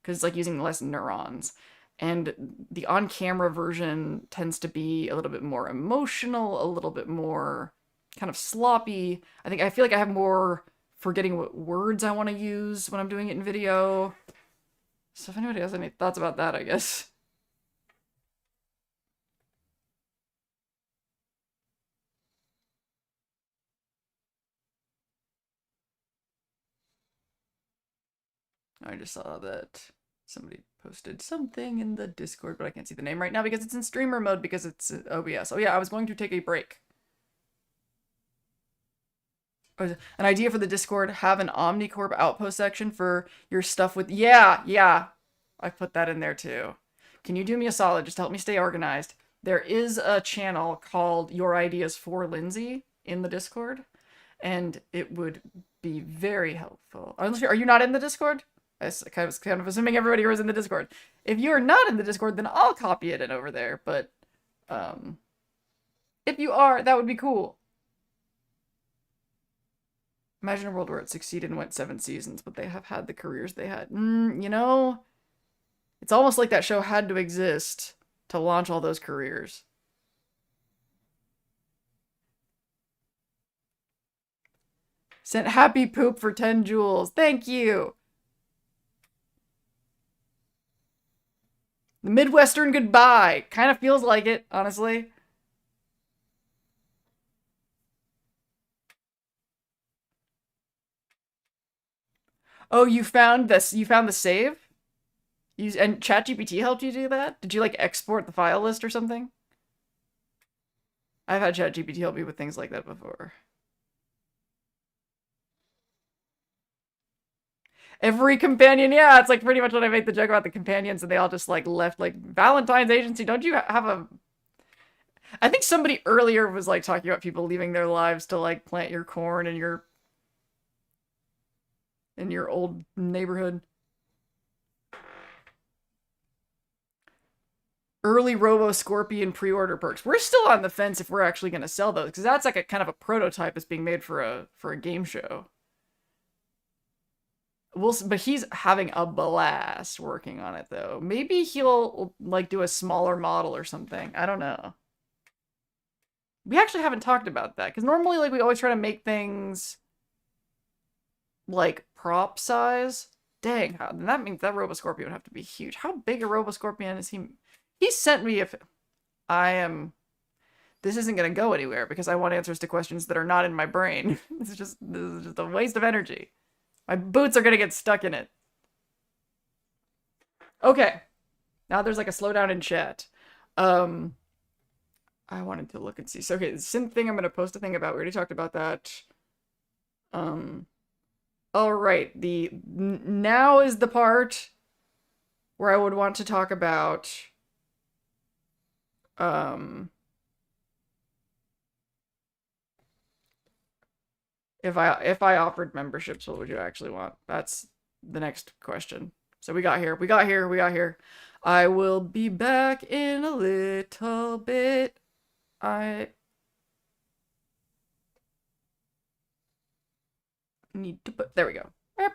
Because it's like using less neurons. And the on-camera version tends to be a little bit more emotional, a little bit more kind of sloppy. I feel like I have more forgetting what words I want to use when I'm doing it in video. So if anybody has any thoughts about that, I guess. I just saw that somebody posted something in the Discord, but I can't see the name right now because it's in streamer mode because it's OBS. Oh yeah, I was going to take a break. An idea for the Discord, have an Omnicorp outpost section for your stuff with... Yeah. I put that in there too. Can you do me a solid? Just help me stay organized. There is a channel called Your Ideas for Lindsay in the Discord, and it would be very helpful. Are you not in the Discord? I was kind of assuming everybody was in the Discord. If you're not in the Discord, then I'll copy it in over there, but if you are, that would be cool. Imagine a world where it succeeded and went 7 seasons, but they have had the careers they had. You know, it's almost like that show had to exist to launch all those careers. Sent happy poop for 10 jewels. Thank you. The Midwestern goodbye. Kind of feels like it, honestly. Oh, you found this? You found the save? And ChatGPT helped you do that? Did you like export the file list or something? I've had ChatGPT help me with things like that before. Every companion, yeah, it's like pretty much when I make the joke about the companions and they all just like left, like, Valentine's Agency, don't you have a... I think somebody earlier was like talking about people leaving their lives to like plant your corn in your old neighborhood. Early Robo Scorpion pre-order perks. We're still on the fence if we're actually going to sell those, because that's like a kind of a prototype that's being made for a game show. But he's having a blast working on it, though. Maybe he'll like do a smaller model or something. I don't know. We actually haven't talked about that, because normally like we always try to make things like prop size. Dang, that means that Roboscorpion would have to be huge. How big a Roboscorpion is he? He sent me if I am... This isn't going to go anywhere because I want answers to questions that are not in my brain. This is just a waste of energy. My boots are going to get stuck in it. Okay. Now there's like a slowdown in chat. I wanted to look and see. So, okay, the synth thing I'm going to post a thing about. We already talked about that. All right. Now is the part where I would want to talk about... If I offered memberships, what would you actually want? That's the next question. So we got here. I will be back in a little bit. I need to put... There we go. Yep.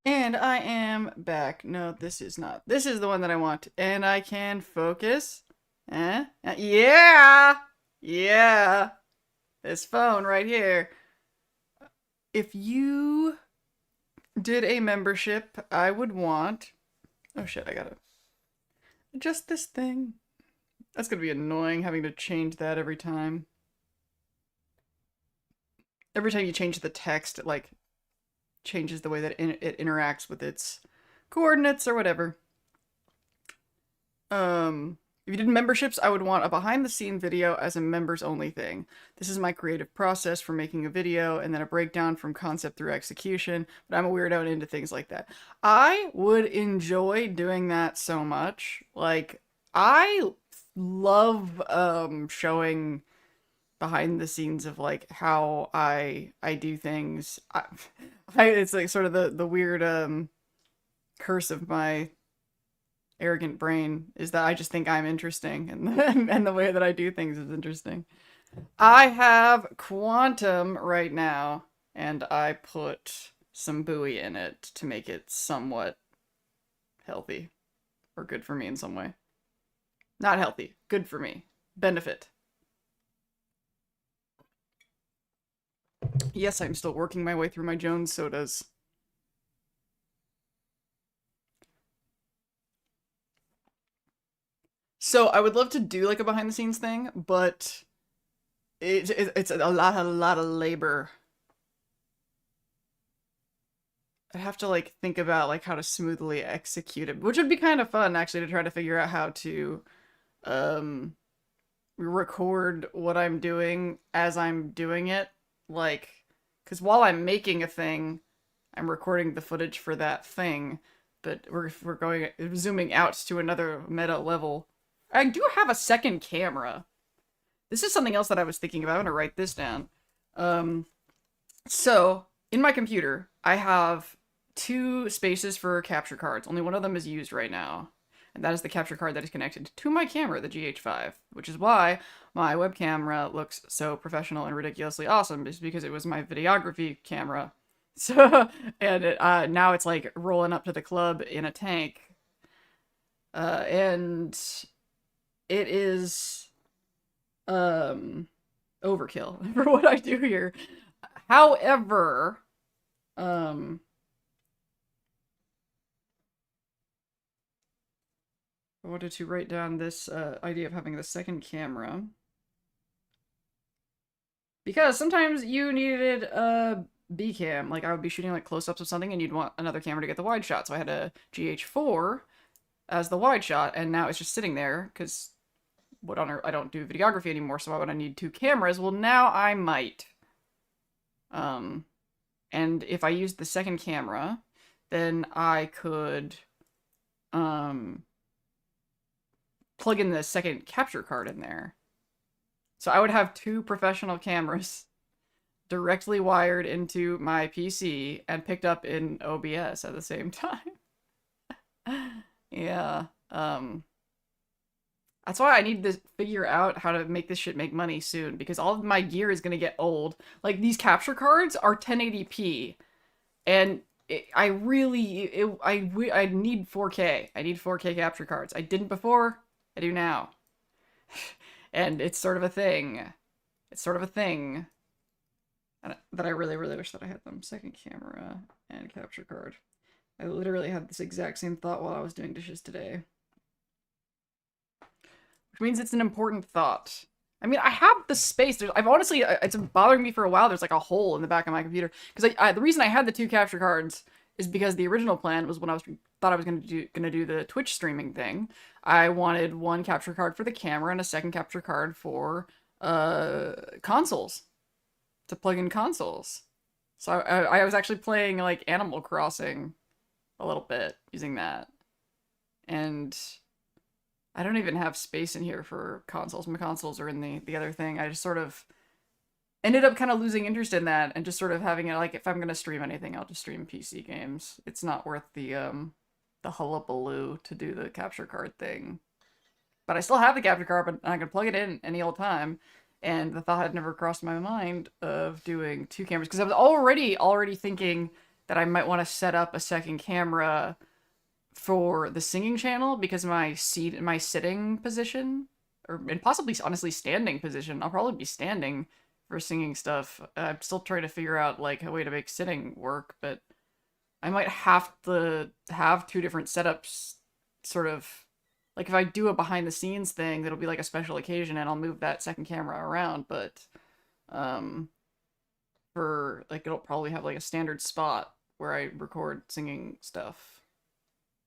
And I am back. No, this is not. This is the one that I want. And I can focus. Yeah! Yeah! This phone right here. If you did a membership, I would want... Oh shit, I gotta adjust this thing. That's gonna be annoying, having to change that every time. Every time you change the text, it, like, changes the way that it interacts with its coordinates or whatever. If you did memberships, I would want a behind-the-scene video as a members-only thing. This is my creative process for making a video, and then a breakdown from concept through execution, but I'm a weirdo and into things like that. I would enjoy doing that so much. Like, I love showing behind the scenes of like how I do things. It's like sort of the weird curse of my arrogant brain is that I just think I'm interesting, and the way that I do things is interesting. I have quantum right now, and I put some buoy in it to make it somewhat healthy, or good for me in some way. Not healthy, good for me. Benefit. Yes, I'm still working my way through my Jones sodas. So I would love to do like a behind the scenes thing, but it's a lot of labor. I'd have to like think about like how to smoothly execute it, which would be kind of fun actually, to try to figure out how to record what I'm doing as I'm doing it. Like, because while I'm making a thing, I'm recording the footage for that thing, but we're going zooming out to another meta level. I do have a second camera. This is something else that I was thinking about. I'm gonna write this down. So in my computer, I have 2 spaces for capture cards. Only one of them is used right now. And that is the capture card that is connected to my camera, the GH5, which is why my web camera looks so professional and ridiculously awesome, is because it was my videography camera. So, and it, now it's like rolling up to the club in a tank. And it is, overkill for what I do here. However, I wanted to write down this idea of having the second camera, because sometimes you needed a B cam. Like I would be shooting like close-ups of something and you'd want another camera to get the wide shot. So I had a GH4 as the wide shot, and now it's just sitting there because what on earth, I don't do videography anymore, so why would I need 2 cameras? Well, now I might. And if I used the second camera, then I could plug in the second capture card in there. So I would have two professional cameras directly wired into my PC and picked up in OBS at the same time. Yeah. That's why I need to figure out how to make this shit make money soon, because all of my gear is gonna get old. Like, these capture cards are 1080p, and I need 4K. I need 4K capture cards. I didn't before. I do now. And it's sort of a thing. It's sort of a thing. That I really, really wish that I had them. Second camera and capture card. I literally had this exact same thought while I was doing dishes today. Which means it's an important thought. I mean, I have the space. I've honestly, it's been bothering me for a while. There's like a hole in the back of my computer. Because the reason I had the two capture cards is because the original plan was when I thought I was gonna do the Twitch streaming thing. I wanted one capture card for the camera and a second capture card for consoles, to plug in consoles. So I was actually playing like Animal Crossing a little bit using that, and I don't even have space in here for consoles. My consoles are in the other thing. I just sort of ended up kind of losing interest in that and just sort of having it like, if I'm gonna stream anything, I'll just stream PC games. It's not worth the hullabaloo to do the capture card thing. But I still have the capture card, but I can plug it in any old time. And the thought had never crossed my mind of doing two cameras, because I was already thinking that I might want to set up a second camera for the singing channel, because my sitting position, and possibly honestly standing position, I'll probably be standing for singing stuff. I'm still trying to figure out like a way to make sitting work, but I might have to have two different setups, sort of. Like, if I do a behind-the-scenes thing, that'll be like a special occasion, and I'll move that second camera around, but, for, like, it'll probably have, like, a standard spot where I record singing stuff.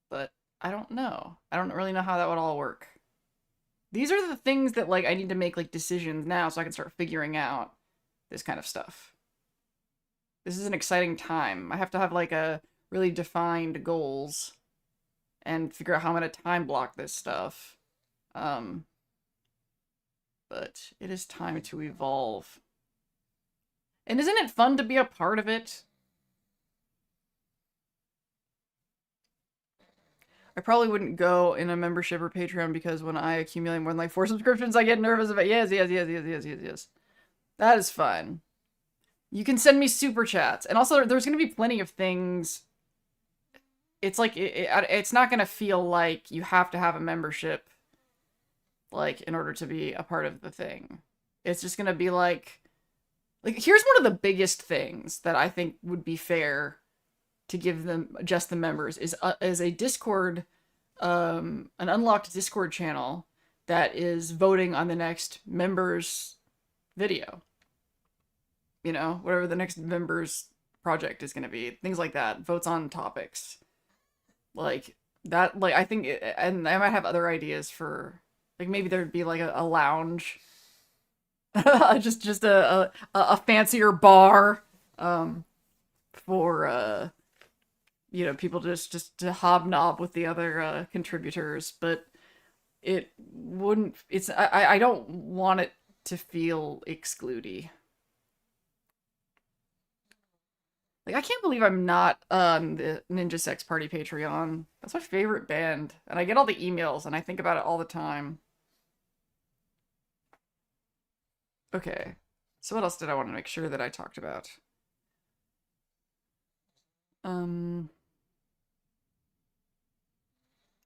But I don't know. I don't really know how that would all work. These are the things that, like, I need to make, like, decisions now so I can start figuring out this kind of stuff. This is an exciting time. I have to have, like, a really defined goals and figure out how I'm going to time block this stuff. But it is time to evolve. And isn't it fun to be a part of it? I probably wouldn't go in a membership or Patreon, because when I accumulate more than like 4 subscriptions, I get nervous about yes. That is fine. You can send me super chats. And also, there's going to be plenty of things. It's like, it's not going to feel like you have to have a membership, like, in order to be a part of the thing. It's just going to be like, here's one of the biggest things that I think would be fair to give them, just the members, is a Discord, an unlocked Discord channel that is voting on the next members video. You know, whatever the next members project is going to be. Things like that. Votes on topics. Like, that, like, I think, and I might have other ideas for, like, maybe there'd be, like, a lounge. just a fancier bar, for, you know, people just to hobnob with the other, contributors, but it wouldn't, I don't want it to feel excludy. Like, I can't believe I'm not on the Ninja Sex Party Patreon. That's my favorite band. And I get all the emails, and I think about it all the time. Okay. So what else did I want to make sure that I talked about?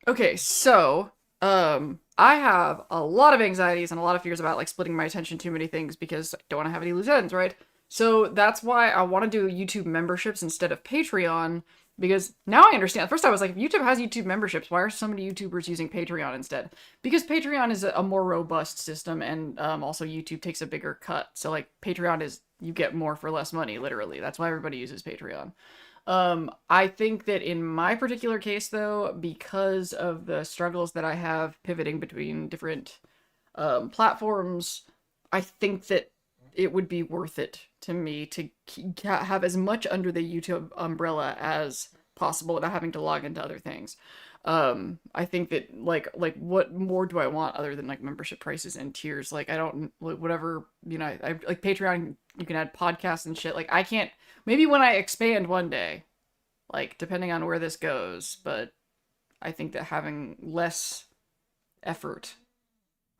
Okay, so, I have a lot of anxieties and a lot of fears about, like, splitting my attention too many things, because I don't want to have any loose ends, right? So that's why I want to do YouTube memberships instead of Patreon, because now I understand. At first I was like, if YouTube has YouTube memberships, why are so many YouTubers using Patreon instead? Because Patreon is a more robust system, and also YouTube takes a bigger cut. So, like, Patreon is, you get more for less money, literally. That's why everybody uses Patreon. I think that in my particular case, though, because of the struggles that I have pivoting between different platforms, I think that it would be worth it to me to have as much under the YouTube umbrella as possible without having to log into other things. I think that like what more do I want other than like membership prices and tiers? Like I don't like whatever, you know, I like Patreon, you can add podcasts and shit. Like I can't, maybe when I expand one day, like depending on where this goes, but I think that having less effort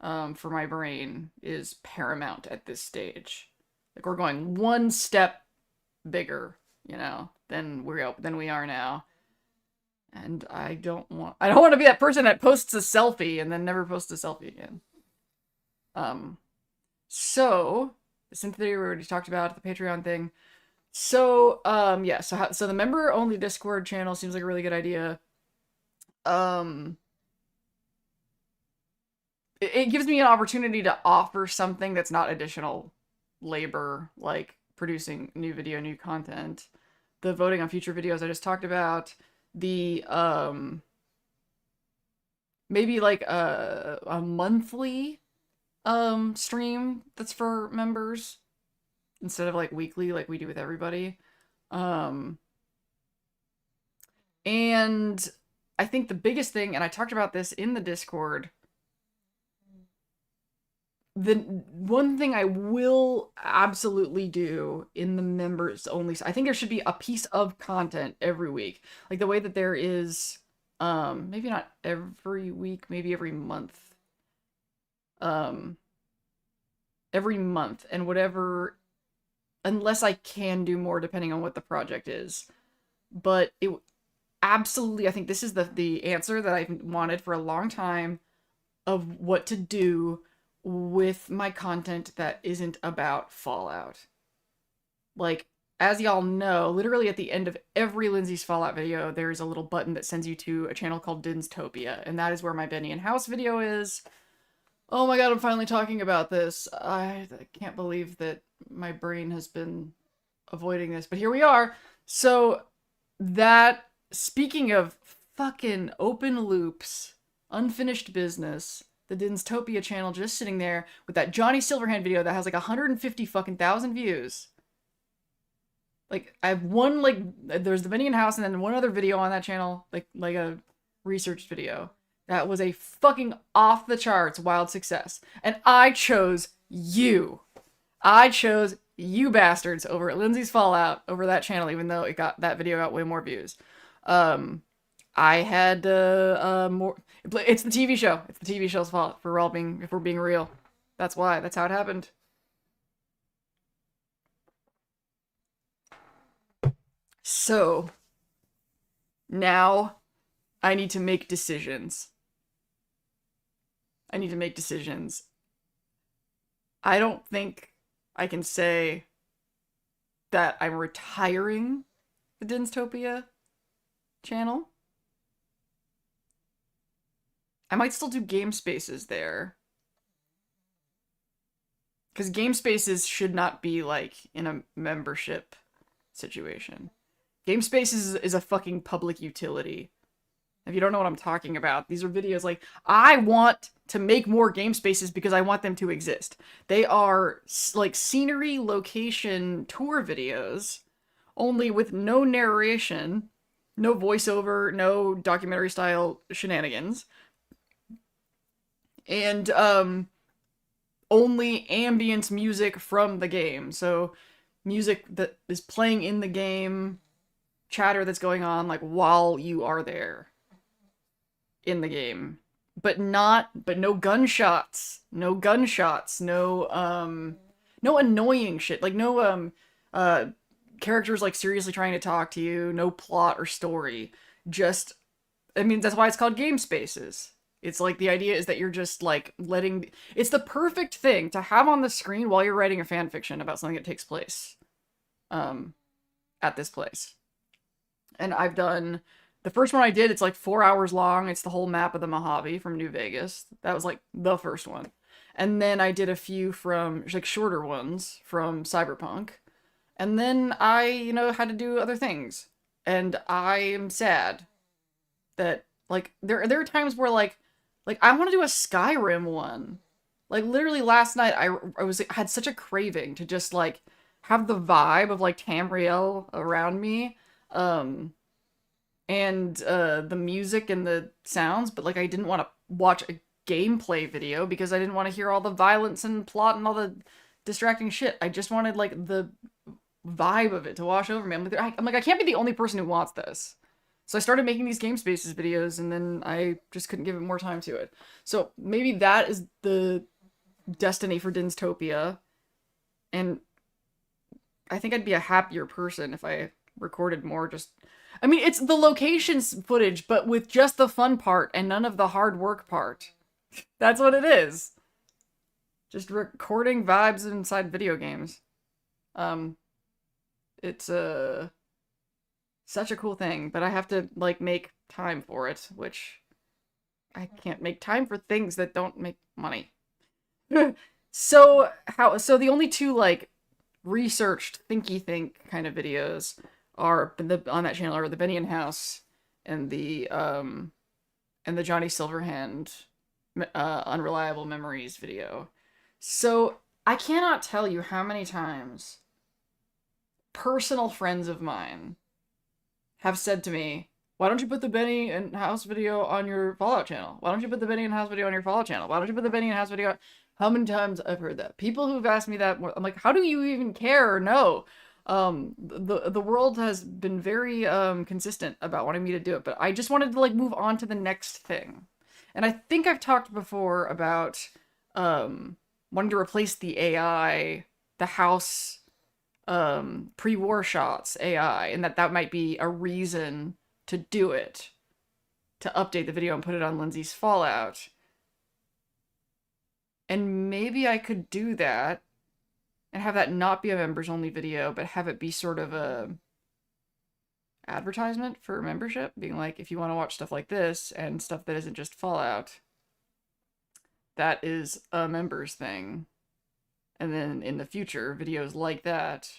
for my brain is paramount at this stage. Like we're going one step bigger, you know, than we are now. And I don't want to be that person that posts a selfie and then never posts a selfie again. Um so the synth theory we already talked about, the Patreon thing. So yeah, so the member only Discord channel seems like a really good idea. Um it gives me an opportunity to offer something that's not additional labor, like producing new content. The voting on future videos I just talked about. The maybe like a monthly stream that's for members instead of like weekly like we do with everybody. Um and I think the biggest thing, and I talked about this in the Discord, the one thing I will absolutely do in the members only, I think there should be a piece of content every week. Like the way that there is, maybe not every week, maybe every month. Um, every month and whatever, unless I can do more depending on what the project is. But it absolutely, I think this is the answer that I've wanted for a long time of what to do with my content that isn't about Fallout. Like, as y'all know, literally at the end of every Lindsay's Fallout video, there's a little button that sends you to a channel called Dinstopia, and that is where my Benny and House video is. Oh my god, I'm finally talking about this. I can't believe that my brain has been avoiding this, but here we are. So, that, speaking of fucking open loops, unfinished business, the Dinstopia channel just sitting there with that Johnny Silverhand video that has like 150 fucking thousand views. Like I have one, like there's the Benny and House and then one other video on that channel, like a research video. That was a fucking off the charts wild success. And I chose you. I chose you bastards over at Lindsay's Fallout over that channel, even though that video got way more views. I had more. It's the TV show. It's the TV show's fault. If we're being real, that's why. That's how it happened. So now I need to make decisions. I don't think I can say that I'm retiring the Dinstopia channel. I might still do game spaces there. Because game spaces should not be like in a membership situation. Game spaces is a fucking public utility. If you don't know what I'm talking about, these are videos like, I want to make more game spaces because I want them to exist. They are like scenery, location, tour videos, only with no narration, no voiceover, no documentary style shenanigans. And only ambience music from the game. So music that is playing in the game, chatter that's going on like while you are there in the game. But no gunshots. No annoying shit. Like no characters like seriously trying to talk to you, no plot or story. Just, I mean, that's why it's called game spaces. It's like the idea is that you're just like it's the perfect thing to have on the screen while you're writing a fan fiction about something that takes place at this place. And I've done the first one I did, it's like 4 hours long. It's the whole map of the Mojave from New Vegas. That was like the first one. And then I did a few from like shorter ones from Cyberpunk. And then I, had to do other things. And I am sad that like there are times where like I want to do a Skyrim one. Like literally last night I had such a craving to just like have the vibe of like Tamriel around me. and the music and the sounds, but like I didn't want to watch a gameplay video because I didn't want to hear all the violence and plot and all the distracting shit. I just wanted like the vibe of it to wash over me. I'm like I can't be the only person who wants this. So I started making these game spaces videos, and then I just couldn't give it more time to it. So maybe that is the destiny for Dinstopia, and I think I'd be a happier person if I recorded more. Just, I mean, it's the locations footage, but with just the fun part and none of the hard work part. That's what it is. Just recording vibes inside video games. Um, it's such a cool thing, but I have to like make time for it, which I can't make time for things that don't make money. So the only two like researched thinky think kind of videos are on that channel are the Benny and House and the Johnny Silverhand Unreliable Memories video. So I cannot tell you how many times personal friends of mine have said to me, why don't you put the Benny and House video on your Fallout channel? Why don't you put the Benny and House video on your Fallout channel? Why don't you put the Benny and House video? How many times I've heard that? People who've asked me that, I'm like, how do you even care or know? The world has been very consistent about wanting me to do it, but I just wanted to like move on to the next thing. And I think I've talked before about wanting to replace the AI, the House pre-war shots AI, and that might be a reason to do it, to update the video and put it on Lindsay's Fallout. And maybe I could do that and have that not be a members only video, but have it be sort of a advertisement for membership, being like, if you want to watch stuff like this and stuff that isn't just Fallout, that is a members thing. And then in the future, videos like that.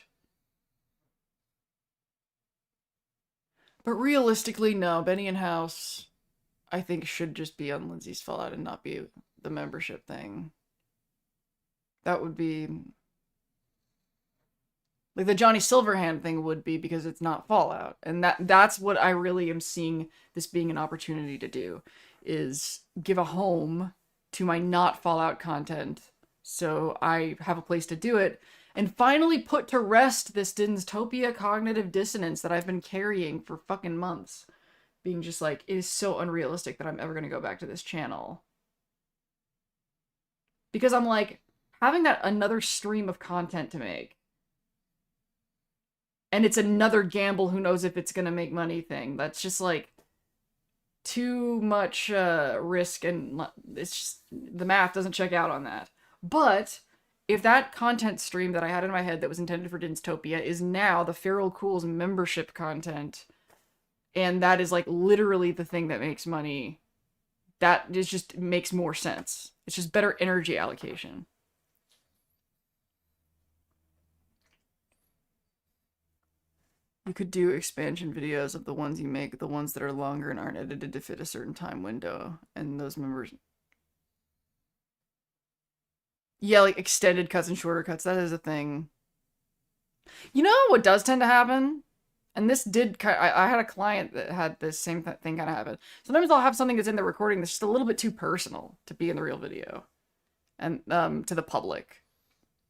But realistically, no, Benny and House, I think, should just be on Lindsay's Fallout and not be the membership thing. That would be like the Johnny Silverhand thing would be, because it's not Fallout. And that's what I really am seeing this being an opportunity to do, is give a home to my not Fallout content so I have a place to do it, and finally put to rest this Dinstopia cognitive dissonance that I've been carrying for fucking months. Being just like, it is so unrealistic that I'm ever going to go back to this channel. Because I'm like, having that another stream of content to make, and it's another gamble, who knows if it's going to make money thing, that's just like too much risk, and it's just, the math doesn't check out on that. But if that content stream that I had in my head that was intended for Dinstopia is now the Feral Cools membership content, and that is like literally the thing that makes money, that is just makes more sense. It's just better energy allocation. You could do expansion videos of the ones you make, the ones that are longer and aren't edited to fit a certain time window, and those members... Yeah, like extended cuts and shorter cuts, that is a thing. You know what does tend to happen? And this did, I had a client that had this same thing kind of happen. Sometimes I'll have something that's in the recording that's just a little bit too personal to be in the real video. And, to the public.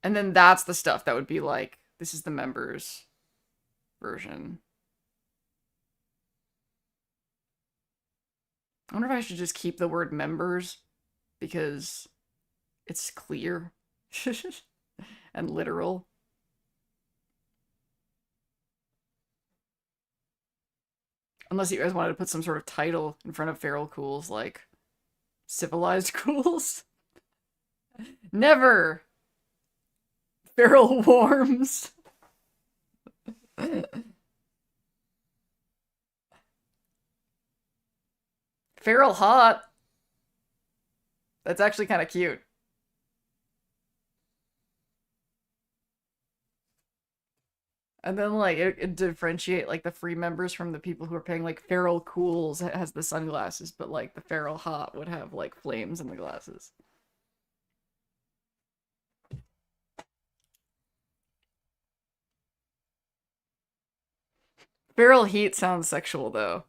And then that's the stuff that would be like, this is the members version. I wonder if I should just keep the word members, because it's clear and literal. Unless you guys wanted to put some sort of title in front of Feral Cools, like Civilized Cools. Never! Feral Worms. Feral Hot. That's actually kind of cute. And then, like, it differentiate, like, the free members from the people who are paying, like, Feral Cools has the sunglasses, but, like, the Feral Hot would have, like, flames in the glasses. Feral Heat sounds sexual, though.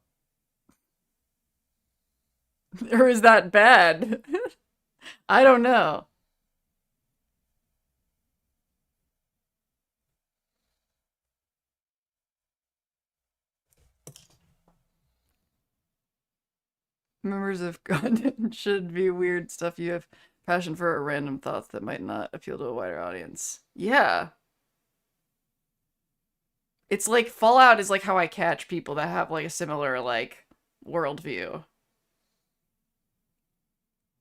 Or is that bad? I don't know. Members of God should be weird stuff you have passion for or random thoughts that might not appeal to a wider audience. Yeah. It's like Fallout is like how I catch people that have like a similar like worldview.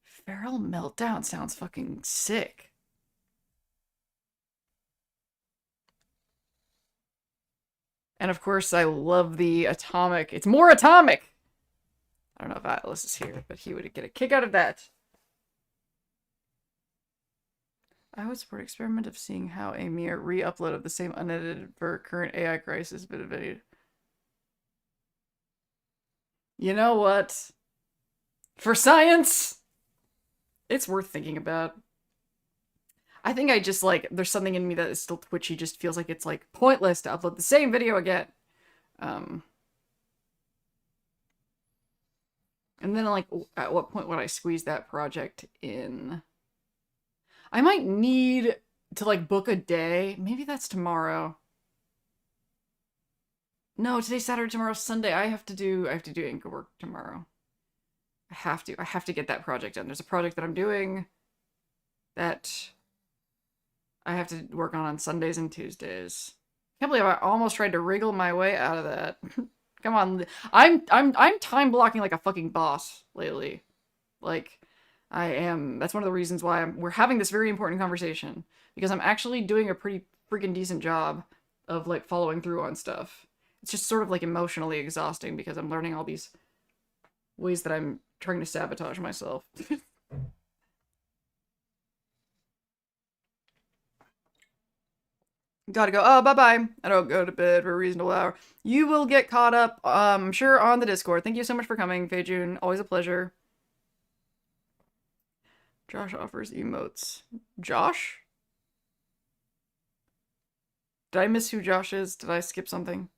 Feral Meltdown sounds fucking sick. And of course, I love the atomic. It's more atomic! I don't know if Atlas is here, but he would get a kick out of that. I would support experiment of seeing how a mere re-upload of the same unedited for current AI crisis bit of video. You know what? For science, it's worth thinking about. I think I just like, there's something in me that is still twitchy, just feels like it's like pointless to upload the same video again. And then like, at what point would I squeeze that project in? I might need to like book a day. Maybe that's tomorrow. No, today's Saturday, tomorrow's Sunday. I have to do ink work tomorrow. I have to get that project done. There's a project that I'm doing that I have to work on Sundays and Tuesdays. I can't believe I almost tried to wriggle my way out of that. Come on. I'm time blocking like a fucking boss lately. Like I am. That's one of the reasons why we're having this very important conversation, because I'm actually doing a pretty freaking decent job of like following through on stuff. It's just sort of like emotionally exhausting because I'm learning all these ways that I'm trying to sabotage myself. Gotta go. Oh, bye-bye. I don't go to bed for a reasonable hour. You will get caught up, I'm sure, on the Discord. Thank you so much for coming, Feijun. Always a pleasure. Josh offers emotes. Josh? Did I miss who Josh is? Did I skip something?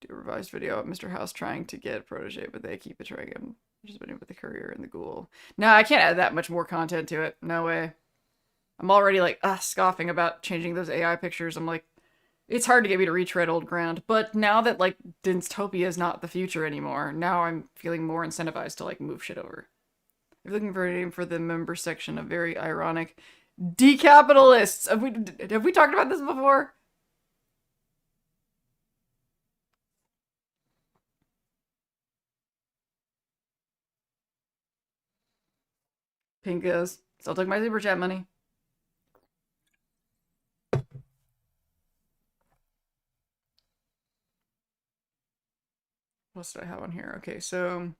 Do a revised video of Mr. House trying to get protege, but they keep betraying him. Just waiting with the courier and the ghoul. No, I can't add that much more content to it. No way. I'm already like, scoffing about changing those AI pictures. I'm like, it's hard to get me to retread old ground. But now that like Dystopia is not the future anymore, now I'm feeling more incentivized to like move shit over. If you're looking for a name for the member section of very ironic decapitalists. Have we talked about this before? Pink goes, still took my super chat money. What else did I have on here? Okay, so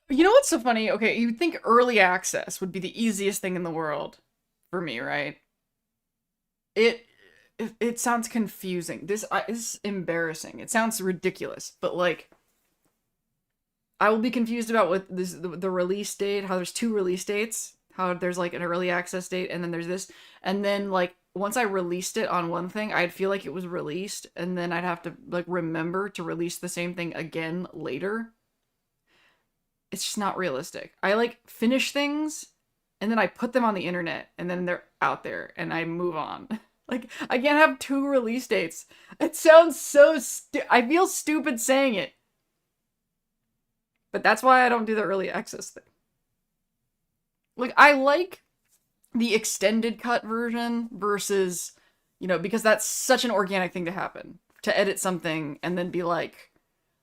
you know what's so funny? Okay, you'd think early access would be the easiest thing in the world for me, right? It sounds confusing. This is embarrassing. It sounds ridiculous, but like I will be confused about what this the release date, how there's two release dates, how there's like an early access date and then there's this, and then like once I released it on one thing, I'd feel like it was released and then I'd have to like remember to release the same thing again later. It's just not realistic. I like finish things and then I put them on the internet and then they're out there and I move on. Like I can't have two release dates. It sounds so I feel stupid saying it. But that's why I don't do the early access thing. Like I like the extended cut version versus, you know, because that's such an organic thing to happen. To edit something and then be like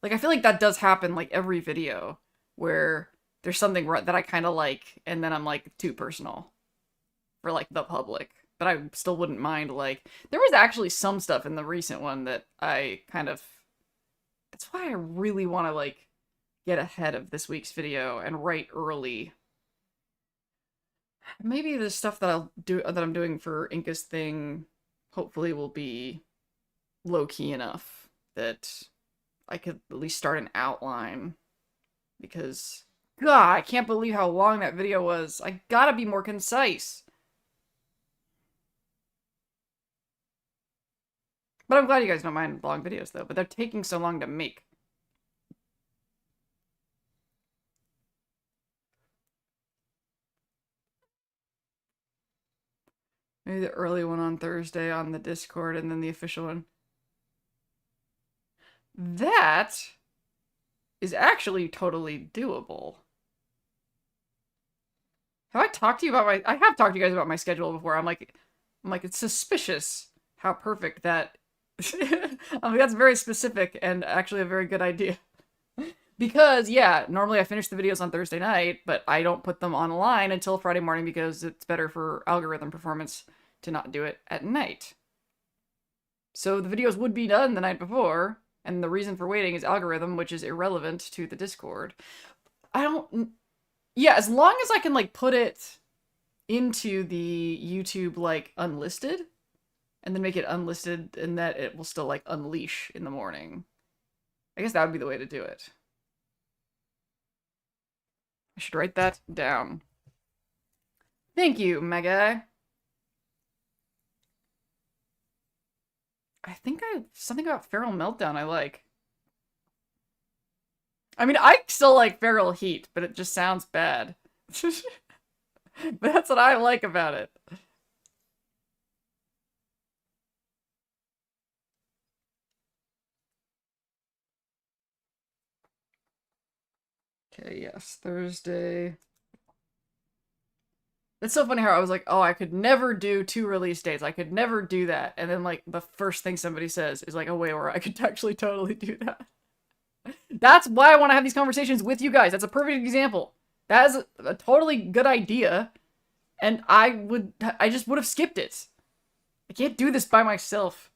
I feel like that does happen like every video where there's something that I kind of like and then I'm like too personal for like the public. But I still wouldn't mind like there was actually some stuff in the recent one that I kind of that's why I really want to like get ahead of this week's video and write early. Maybe the stuff that I'm doing for Inca's thing hopefully will be low key enough that I could at least start an outline, because God, I can't believe how long that video was. I gotta be more concise. But I'm glad you guys don't mind long videos, though. But they're taking so long to make. Maybe the early one on Thursday on the Discord, and then the official one. That is actually totally doable. Have I talked to you about my... I have talked to you guys about my schedule before. I'm like, it's suspicious how perfect that... I mean, that's very specific and actually a very good idea. Because, yeah, normally I finish the videos on Thursday night, but I don't put them online until Friday morning because it's better for algorithm performance to not do it at night. So the videos would be done the night before, and the reason for waiting is algorithm, which is irrelevant to the Discord. I don't... Yeah, as long as I can, like, put it into the YouTube, like, unlisted, and then make it unlisted, and that it will still, like, unleash in the morning. I guess that would be the way to do it. I should write that down. Thank you, my guy. I think something about Feral Meltdown I like. I mean, I still like Feral Heat, but it just sounds bad. But that's what I like about it. Okay, yes, Thursday. It's so funny how I was like, oh, I could never do 2 release dates. I could never do that. And then, like, the first thing somebody says is like, oh, wait, where I could actually totally do that. That's why I want to have these conversations with you guys. That's a perfect example. That is a totally good idea. And I just would have skipped it. I can't do this by myself.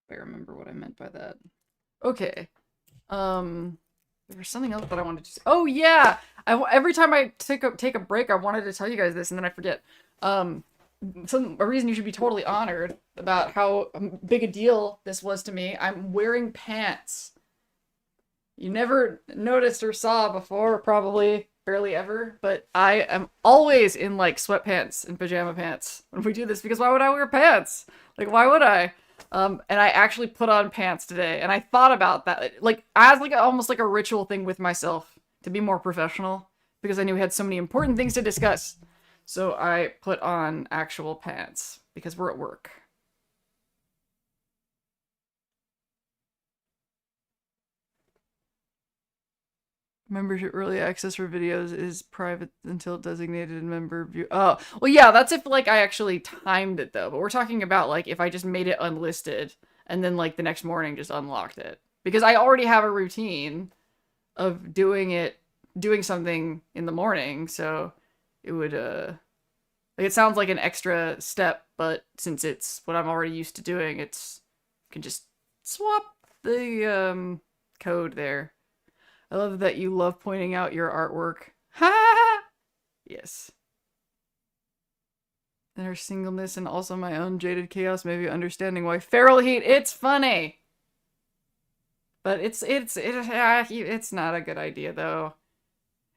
If I remember what I meant by that. Okay. There was something else that I wanted to say. Oh yeah! Every time I take a break, I wanted to tell you guys this, and then I forget. A reason you should be totally honored about how big a deal this was to me. I'm wearing pants. You never noticed or saw before, probably barely ever, but I am always in like sweatpants and pajama pants when we do this because why would I wear pants? Like, why would I? And I actually put on pants today, and I thought about that, like, as like almost like a ritual thing with myself to be more professional because I knew we had so many important things to discuss. So I put on actual pants because we're at work. Membership early access for videos is private until designated member view. Oh, well, yeah, that's if, like, I actually timed it, though. But we're talking about, like, if I just made it unlisted and then, like, the next morning just unlocked it. Because I already have a routine of doing something in the morning, so it would, like, it sounds like an extra step, but since it's what I'm already used to doing, you can just swap the, code there. I love that you love pointing out your artwork. Ha! Yes. And her singleness and also my own jaded chaos, maybe understanding why Feral Heat, it's funny! But it's not a good idea, though.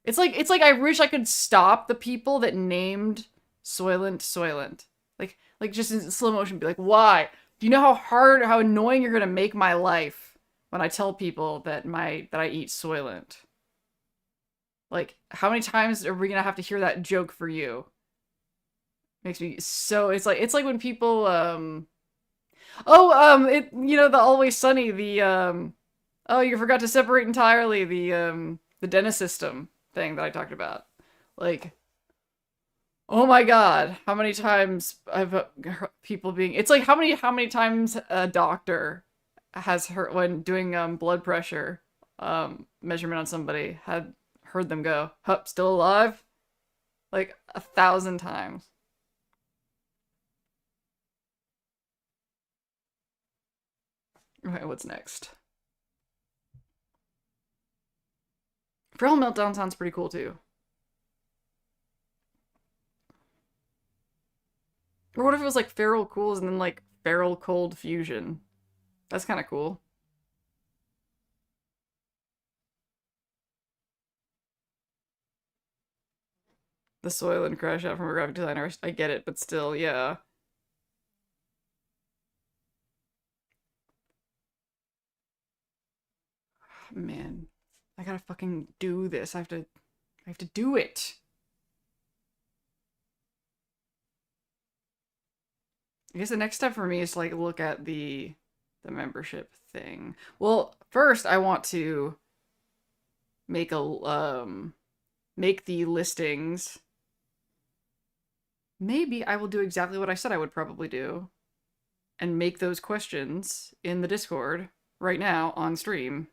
It's like I wish I could stop the people that named Soylent. Like just in slow motion, be like, why? Do you know how annoying you're gonna make my life when I tell people that I eat Soylent? Like, how many times are we gonna have to hear that joke for you? Makes me so... It's like when people, the Always Sunny, oh, you forgot to separate entirely the dentist system thing that I talked about. Like, oh my god, how many times I've heard people being... It's like, how many times a doctor has heard, when doing blood pressure measurement on somebody, had heard them go, "Hup, still alive?" Like 1,000 times. Okay, what's next? Feral Meltdown sounds pretty cool too. Or what if it was like Feral Cools and then like Feral Cold Fusion. That's kind of cool. The soil and crash out from a graphic designer. I get it, but still, yeah. Man, I gotta fucking do this. I have to do it. I guess the next step for me is to like look at the membership thing. Well, first I want to make a make the listings. Maybe I will do exactly what I said I would probably do and make those questions in the Discord right now on stream.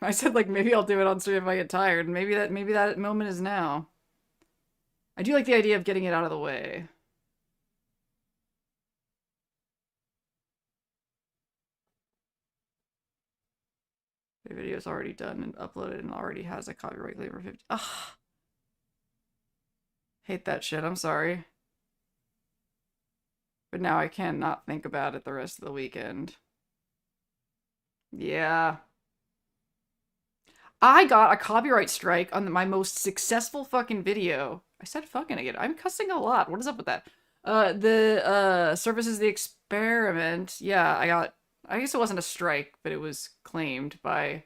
I said like maybe I'll do it on stream if I get tired. Maybe that moment is now. I do like the idea of getting it out of the way. The video's already done and uploaded and already has a copyright claim for 50. Ugh. Hate that shit, I'm sorry. But now I can't not think about it the rest of the weekend. Yeah. I got a copyright strike on my most successful fucking video. I said fucking again. I'm cussing a lot. What is up with that? The Service is the Experiment. Yeah, I guess it wasn't a strike, but it was claimed by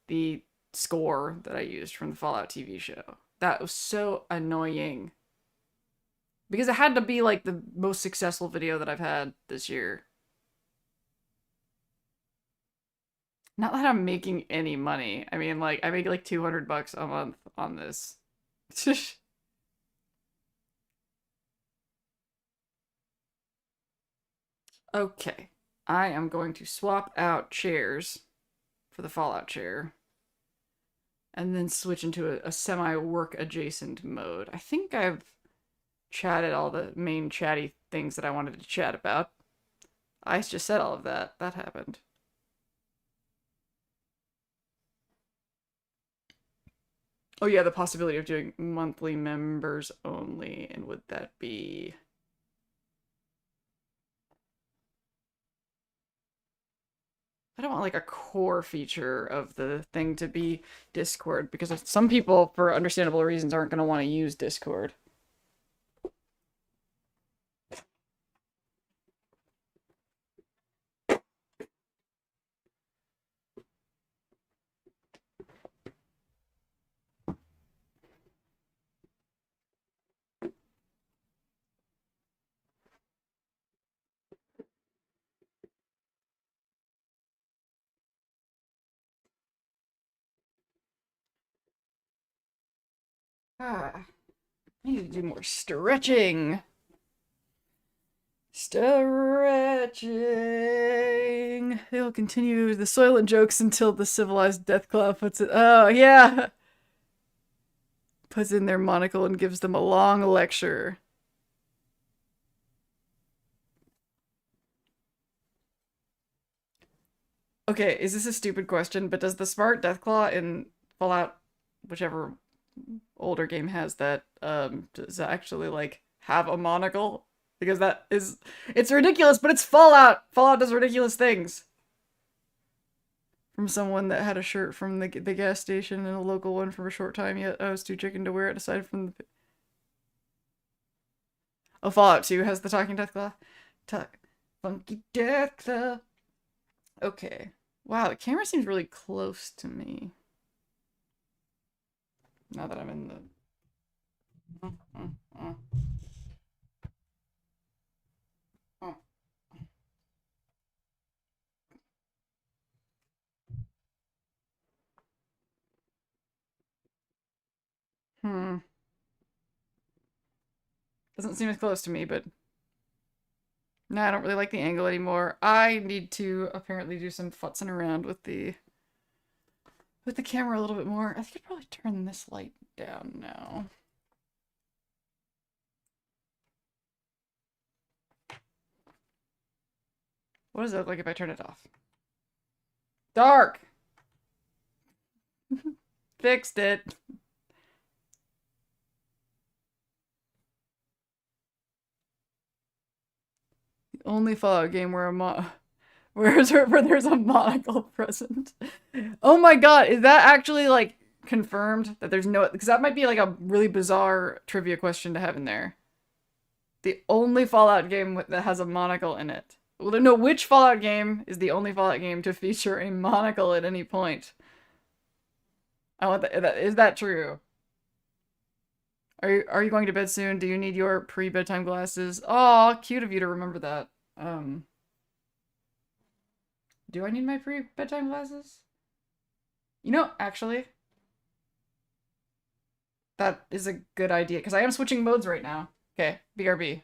the score that I used from the Fallout TV show. That was so annoying. Because it had to be like the most successful video that I've had this year. Not that I'm making any money. I mean, like, I make like $200 a month on this. Okay. I am going to swap out chairs for the Fallout chair. And then switch into a semi-work adjacent mode. I think I've chatted all the main chatty things that I wanted to chat about. I just said all of that. That happened. Oh yeah, the possibility of doing monthly members only. And would that be... I don't want like a core feature of the thing to be Discord, because some people, for understandable reasons, aren't going to want to use Discord. I need to do more stretching. Stretching. They'll continue the Soylent jokes until the civilized Deathclaw puts it. Oh, yeah. Puts in their monocle and gives them a long lecture. Okay, is this a stupid question? But does the smart Deathclaw in Fallout, whichever older game has that, does it actually like have a monocle? Because that is, it's ridiculous, but it's Fallout. Fallout does ridiculous things. From someone that had a shirt from the gas station and a local one for a short time, yet I was too chicken to wear it aside from the... Oh, Fallout 2 has the talking Deathclaw. Funky Deathclaw. Okay. Wow, the camera seems really close to me. Now that I'm in the... Doesn't seem as close to me, but... No, I don't really like the angle anymore. I need to apparently do some futzing around with the camera a little bit more. I could probably turn this light down now. What does it look like if I turn it off? Dark! Fixed it. Only Fallout game where where there's a monocle present. Oh my god, is that actually like confirmed that there's no? Because that might be like a really bizarre trivia question to have in there. The only Fallout game that has a monocle in it. Well, no, which Fallout game is the only Fallout game to feature a monocle at any point? I want that. Is that true? Are you going to bed soon? Do you need your pre-bedtime glasses? Oh, cute of you to remember that. Do I need my pre-bedtime glasses? You know, actually, that is a good idea, because I am switching modes right now. Okay, BRB.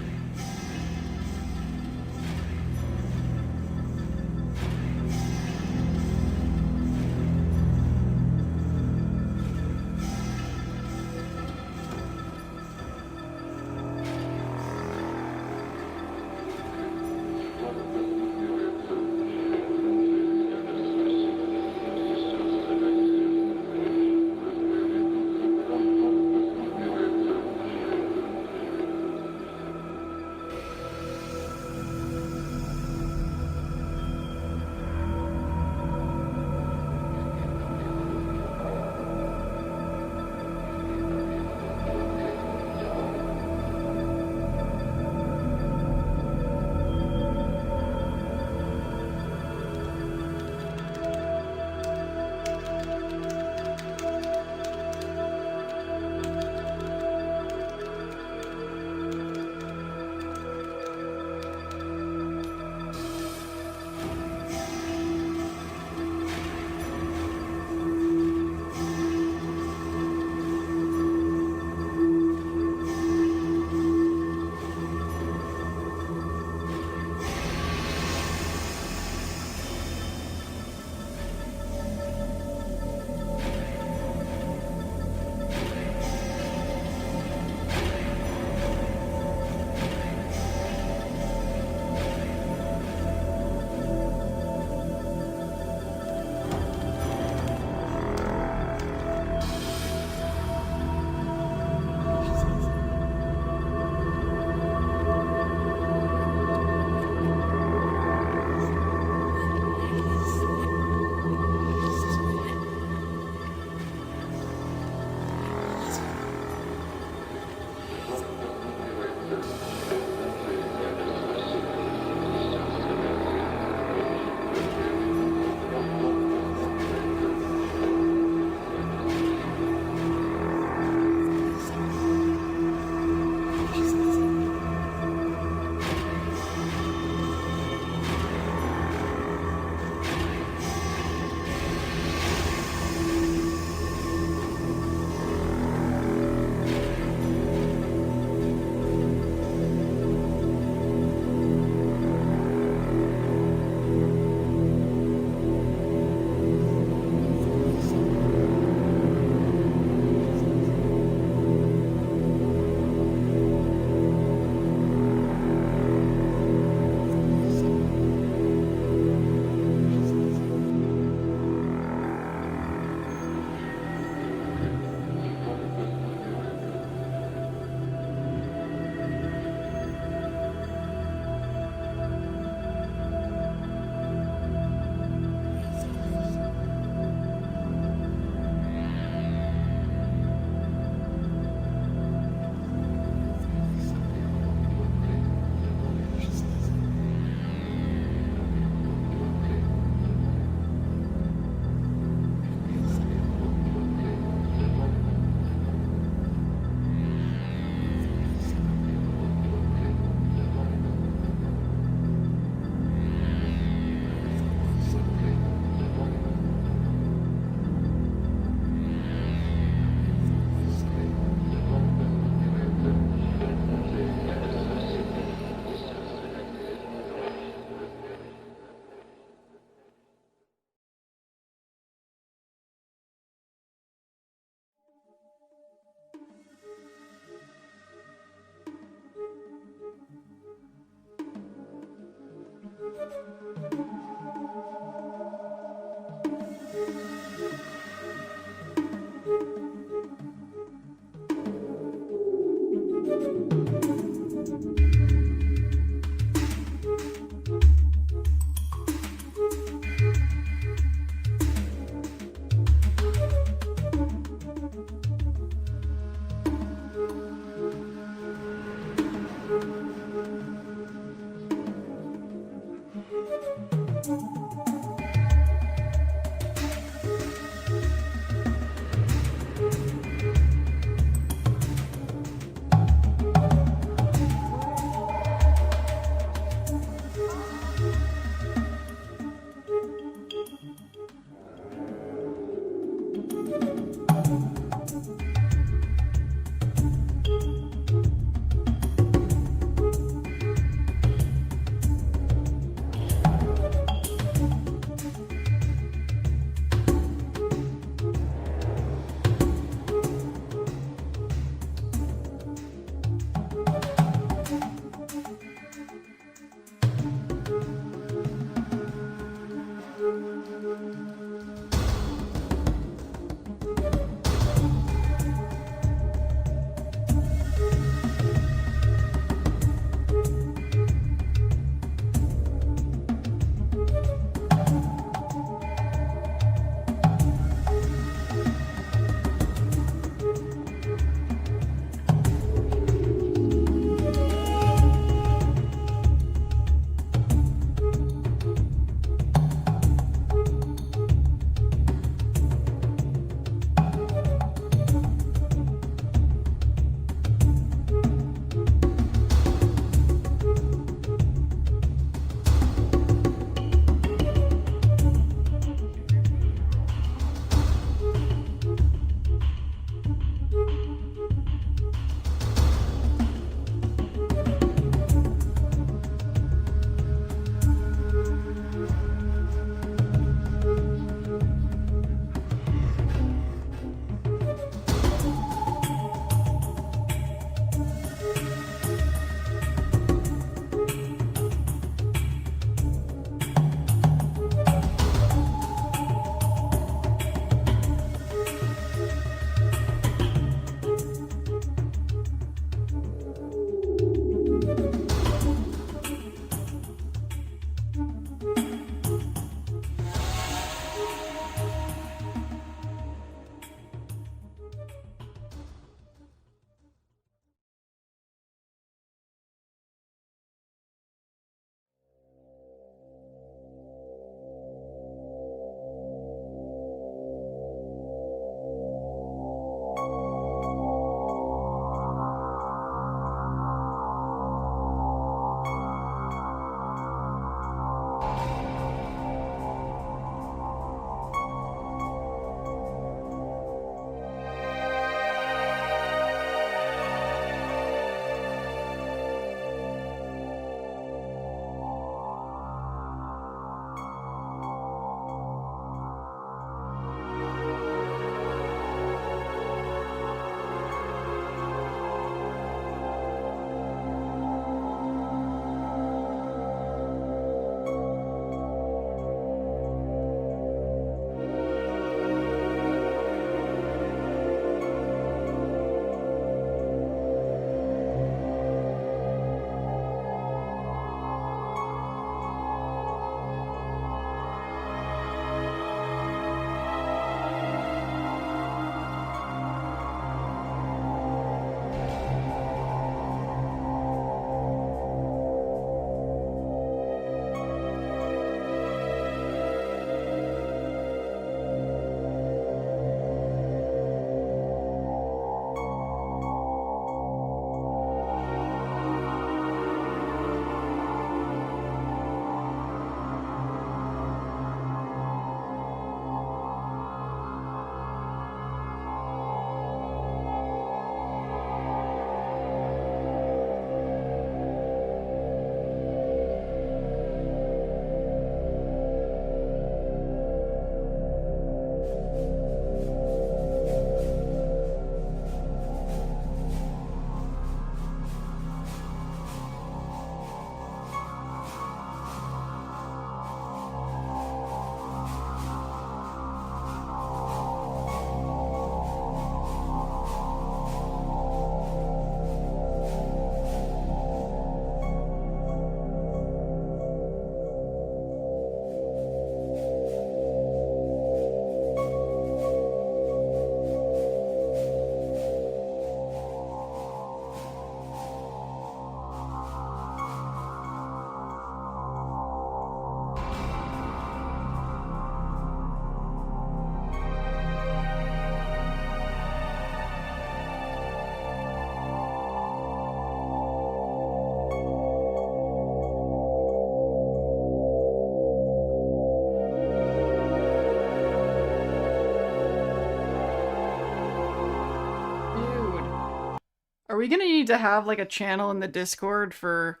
we gonna need to have like a channel in the Discord for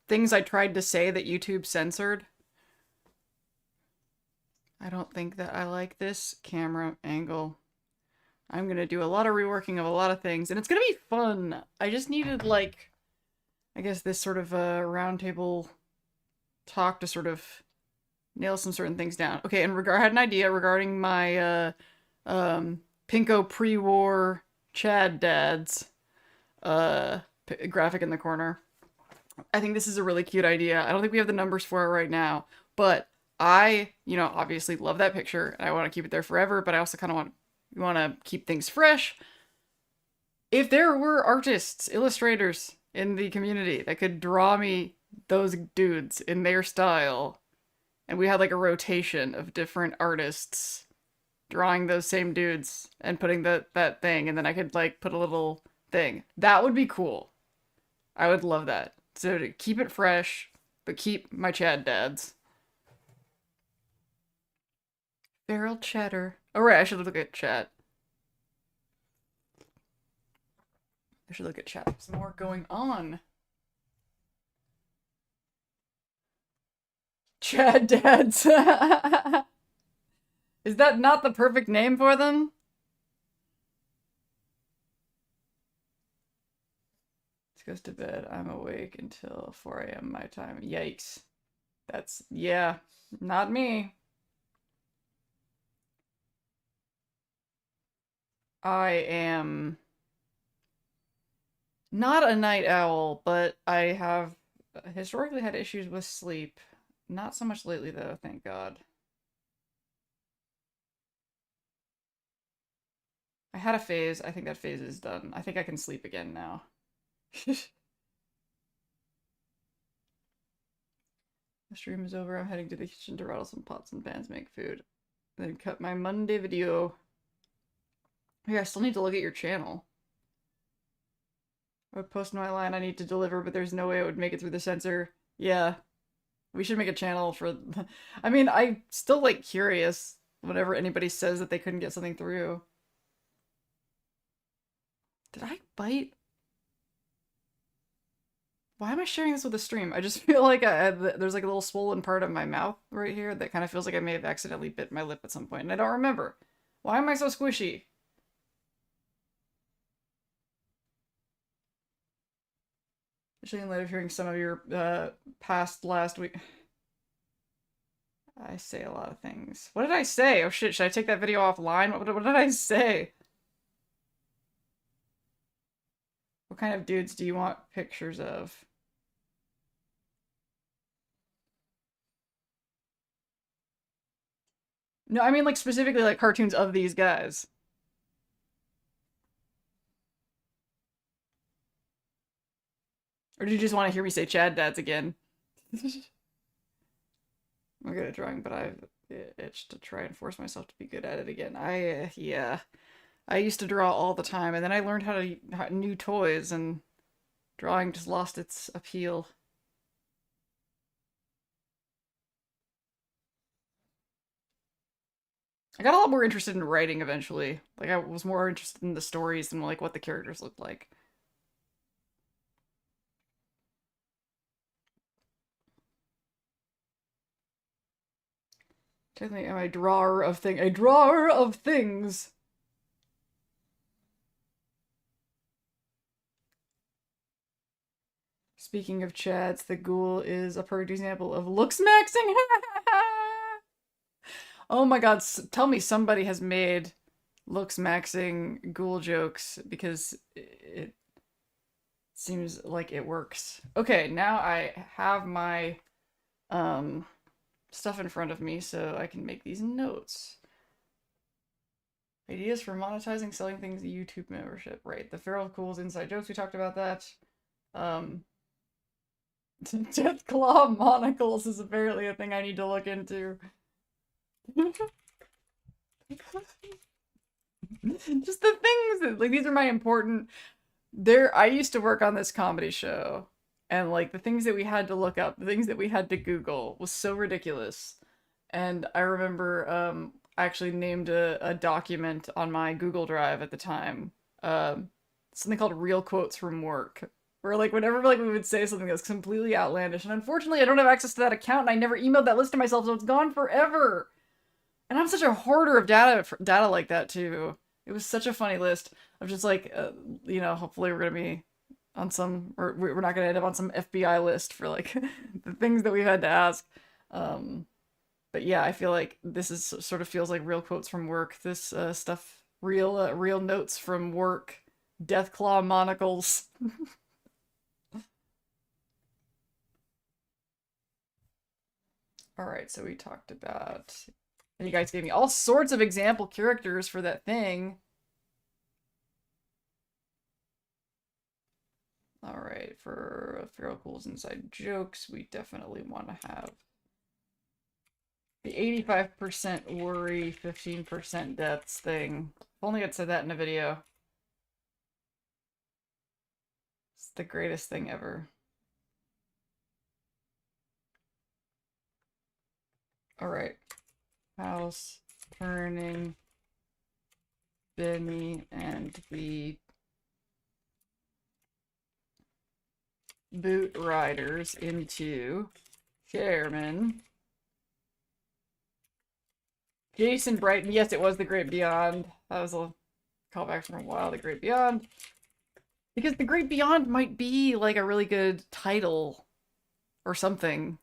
things I tried to say that YouTube censored? I don't think that I like this camera angle. I'm gonna do a lot of reworking of a lot of things, and it's gonna be fun. I just needed, like, I guess this sort of roundtable talk to sort of nail some certain things down. Okay, and I had an idea regarding my Pinko pre-war Chad dads graphic in the corner. I think this is a really cute idea. I don't think we have the numbers for it right now, but I, obviously love that picture and I want to keep it there forever, but I also kind of want to keep things fresh. If there were artists, illustrators in the community that could draw me those dudes in their style, and we had like a rotation of different artists drawing those same dudes and putting that thing, and then I could like put a little thing. That would be cool. I would love that. So to keep it fresh, but keep my Chad dads. Feral cheddar. Oh right, I should look at chat. I should look at chat. There's more going on. Chad dads. Is that not the perfect name for them? This goes to bed. I'm awake until 4 a.m. my time. Yikes. Yeah, not me. I am not a night owl, but I have historically had issues with sleep. Not so much lately, though, thank God. I had a phase. I think that phase is done. I think I can sleep again now. The stream is over. I'm heading to the kitchen to rattle some pots and pans, make food. Then cut my Monday video. Yeah, I still need to look at your channel. I would post my line I need to deliver, but there's no way it would make it through the censor. Yeah. We should make a channel for... I mean, I'm still, like, curious whenever anybody says that they couldn't get something through. Did I bite? Why am I sharing this with the stream? I just feel like there's, like, a little swollen part of my mouth right here that kind of feels like I may have accidentally bit my lip at some point, and I don't remember. Why am I so squishy? Especially in light of hearing some of your past last week. I say a lot of things. What did I say? Oh shit, should I take that video offline? What did I say? What kind of dudes do you want pictures of? No, I mean like specifically like cartoons of these guys. Or do you just want to hear me say Chad dads again? I'm good at drawing, but I've itched to try and force myself to be good at it again. Yeah. I used to draw all the time, and then I learned how new toys, and drawing just lost its appeal. I got a lot more interested in writing eventually. Like, I was more interested in the stories than, like, what the characters looked like. Technically, I'm a drawer of things. Speaking of Chads, the ghoul is a perfect example of looks maxing. Oh my god, tell me somebody has made looks maxing ghoul jokes, because it seems like it works. Okay, now I have my stuff in front of me so I can make these notes. Ideas for monetizing selling things YouTube membership. Right, the Feral Ghouls inside jokes, we talked about that. Death Claw monocles is apparently a thing I need to look into. Just the things that, like, these are my important... I used to work on this comedy show, and, like, the things that we had to look up, the things that we had to Google was so ridiculous. And I remember, I actually named a document on my Google Drive at the time, something called real quotes from work. Where like whenever like we would say something that's completely outlandish, and unfortunately I don't have access to that account, and I never emailed that list to myself, so it's gone forever. And I'm such a hoarder of data like that too. It was such a funny list of just like, you know, hopefully we're gonna be on some, or we're not gonna end up on some FBI list for like the things that we've had to ask. But yeah, I feel like this is sort of feels like real quotes from work. This stuff, real notes from work, Deathclaw monocles. All right, so we talked about, and you guys gave me all sorts of example characters for that thing. All right, for Feral Ghouls Inside Jokes, we definitely want to have the 85% worry, 15% deaths thing. If only I'd said that in a video. It's the greatest thing ever. All right. House turning Benny and the boot riders into chairman. Jason Brighton. Yes, it was The Great Beyond. That was a callback from a while. The Great Beyond. Because The Great Beyond might be like a really good title or something.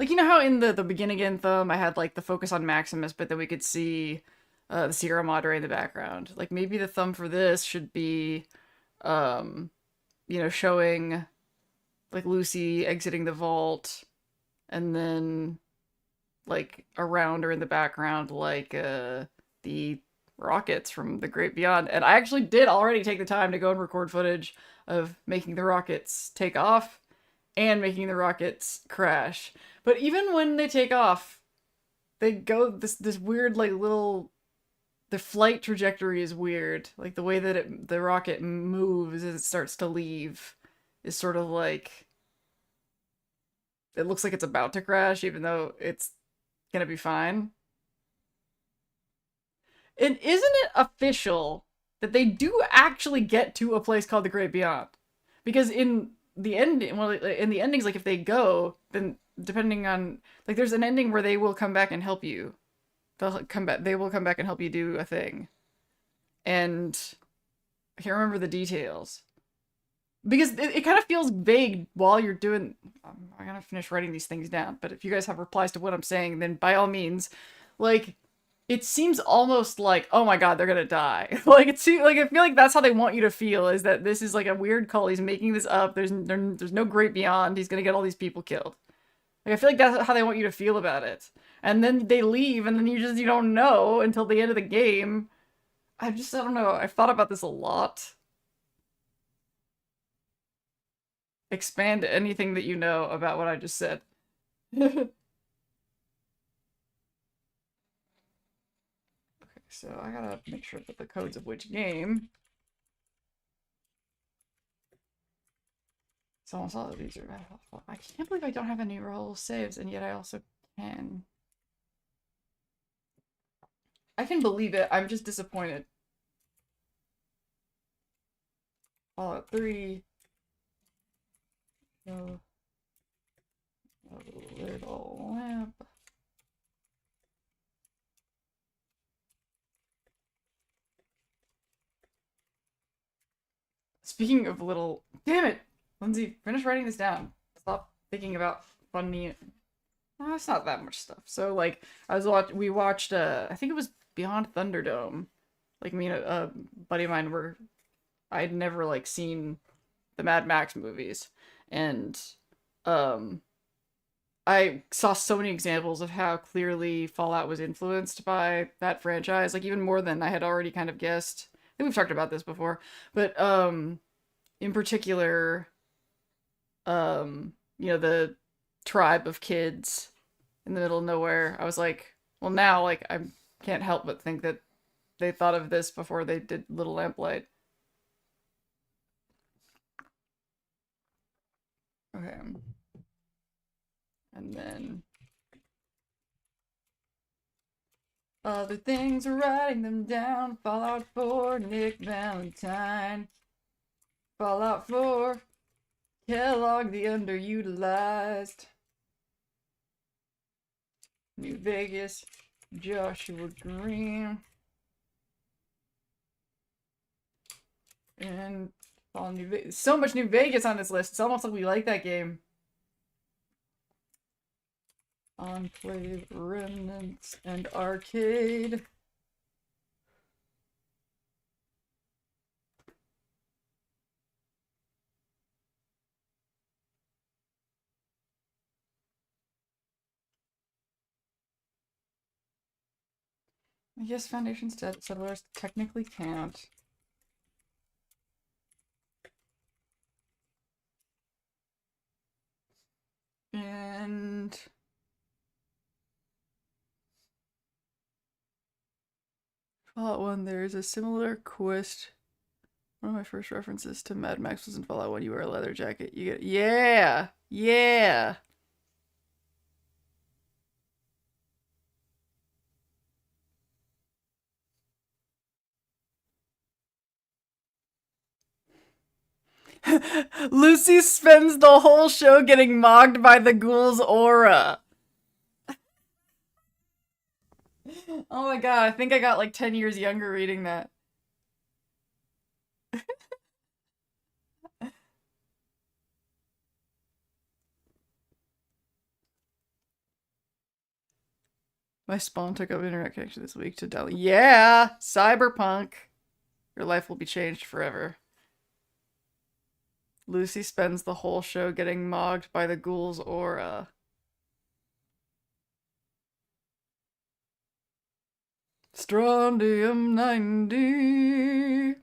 Like, you know how in the beginning anthem I had like the focus on Maximus, but then we could see the Sierra Madre in the background. Like maybe the thumb for this should be, you know, showing like Lucy exiting the vault, and then like around or in the background like the rockets from The Great Beyond. And I actually did already take the time to go and record footage of making the rockets take off and making the rockets crash. But even when they take off, they go this weird like little, the flight trajectory is weird. Like the way that the rocket moves as it starts to leave is sort of like, it looks like it's about to crash even though it's gonna be fine. And isn't it official that they do actually get to a place called the Great Beyond? Because in the ending, well, in the endings, like if they go, then depending on, like there's an ending where they will come back and help you. They'll come back. They will come back and help you do a thing. And I can't remember the details because it kind of feels vague while you're doing. I'm gonna finish writing these things down. But if you guys have replies to what I'm saying, then by all means, like, it seems almost like, oh my god, they're gonna die. Like it seems like, I feel like that's how they want you to feel, is that this is like a weird cult. He's making this up. There's no great beyond. He's gonna get all these people killed. Like I feel like that's how they want you to feel about it. And then they leave, and then you don't know until the end of the game. I don't know. I've thought about this a lot. Expand anything that you know about what I just said. Okay, so I gotta make sure that the codes of which game. Someone saw that these are. I can't believe I don't have any roll saves, and yet I also can. I can believe it. I'm just disappointed. Fallout 3. So, a little lamp. Speaking of little, damn it, Lindsay, finish writing this down. Stop thinking about funny. No, it's not that much stuff. So like, we watched. I think it was Beyond Thunderdome. Like me and a buddy of mine were. I'd never like seen the Mad Max movies, and I saw so many examples of how clearly Fallout was influenced by that franchise, like even more than I had already kind of guessed. I think we've talked about this before, but in particular, you know, the tribe of kids in the middle of nowhere. I was like, well, now like I can't help but think that they thought of this before they did Little Lamplight. Okay. And then other things, writing them down. Fallout 4, Nick Valentine. Fallout 4. Kellogg the underutilized. New Vegas. Joshua Green. And all New Vegas. So much New Vegas on this list. It's almost like we like that game. Enclave, Remnants, and Arcade. I guess Foundation Settlers technically can't. And Fallout 1, there is a similar quest. One of my first references to Mad Max was in Fallout 1. You wear a leather jacket. You get. Yeah! Yeah! Lucy spends the whole show getting mocked by the ghoul's aura. Oh my god, I think I got like 10 years younger reading that. My spawn took up internet connection this week to Delhi. Yeah! Cyberpunk! Your life will be changed forever. Lucy spends the whole show getting mocked by the ghoul's aura. Strontium 90.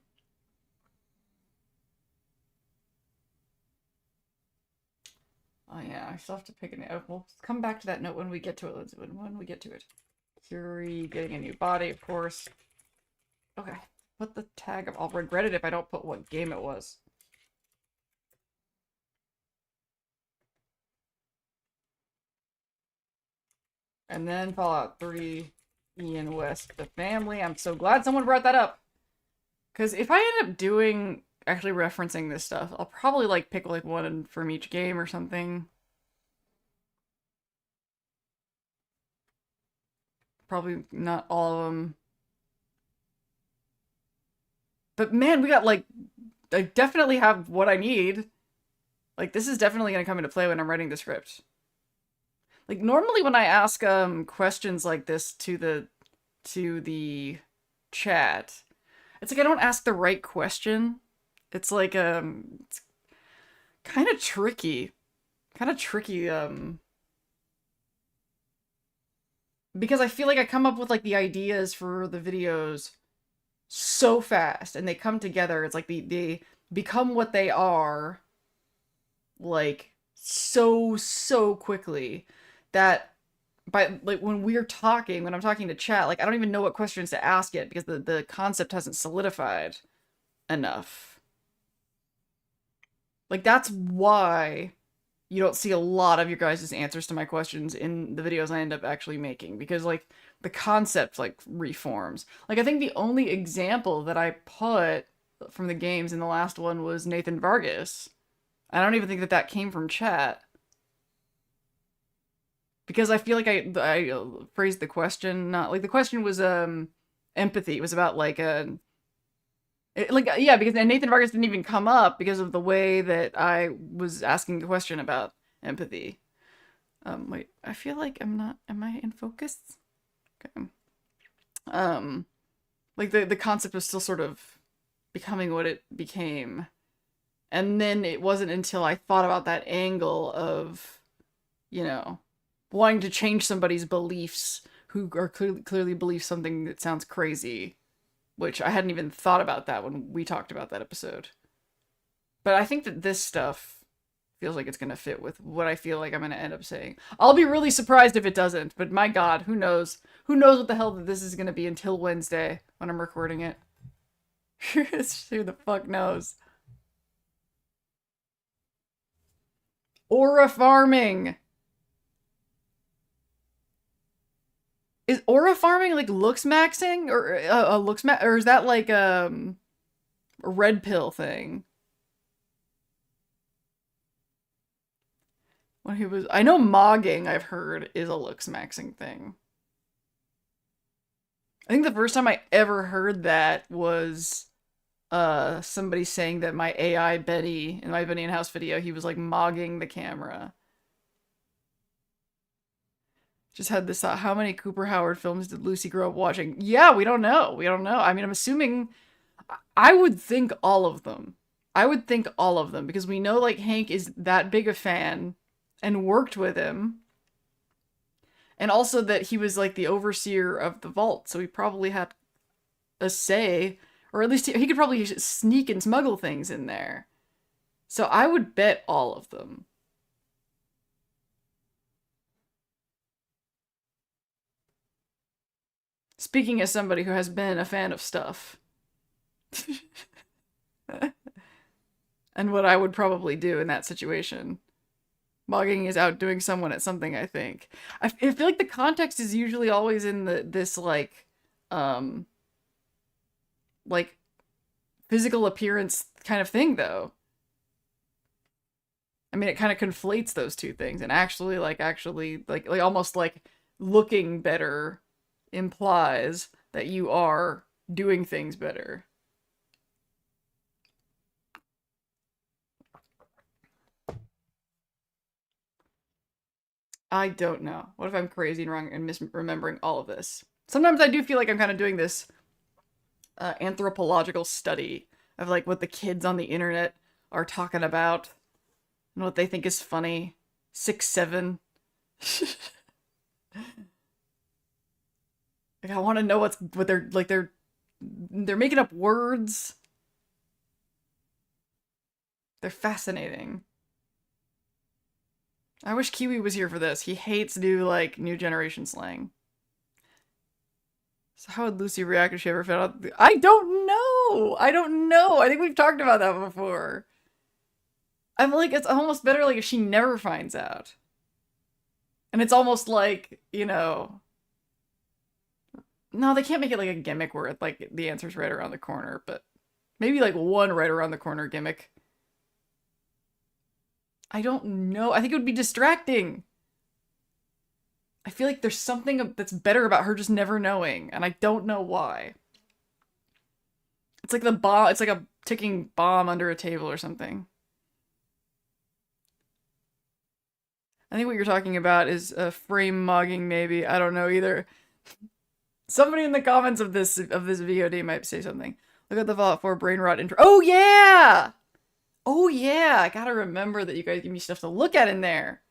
Oh yeah, I still have to pick a note. We'll come back to that note when we get to it, Lindsay. When we get to it. Curie getting a new body, of course. Okay, put the tag of. I'll regret it if I don't put what game it was. And then Fallout 3, Ian West, the family. I'm so glad someone brought that up. Because if I end up doing, actually referencing this stuff, I'll probably like pick like one from each game or something. Probably not all of them. But man, we got like, I definitely have what I need. Like this is definitely going to come into play when I'm writing the script. Like normally when I ask questions like this to the chat, it's like I don't ask the right question. It's like it's kind of tricky. Because I feel like I come up with like the ideas for the videos so fast and they come together. It's like they become what they are like so quickly that by like when I'm talking to chat, like I don't even know what questions to ask yet because the concept hasn't solidified enough. Like that's why you don't see a lot of your guys' answers to my questions in the videos I end up actually making because like the concept like reforms. Like I think the only example that I put from the games in the last one was Nathan Vargas. I don't even think that came from chat. Because I feel like I phrased the question not like the question was empathy. It was about like yeah, because Nathan Vargas didn't even come up because of the way that I was asking the question about empathy. Wait, I feel like am I in focus? Okay. Like the concept was still sort of becoming what it became. And then it wasn't until I thought about that angle of, you know, wanting to change somebody's beliefs who are clearly believe something that sounds crazy, which I hadn't even thought about that when we talked about that episode. But I think that this stuff feels like it's going to fit with what I feel like I'm going to end up saying. I'll be really surprised if it doesn't, but my god, who knows? Who knows what the hell that this is going to be until Wednesday when I'm recording it. Who the fuck knows? Aura farming! Is aura farming like looks maxing or or is that like a red pill thing? when he was, I know mogging, I've heard, is a looks maxing thing. I think the first time I ever heard that was somebody saying that my AI Betty in my Benny and House video, he was like mogging the camera. Just had this thought, how many Cooper Howard films did Lucy grow up watching? Yeah, we don't know. We don't know. I mean, I'm assuming, I would think all of them. I would think all of them because we know like Hank is that big a fan and worked with him. And also that he was like the overseer of the vault, so he probably had a say, or at least he could probably sneak and smuggle things in there. So I would bet all of them. Speaking as somebody who has been a fan of stuff. And what I would probably do in that situation. Mugging is outdoing someone at something, I think. I feel like the context is usually always in this like physical appearance kind of thing, though. I mean, it kind of conflates those two things, and actually almost like looking better implies that you are doing things better. I don't know. What if I'm crazy and wrong and misremembering all of this? Sometimes I do feel like I'm kind of doing this anthropological study of like what the kids on the internet are talking about and what they think is funny. 6, 7. Like I want to know what they're like. They're making up words. They're fascinating. I wish Kiwi was here for this. He hates new generation slang. So how would Lucy react if she ever found out? I don't know. I don't know. I think we've talked about that before. I'm like, it's almost better like if she never finds out. And it's almost like, no, they can't make it like a gimmick where like the answer's right around the corner, but maybe like one right around the corner gimmick. I don't know. I think it would be distracting. I feel like there's something that's better about her just never knowing, and I don't know why. It's like the bomb. It's like a ticking bomb under a table or something. I think what you're talking about is frame mogging, maybe. I don't know either. Somebody in the comments of this VOD might say something. Look at the Fallout 4 brain rot intro. Oh yeah! Oh yeah! I gotta remember that you guys give me stuff to look at in there.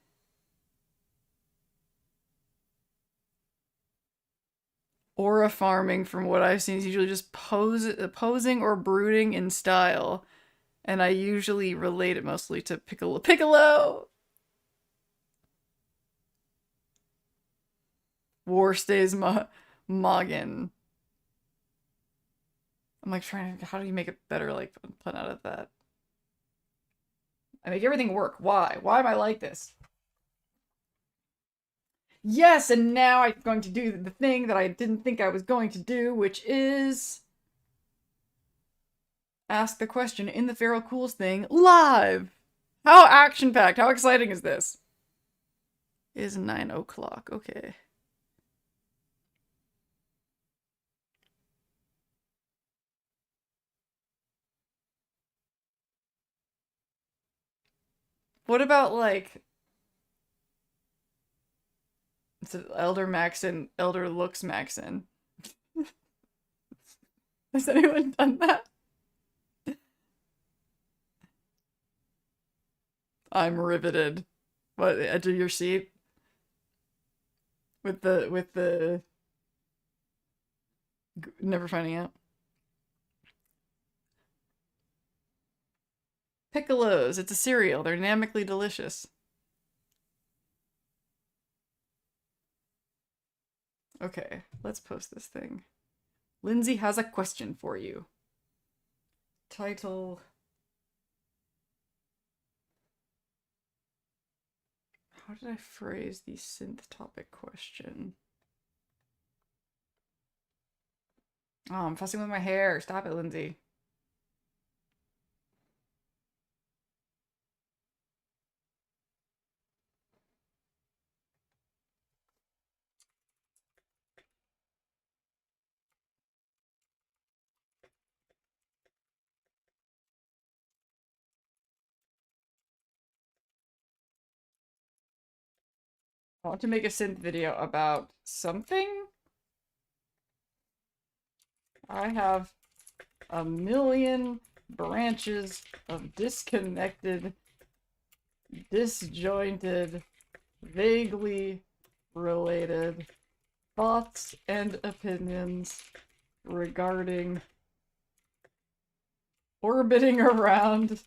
Aura farming, from what I've seen, is usually just posing or brooding in style. And I usually relate it mostly to Piccolo! War stays Moggin. I'm like trying to, how do you make it better, like, put out of that? I make everything work. Why? Why am I like this? Yes, and now I'm going to do the thing that I didn't think I was going to do, which is ask the question in the Feral Cools thing live. How action-packed, how exciting is this? It is 9 o'clock, okay. What about, like, it's an Elder Maxon, Elder looks Maxon. Has anyone done that? I'm riveted. What, edge of your seat? With the never finding out. Piccolos, it's a cereal. They're dynamically delicious. Okay, let's post this thing. Lindsay has a question for you. Title. How did I phrase the synth topic question? Oh, I'm fussing with my hair. Stop it, Lindsay. I want to make a synth video about something. I have a million branches of disconnected, disjointed, vaguely related thoughts and opinions regarding orbiting around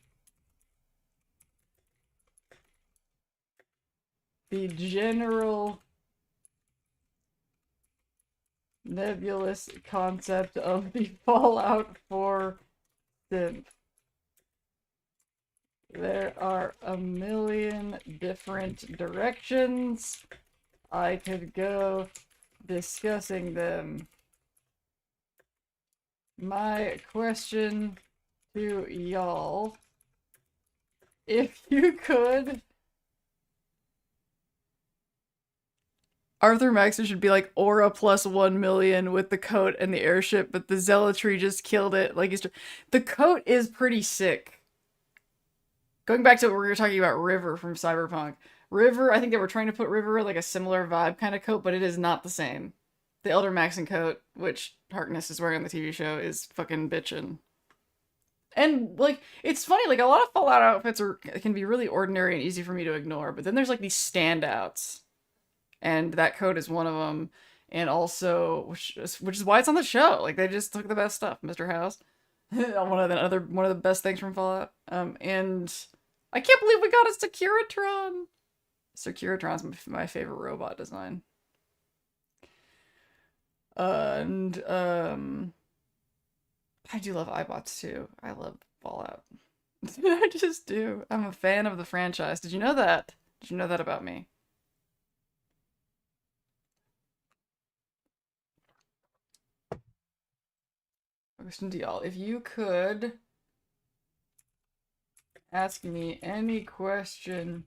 the general nebulous concept of the Fallout 4 synth. There are a million different directions I could go discussing them. My question to y'all, if you could... Arthur Maxson should be like aura plus 1 million with the coat and the airship, but the zealotry just killed it. Like, the coat is pretty sick. Going back to what we were talking about, River from Cyberpunk. River, I think they were trying to put River like a similar vibe kind of coat, but it is not the same. The Elder Maxson coat, which Harkness is wearing on the TV show, is fucking bitchin'. And, like, it's funny, like, a lot of Fallout outfits can be really ordinary and easy for me to ignore, but then there's, like, these standouts. And that coat is one of them. And also, which is why it's on the show. Like, they just took the best stuff, Mr. House. one of the best things from Fallout. And I can't believe we got a Securitron. Securitron's my favorite robot design. And I do love iBots too. I love Fallout. I just do. I'm a fan of the franchise. Did you know that? Did you know that about me? Question to y'all. If you could ask me any question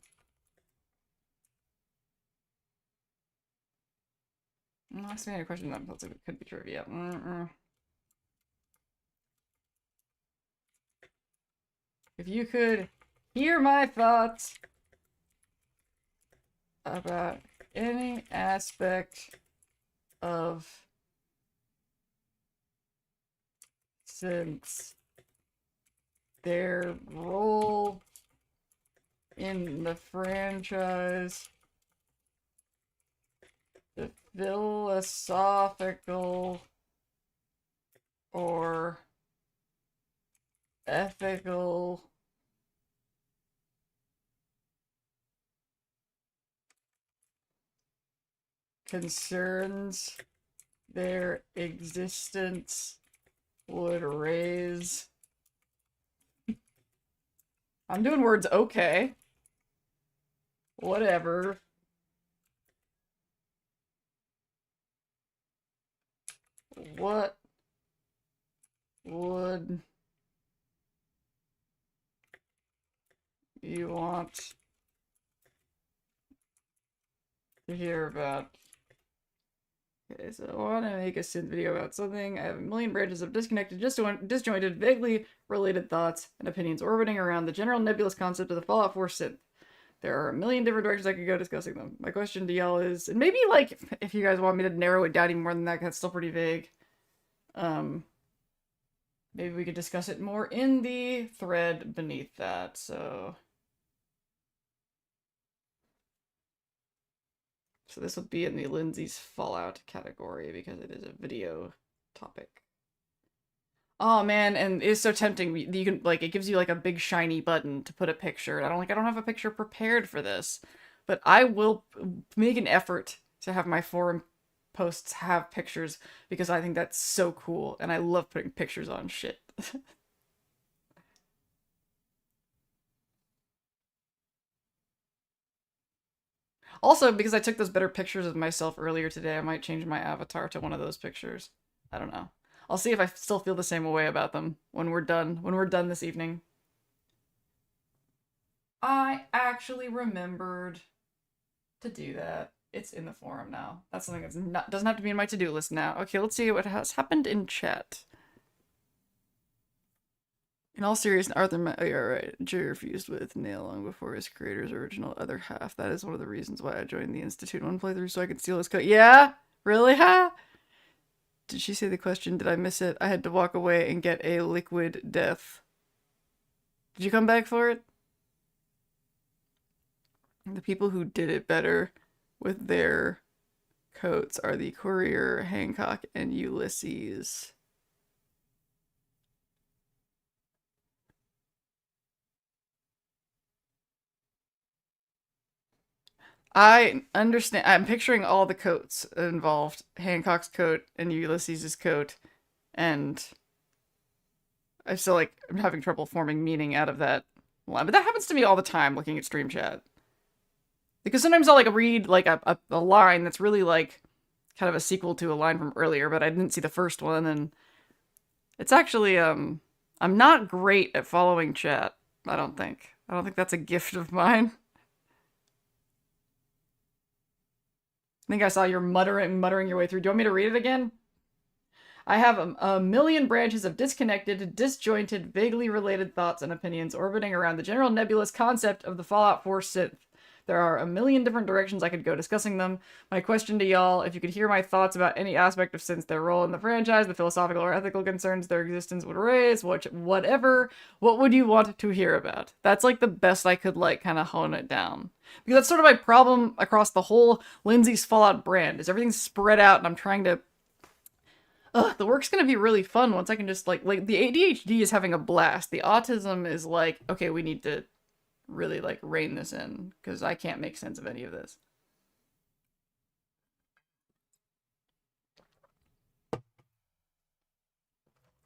ask me any question that feels like it could be trivia. If you could hear my thoughts about any aspect of since their role in the franchise, the philosophical or ethical concerns their existence would raise. I'm doing words okay. Whatever. What would you want to hear about? Okay, so I want to make a synth video about something. I have a million branches of disconnected, disjointed, vaguely related thoughts and opinions orbiting around the general nebulous concept of the Fallout 4 synth. There are a million different directions I could go discussing them. My question to y'all is, and maybe, like, if you guys want me to narrow it down even more than that, 'cause that's still pretty vague, maybe we could discuss it more in the thread beneath that, so... So this would be in the Lindsay's Fallout category because it is a video topic. Oh man, and it's so tempting. You can, like, it gives you like a big shiny button to put a picture. I don't have a picture prepared for this, but I will make an effort to have my forum posts have pictures because I think that's so cool and I love putting pictures on shit. Also, because I took those better pictures of myself earlier today, I might change my avatar to one of those pictures. I don't know. I'll see if I still feel the same way about them when we're done. When we're done this evening. I actually remembered to do that. It's in the forum now. That's something that doesn't have to be in my to-do list now. Okay, let's see what has happened in chat. In all seriousness, Arthur, oh, yeah, right. Jerry refused with Nail long before his creator's original other half. That is one of the reasons why I joined the Institute one playthrough so I could steal his code. Yeah? Really, huh? Did she say the question? Did I miss it? I had to walk away and get a liquid death. Did you come back for it? The people who did it better with their coats are the Courier, Hancock, and Ulysses. I understand. I'm picturing all the coats involved: Hancock's coat and Ulysses's coat, and I feel like I'm having trouble forming meaning out of that line. But that happens to me all the time looking at stream chat. Because sometimes I'll like read like a line that's really like kind of a sequel to a line from earlier, but I didn't see the first one, and it's actually I'm not great at following chat. I don't think. I don't think that's a gift of mine. I think I saw you're muttering your way through. Do you want me to read it again? I have a million branches of disconnected, disjointed, vaguely related thoughts and opinions orbiting around the general nebulous concept of the Fallout 4 synth. There are a million different directions I could go discussing them. My question to y'all, if you could hear my thoughts about any aspect of synths, their role in the franchise, the philosophical or ethical concerns their existence would raise, whatever, what would you want to hear about? That's like the best I could like kind of hone it down. Because that's sort of my problem across the whole Lindsay's Fallout brand, is everything's spread out and I'm trying to the work's gonna be really fun once I can just like the ADHD is having a blast. The autism is like, okay, we need to really like rein this in because I can't make sense of any of this.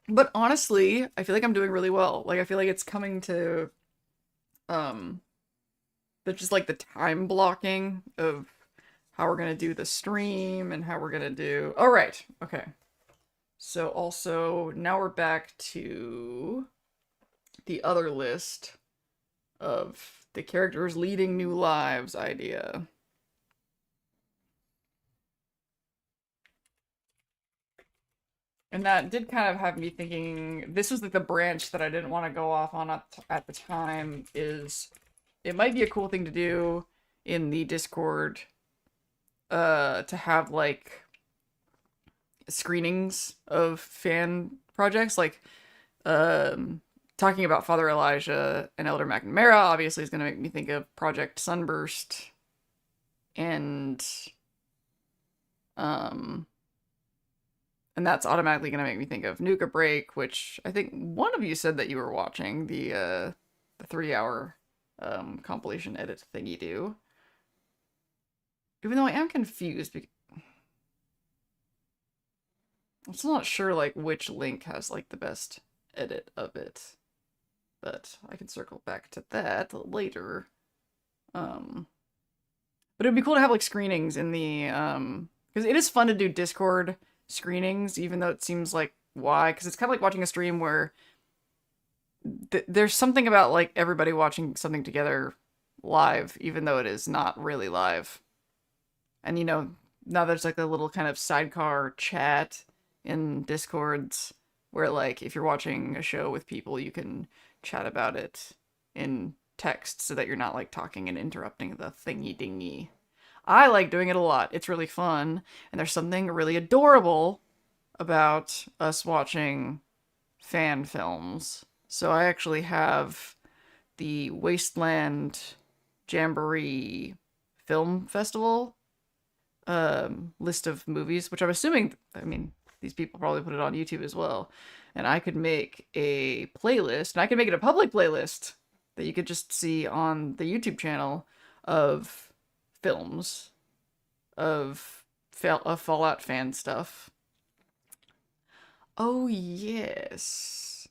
But honestly, I feel like I'm doing really well. Like I feel like it's coming to um the just like the time blocking of how we're gonna do the stream and how we're gonna do. All right, okay. So also now we're back to the other list of the characters leading new lives idea. And that did kind of have me thinking, this was like the branch that I didn't want to go off on at the time, is it might be a cool thing to do in the Discord to have like screenings of fan projects, like talking about Father Elijah and Elder McNamara obviously is going to make me think of Project Sunburst, and that's automatically going to make me think of Nuka Break, which I think one of you said that you were watching the 3-hour compilation edit thing you do. Even though I am confused because I'm still not sure like which link has like the best edit of it. But I can circle back to that later. But it'd be cool to have like screenings in the because it is fun to do Discord screenings, even though it seems like why? Because it's kind of like watching a stream where there's something about like everybody watching something together live, even though it is not really live. And you know, now there's like a little kind of sidecar chat in Discords where like if you're watching a show with people, you can chat about it in text so that you're not like talking and interrupting the thingy dingy. I like doing it a lot. It's really fun, and there's something really adorable about us watching fan films. So I actually have the Wasteland Jamboree Film Festival list of movies, which I'm assuming, I mean, these people probably put it on YouTube as well. And I could make a playlist, and I could make it a public playlist that you could just see on the YouTube channel of films of Fallout fan stuff. Oh, yes.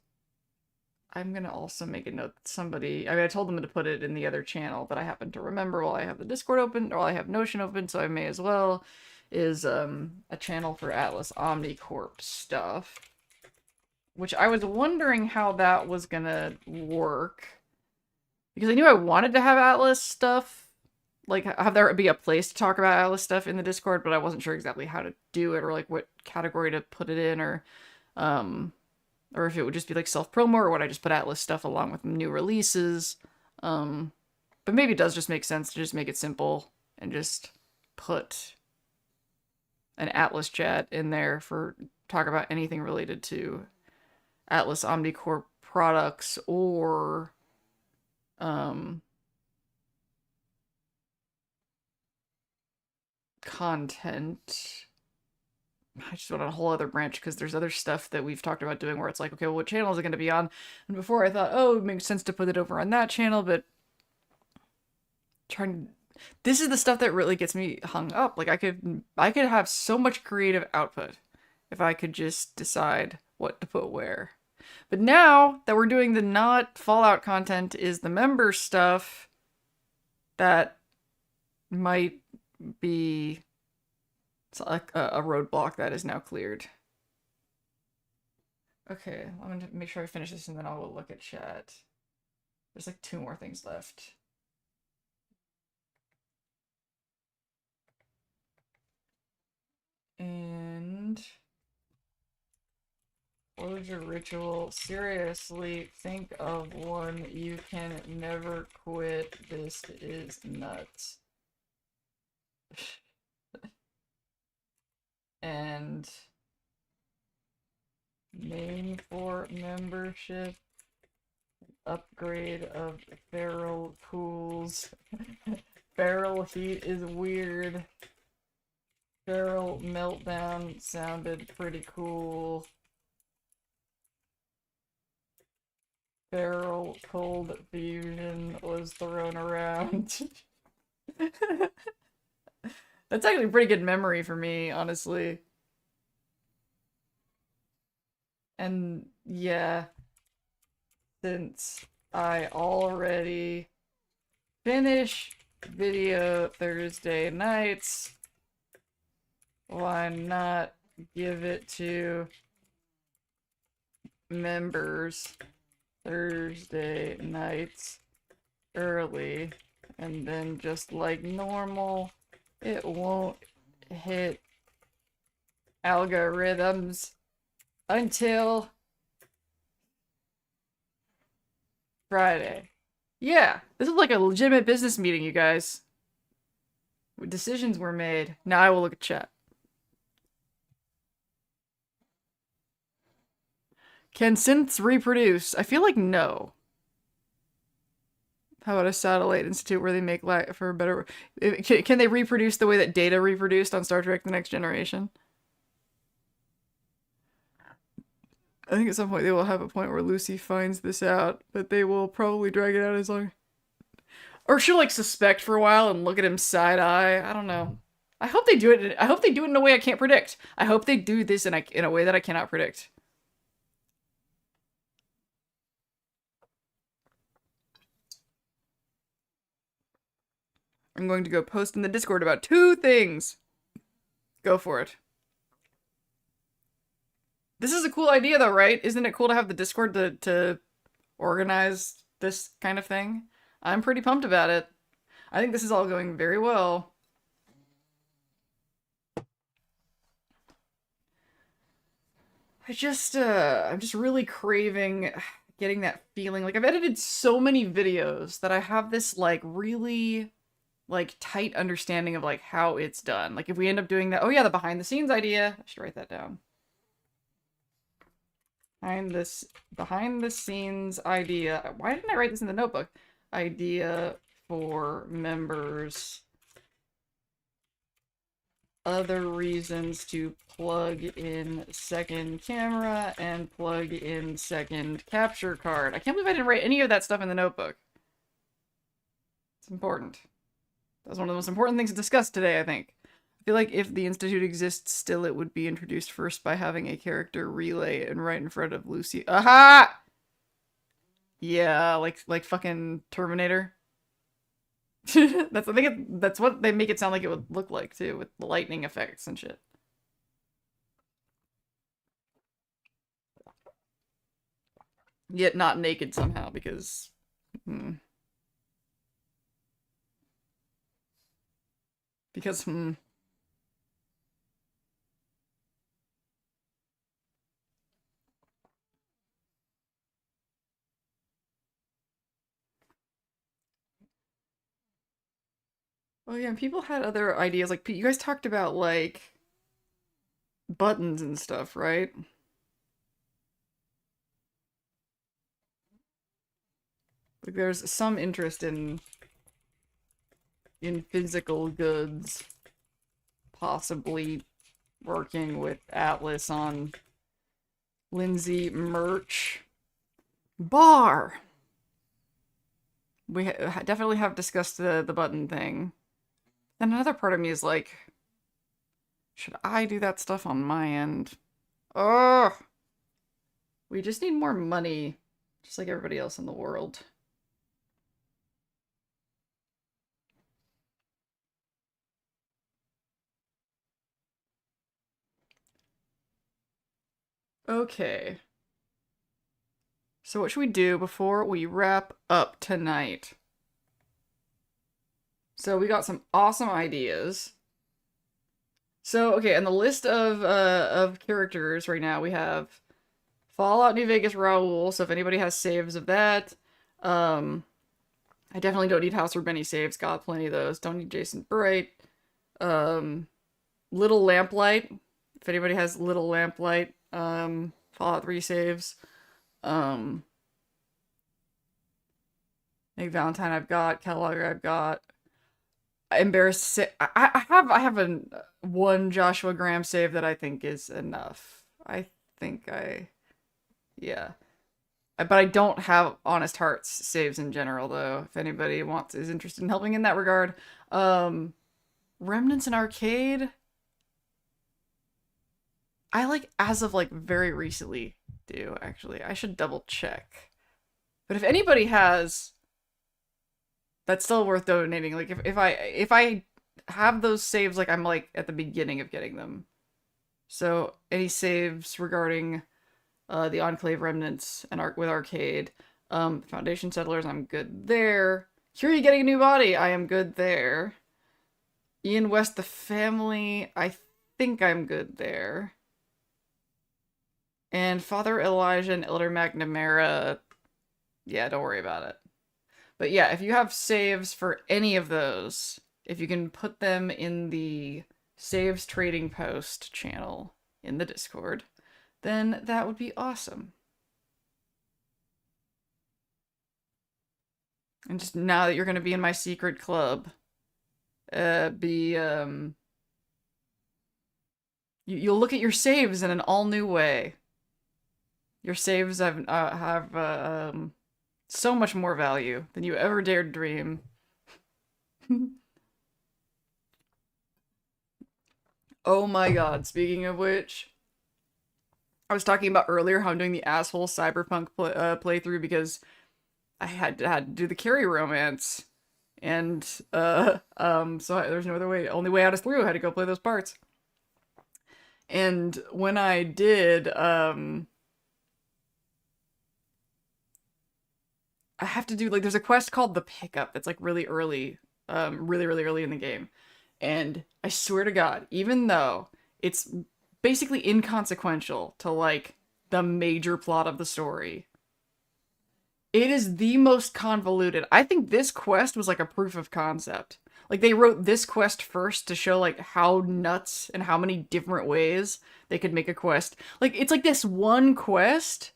I'm gonna also make a note that somebody, I mean, I told them to put it in the other channel, but I happen to remember while I have the Discord open, or while I have Notion open, so I may as well, is a channel for Atlas Omnicorp stuff. Which I was wondering how that was gonna work. Because I knew I wanted to have Atlas stuff. Like, have there be a place to talk about Atlas stuff in the Discord, but I wasn't sure exactly how to do it, or like what category to put it in, or or if it would just be like self-promo, or would I just put Atlas stuff along with new releases. But maybe it does just make sense to just make it simple and just put an Atlas chat in there for talk about anything related to Atlas Omnicorp products or content. I just went on a whole other branch because there's other stuff that we've talked about doing where it's like, okay, well, what channel is it going to be on? And before I thought, oh, it makes sense to put it over on that channel, but this is the stuff that really gets me hung up. Like I could have so much creative output if I could just decide what to put where. But now that we're doing the not Fallout content is the member stuff, that might be like a roadblock that is now cleared. Okay, I'm gonna make sure I finish this and then I'll look at chat. There's like 2 more things left. And what was your ritual? Seriously, think of one. You can never quit. This is nuts. And name for membership. Upgrade of feral pools. Feral heat is weird. Feral meltdown sounded pretty cool. Feral cold fusion was thrown around. That's actually a pretty good memory for me, honestly. And yeah, since I already finished video Thursday nights, why not give it to members Thursday nights early, and then just like normal, it won't hit algorithms until Friday. Yeah, this is like a legitimate business meeting, you guys. Decisions were made. Now I will look at chat. Can synths reproduce? I feel like no. How about a satellite institute where they make light for a better... Can they reproduce the way that Data reproduced on Star Trek The Next Generation? I think at some point they will have a point where Lucy finds this out, but they will probably drag it out as long... Or she'll like suspect for a while and look at him side-eye. I don't know. I hope they do it. I hope they do it in a way I can't predict. I hope they do this in a way that I cannot predict. I'm going to go post in the Discord about 2 things. Go for it. This is a cool idea though, right? Isn't it cool to have the Discord to organize this kind of thing? I'm pretty pumped about it. I think this is all going very well. I'm just really craving getting that feeling. Like I've edited so many videos that I have this like really like tight understanding of like how it's done. Like if we end up doing that, oh yeah, the behind the scenes idea. I should write that down. Behind the scenes idea. Why didn't I write this in the notebook? Idea for members. Other reasons to plug in second camera and plug in second capture card. I can't believe I didn't write any of that stuff in the notebook. It's important. That's one of the most important things to discuss today, I think. I feel like if the Institute exists still, it would be introduced first by having a character relay and right in front of Lucy. Aha! Yeah, like fucking Terminator. That's I think that's what they make it sound like it would look like too, with the lightning effects and shit. Yet not naked somehow because because Oh yeah, people had other ideas. Like you guys talked about like buttons and stuff, right? Like there's some interest in physical goods, possibly working with Atlas on Lindsay merch. Bar. We definitely have discussed the button thing. Then another part of me is like, should I do that stuff on my end? Ugh. We just need more money, just like everybody else in the world. Okay. So what should we do before we wrap up tonight? So we got some awesome ideas. So okay, on the list of characters right now we have Fallout New Vegas Raoul. So if anybody has saves of that, I definitely don't need House or Benny saves. Got plenty of those. Don't need Jason Bright. Um, Little Lamplight. If anybody has Little Lamplight, Fallout 3 saves. Nick Valentine I've got. Kellogger I've got. Embarrassed. I have one Joshua Graham save that I think is enough. I think yeah. But I don't have Honest Hearts saves in general though. If anybody is interested in helping in that regard, Remnants in Arcade. I like as of like very recently do actually. I should double check. But if anybody has, that's still worth donating. Like if I have those saves, like I'm like at the beginning of getting them. So any saves regarding the Enclave Remnants and with Arcade, Foundation Settlers, I'm good there. Curie getting a new body, I am good there. Ian West, the family, I think I'm good there. And Father Elijah and Elder McNamara, yeah, don't worry about it. But yeah, if you have saves for any of those, if you can put them in the saves trading post channel in the Discord, then that would be awesome. And just now that you're going to be in my secret club, you'll look at your saves in an all new way. Your saves have so much more value than you ever dared dream. Oh my god, speaking of which, I was talking about earlier how I'm doing the asshole cyberpunk playthrough because I had to do the Carrie romance. And, so there's no other way, only way out is through, I had to go play those parts. And when I did, I have to do, like, there's a quest called The Pickup that's, like, really early, really early in the game. And I swear to God, even though it's basically inconsequential to, like, the major plot of the story, it is the most convoluted. I think this quest was, like, a proof of concept. Like, they wrote this quest first to show, like, how nuts and how many different ways they could make a quest. Like, it's like this one quest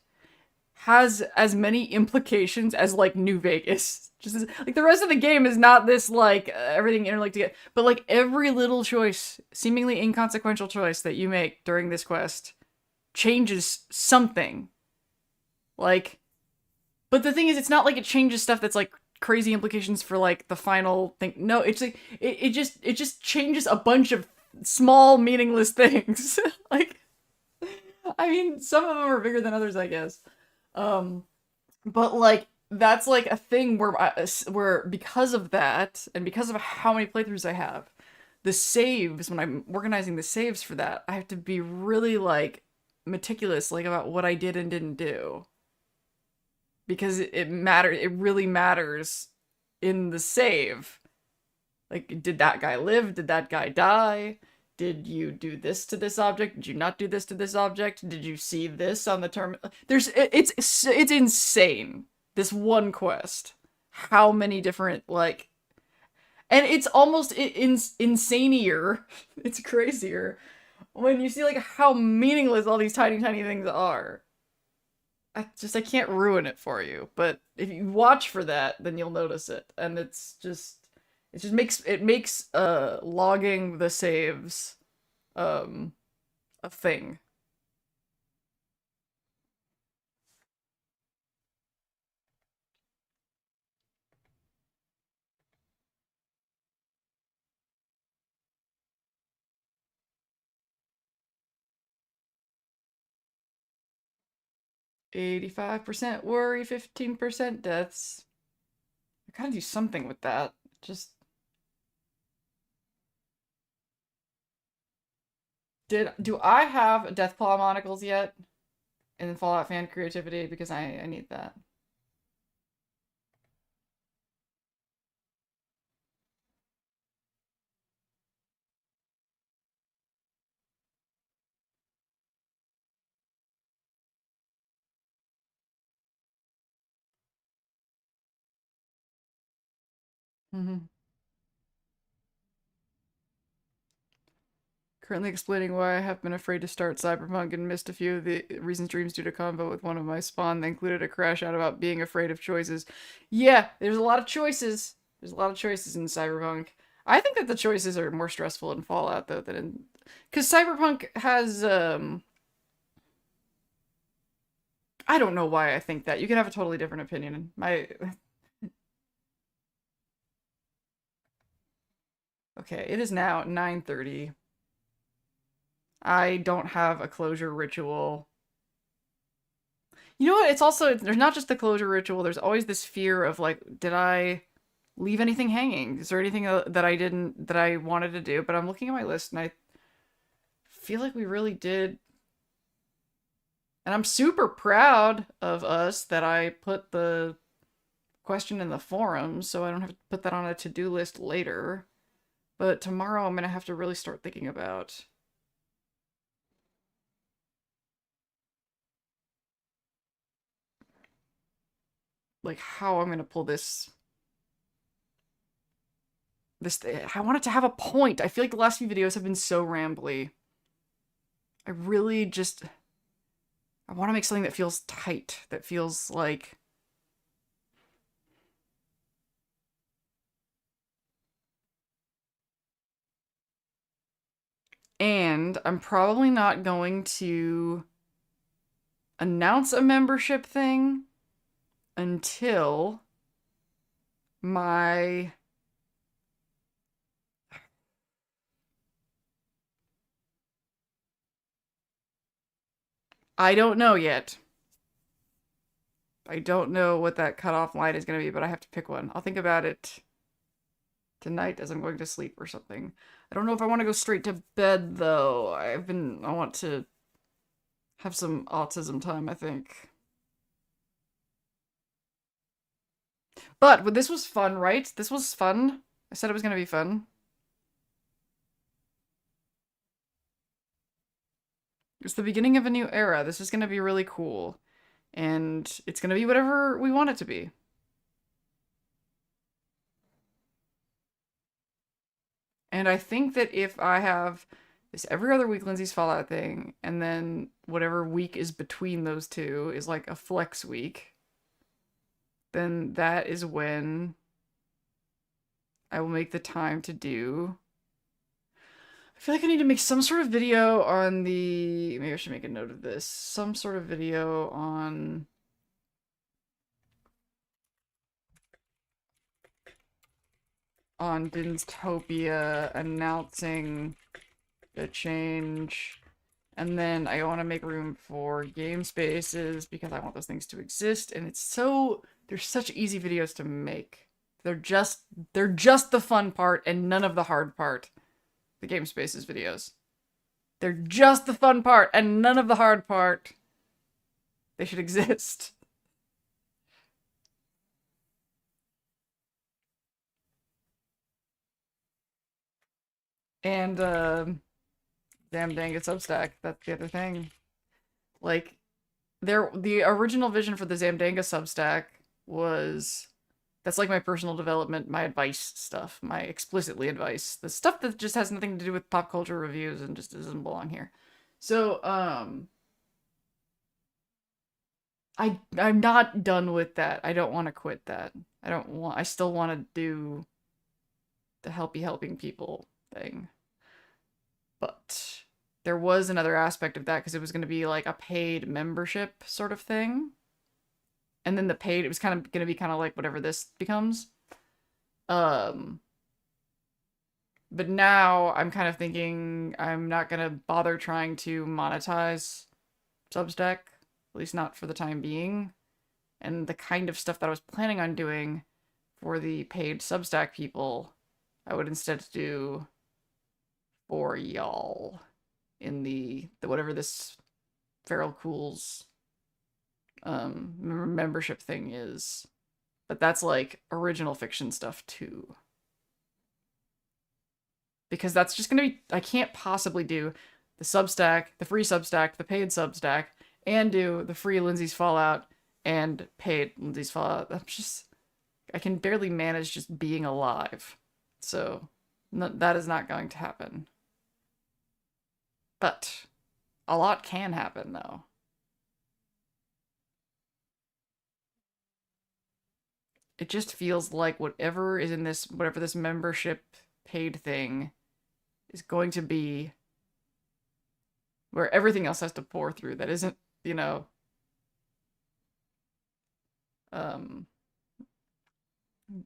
has as many implications as like New Vegas. Just like the rest of the game is not this like everything interlinked together, but like every little choice, seemingly inconsequential choice that you make during this quest changes something. Like, but the thing is, it's not like it changes stuff that's like crazy implications for like the final thing. No, it's like it just changes a bunch of small meaningless things. Like, I mean, some of them are bigger than others, I guess. But like that's like a thing where because of that and because of how many playthroughs I have, the saves, when I'm organizing the saves for that, I have to be really like meticulous like about what I did and didn't do. Because it really matters in the save. Like, did that guy live? Did that guy die? Did you do this to this object? Did you not do this to this object? Did you see this on the terminal? It's insane. This one quest. How many different, like... And it's almost insanier. It's crazier when you see like how meaningless all these tiny, tiny things are. I can't ruin it for you, but if you watch for that, then you'll notice it, and it just makes logging the saves um a thing. 85% worry, 15% deaths. I gotta do something with that. Just do I have Deathclaw monocles yet in Fallout fan creativity? Because I need that. Hmm. Currently explaining why I have been afraid to start Cyberpunk and missed a few of the reasons dreams due to combo with one of my spawn. They included a crash out about being afraid of choices. Yeah, there's a lot of choices. There's a lot of choices in Cyberpunk. I think that the choices are more stressful in Fallout though than in, because Cyberpunk has I don't know why I think that. You can have a totally different opinion. My okay, it is now 9:30. I don't have a closure ritual. You know what? It's also there's not just the closure ritual. There's always this fear of like, did I leave anything hanging? Is there anything that I didn't that I wanted to do? But I'm looking at my list and I feel like we really did. And I'm super proud of us that I put the question in the forum so I don't have to put that on a to-do list later. But tomorrow I'm gonna have to really start thinking about like how I'm gonna pull this thing. I want it to have a point. I feel like the last few videos have been so rambly. I really just I want to make something that feels tight, that feels like and I'm probably not going to announce a membership thing until my I don't know yet. I don't know what that cutoff line is going to be, but I have to pick one. I'll think about it tonight as I'm going to sleep or something. I don't know if I want to go straight to bed though. I want to have some autism time, I think. But this was fun, right? This was fun. I said it was going to be fun. It's the beginning of a new era. This is going to be really cool. And it's going to be whatever we want it to be. And I think that if I have this every other week Lindsay's Fallout thing, and then whatever week is between those two is like a flex week, then that is when I will make the time to do. I feel like I need to make some sort of video on the. Maybe I should make a note of this. Some sort of video on Dinstopia announcing the change. And then I want to make room for game spaces because I want those things to exist. And they're such easy videos to make. They're just the fun part and none of the hard part. The game spaces videos. They're just the fun part and none of the hard part. They should exist. And damn dang it Substack. That's the other thing. Like the original vision for the Zamdanga Substack was That's like my personal development, my advice stuff, my explicitly advice, the stuff that just has nothing to do with pop culture reviews and just doesn't belong here. So, I'm not done with that. I don't want to quit that. I still want to do the helping people thing. But there was another aspect of that because it was going to be like a paid membership sort of thing. And then it was kind of going to be kind of like whatever this becomes. Um, but now I'm kind of thinking I'm not going to bother trying to monetize Substack, at least not for the time being. And the kind of stuff that I was planning on doing for the paid Substack people, I would instead do for y'all in the whatever this Feral Cools membership thing is. But that's like original fiction stuff too. Because that's just gonna be, I can't possibly do the Substack, the free Substack, the paid Substack, and do the free Lindsay's Fallout and paid Lindsay's Fallout. I can barely manage just being alive. So that is not going to happen. But a lot can happen though. It just feels like whatever this membership paid thing is going to be where everything else has to pour through that isn't, um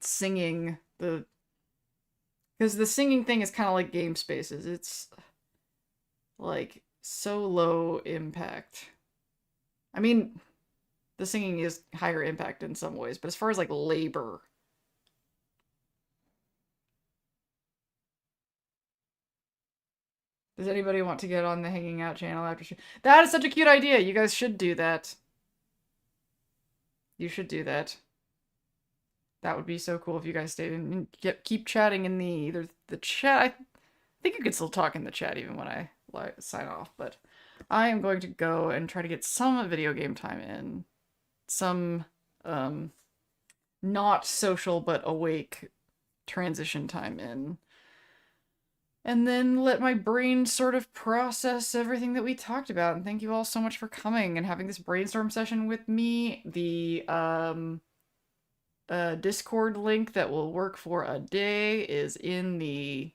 singing because the singing thing is kind of like game spaces. It's like so low impact. I mean, the singing is higher impact in some ways, but as far as like labor, does anybody want to get on the hanging out channel after that is such a cute idea. You guys should do that. You should do that. That would be so cool if you guys stayed and keep chatting in either the chat. I think you could still talk in the chat even when I sign off, but I am going to go and try to get some video game time in. Some not social but awake transition time in. And then let my brain sort of process everything that we talked about. And thank you all so much for coming and having this brainstorm session with me. The Discord link that will work for a day is in the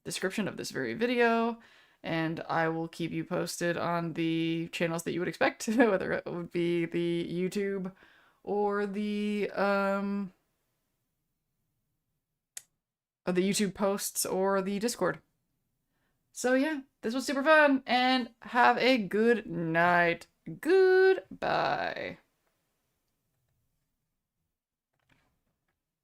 description of this very video. And I will keep you posted on the channels that you would expect, whether it would be the YouTube or the YouTube posts or the Discord. So yeah, this was super fun, and have a good night. Goodbye.